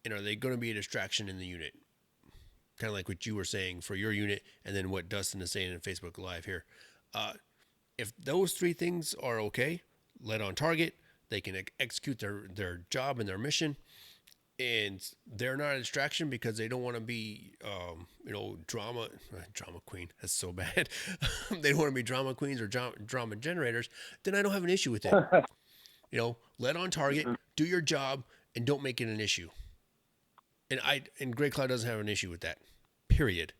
And are they going to be a distraction in the unit? Kind of like what you were saying for your unit, and then what Dustin is saying in Facebook Live here. If those three things are okay, lead on target, they can execute their job and their mission, and they're not a distraction because they don't want to be, drama queen. That's so bad. They don't want to be drama queens or drama generators. Then I don't have an issue with it. Lead on target, do your job, and don't make it an issue. And Grey Cloud doesn't have an issue with that. Period.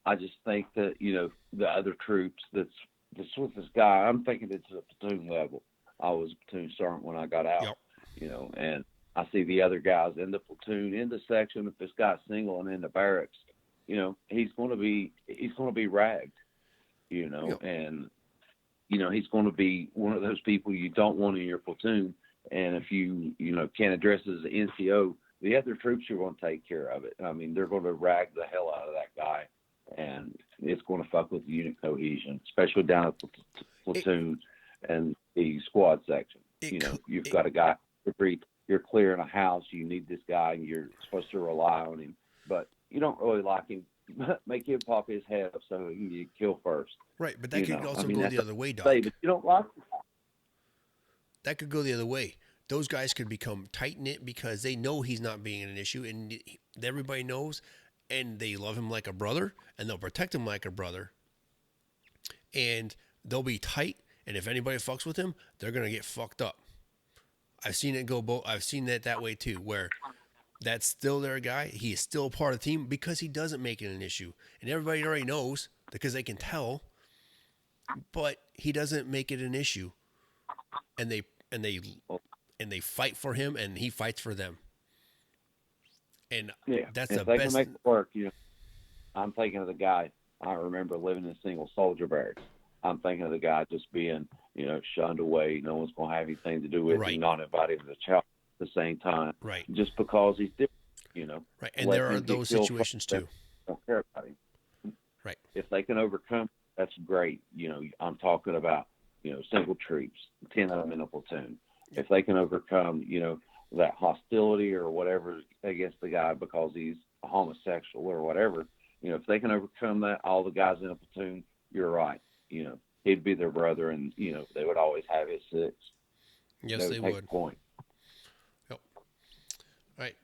I just think that, the other troops that's with this guy, I'm thinking it's a platoon level. I was a platoon sergeant when I got out, yep. And I see the other guys in the platoon, in the section, if this guy's single and in the barracks, he's going to be ragged, yep. And, he's going to be one of those people you don't want in your platoon. And if you can't address it as an NCO, the other troops are going to take care of it. I mean, they're going to rag the hell out of that guy, and it's going to fuck with the unit cohesion, especially down at the platoon and the squad section. You've got a guy, you're clearing a house, you need this guy, and you're supposed to rely on him, but you don't really like him. Make him pop his head up so he can get killed first. Right, but that could also go the other way, Doc. But you don't like him. That could go the other way. Those guys could become tight-knit because they know he's not being an issue, and everybody knows and they love him like a brother, and they'll protect him like a brother, and they'll be tight. And if anybody fucks with him, they're gonna get fucked up. I've seen it go both. I've seen it that way too, where that's still their guy. He is still a part of the team because he doesn't make it an issue, and everybody already knows because they can tell. But he doesn't make it an issue, and they fight for him, and he fights for them. And Yeah, that's if the they best. can make it work, I'm thinking of the guy. I remember living in single soldier barracks. I'm thinking of the guy just being, shunned away. No one's going to have anything to do with Right. him, not invited to the chow at the same time. Right. Just because he's different, Right. And Let there are him get those killed situations first. too. Don't care about him. Right. If they can overcome, that's great. I'm talking about, single troops, 10 of them in a platoon. If they can overcome, that hostility or whatever against the guy because he's a homosexual or whatever, if they can overcome that, all the guys in a platoon, you're right. He'd be their brother, and they would always have his six. Yes, they take would. the point. Yep. All right,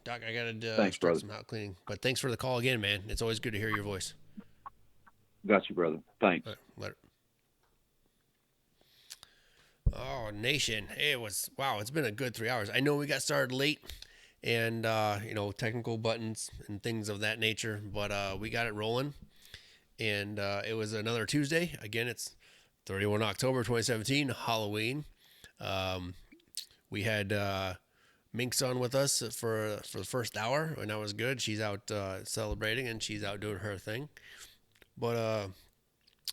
Doc, I gotta Thanks, start brother. some house cleaning. But thanks for the call again, man. It's always good to hear your voice. Got you, brother. Thanks. All right, later. Oh, nation! Wow. It's been a good 3 hours. I know we got started late, and technical buttons and things of that nature, but we got it rolling. And it was another Tuesday. Again, it's 31 October 2017, Halloween. We had Minx on with us for the first hour, and that was good. She's out celebrating, and she's out doing her thing. But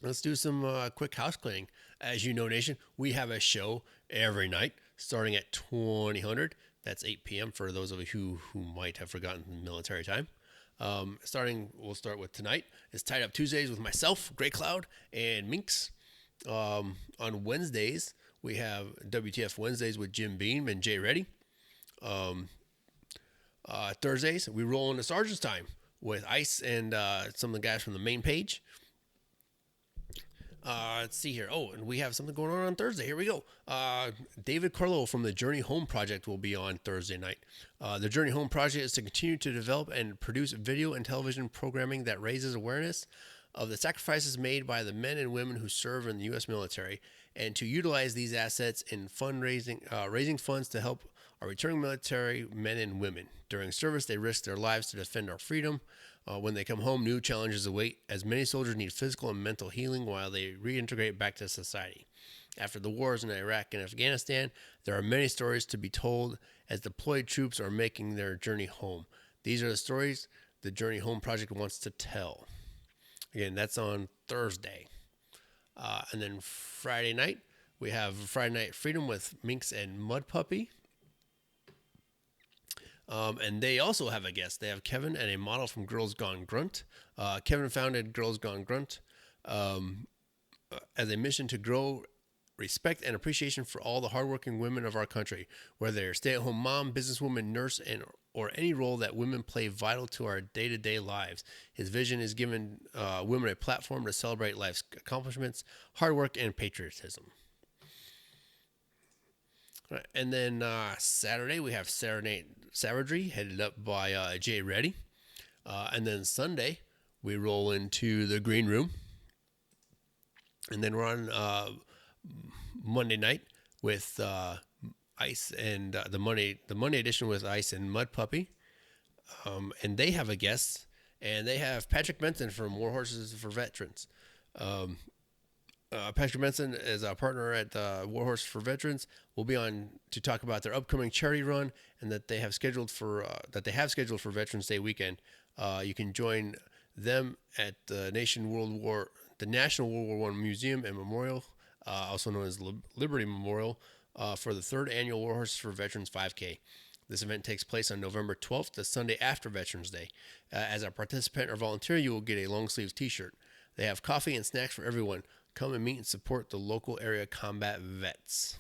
let's do some quick house cleaning. As you know, Nation, we have a show every night starting at 2000. That's 8 p.m. for those of you who might have forgotten military time. We'll start with tonight. It's Tied Up Tuesdays with myself, Grey Cloud, and Minx. On Wednesdays, we have WTF Wednesdays with Jim Beam and Jay Reddy. Thursdays, we roll into Sergeant's Time with Ice and some of the guys from the main page. Let's see here. Oh, and we have something going on Thursday. Here we go. David Carlo from the Journey Home Project will be on Thursday night. The Journey Home Project is to continue to develop and produce video and television programming that raises awareness of the sacrifices made by the men and women who serve in the U.S. military, and to utilize these assets in fundraising, raising funds to help our returning military men and women. During service, they risk their lives to defend our freedom. When they come home, new challenges await, as many soldiers need physical and mental healing while they reintegrate back to society. After the wars in Iraq and Afghanistan, there are many stories to be told as deployed troops are making their journey home. These are the stories the Journey Home Project wants to tell. Again, that's on Thursday. And then Friday night, we have Friday Night Freedom with Minx and Mud Puppy. And they also have a guest. They have Kevin and a model from Girls Gone Grunt. Kevin founded Girls Gone Grunt as a mission to grow respect and appreciation for all the hardworking women of our country, whether they're stay-at-home mom, businesswoman, nurse, or any role that women play vital to our day-to-day lives. His vision is giving women a platform to celebrate life's accomplishments, hard work, and patriotism. Right. And then Saturday, we have Saturday Night Savagery, headed up by Jay Reddy. And then Sunday, we roll into the Green Room. And then we're on Monday night with Ice and the Monday edition with Ice and Mud Puppy. And they have a guest, and they have Patrick Benson from War Horses for Veterans. Patrick Benson is a partner at War Horse for Veterans. Will be on to talk about their upcoming charity run and that they have scheduled for Veterans Day weekend. You can join them at the National World War I Museum and Memorial, also known as Liberty Memorial, for the third annual War Horses for Veterans 5K. This event takes place on November 12th, the Sunday after Veterans Day. As a participant or volunteer, you will get a long sleeve T-shirt. They have coffee and snacks for everyone. Come and meet and support the local area combat vets.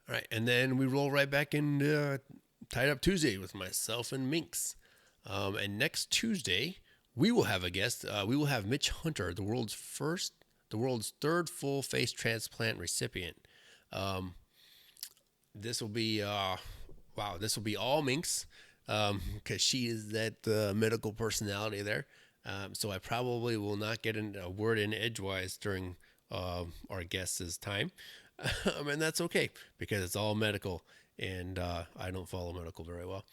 All right, and then we roll right back into Tied Up Tuesday with myself and Minx. And next Tuesday, we will have a guest. We will have Mitch Hunter, the world's third full face transplant recipient. This will be all Minx. because she is that medical personality there. So I probably will not get a word in edgewise during our guest's time. And that's okay because it's all medical, and I don't follow medical very well.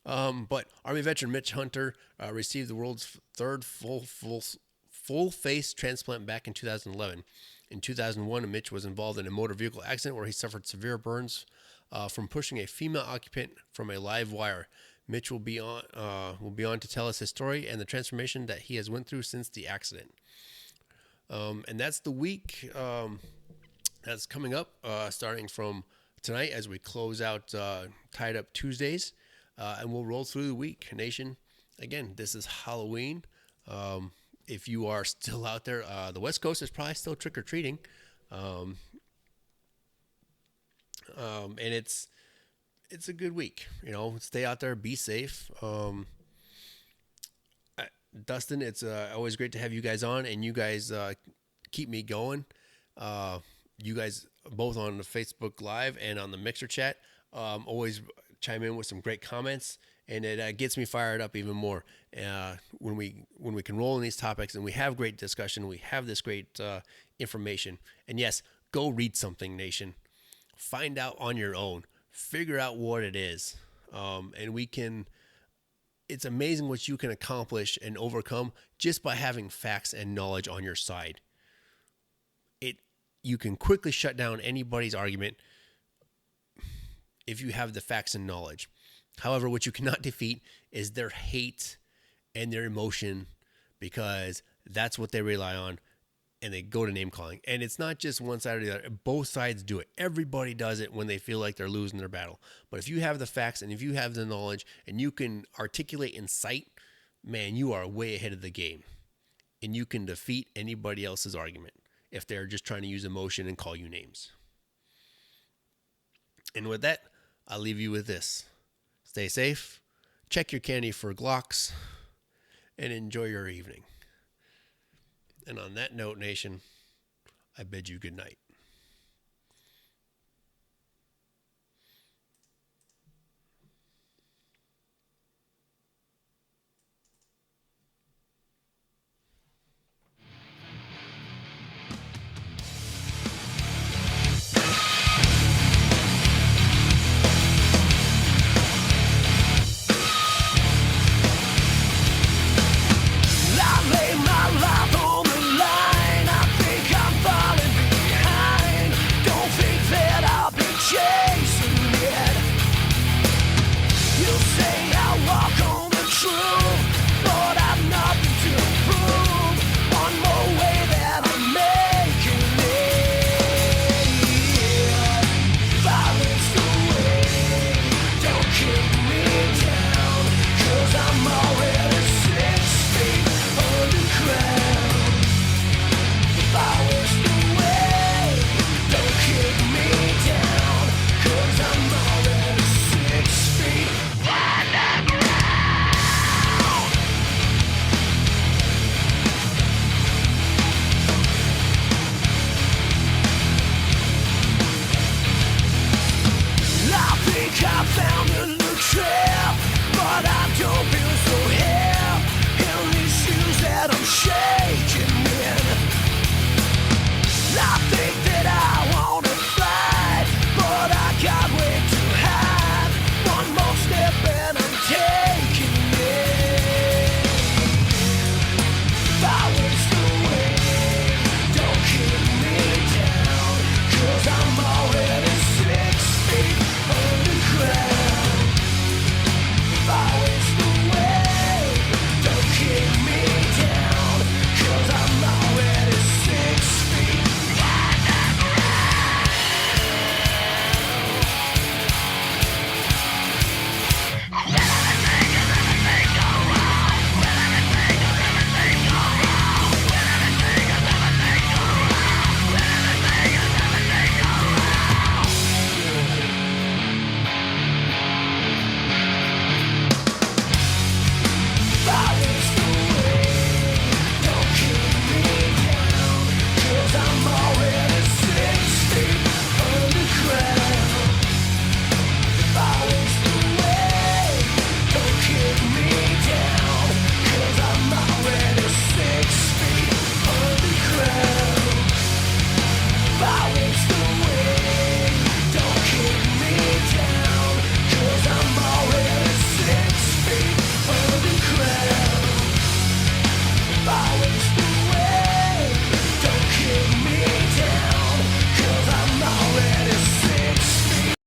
But Army veteran Mitch Hunter received the world's third full face transplant back in 2011. In 2001, Mitch was involved in a motor vehicle accident where he suffered severe burns from pushing a female occupant from a live wire. Mitch will be on to tell us his story and the transformation that he has went through since the accident. And that's the week that's coming up, starting from tonight as we close out Tied Up Tuesdays, and we'll roll through the week. Nation, again, this is Halloween. If you are still out there, the West Coast is probably still trick-or-treating. And it's a good week. Stay out there, be safe. Dustin, it's always great to have you guys on, and you guys keep me going. You guys both on the Facebook Live and on the Mixer chat always chime in with some great comments, and it gets me fired up even more when we can roll in these topics and we have great discussion. We have this great information, and yes, go read something, nation. Find out on your own. Figure out what it is, and we can. It's amazing what you can accomplish and overcome just by having facts and knowledge on your side. You can quickly shut down anybody's argument if you have the facts and knowledge. However, what you cannot defeat is their hate and their emotion, because that's what they rely on, and they go to name calling. And it's not just one side or the other. Both sides do it. Everybody does it when they feel like they're losing their battle. But if you have the facts and if you have the knowledge and you can articulate and cite, man, you are way ahead of the game. And you can defeat anybody else's argument if they're just trying to use emotion and call you names. And with that, I'll leave you with this. Stay safe, check your candy for Glocks, and enjoy your evening. And on that note, nation, I bid you good night. I found a new trap, but I don't feel so hip in these shoes that I'm sharing.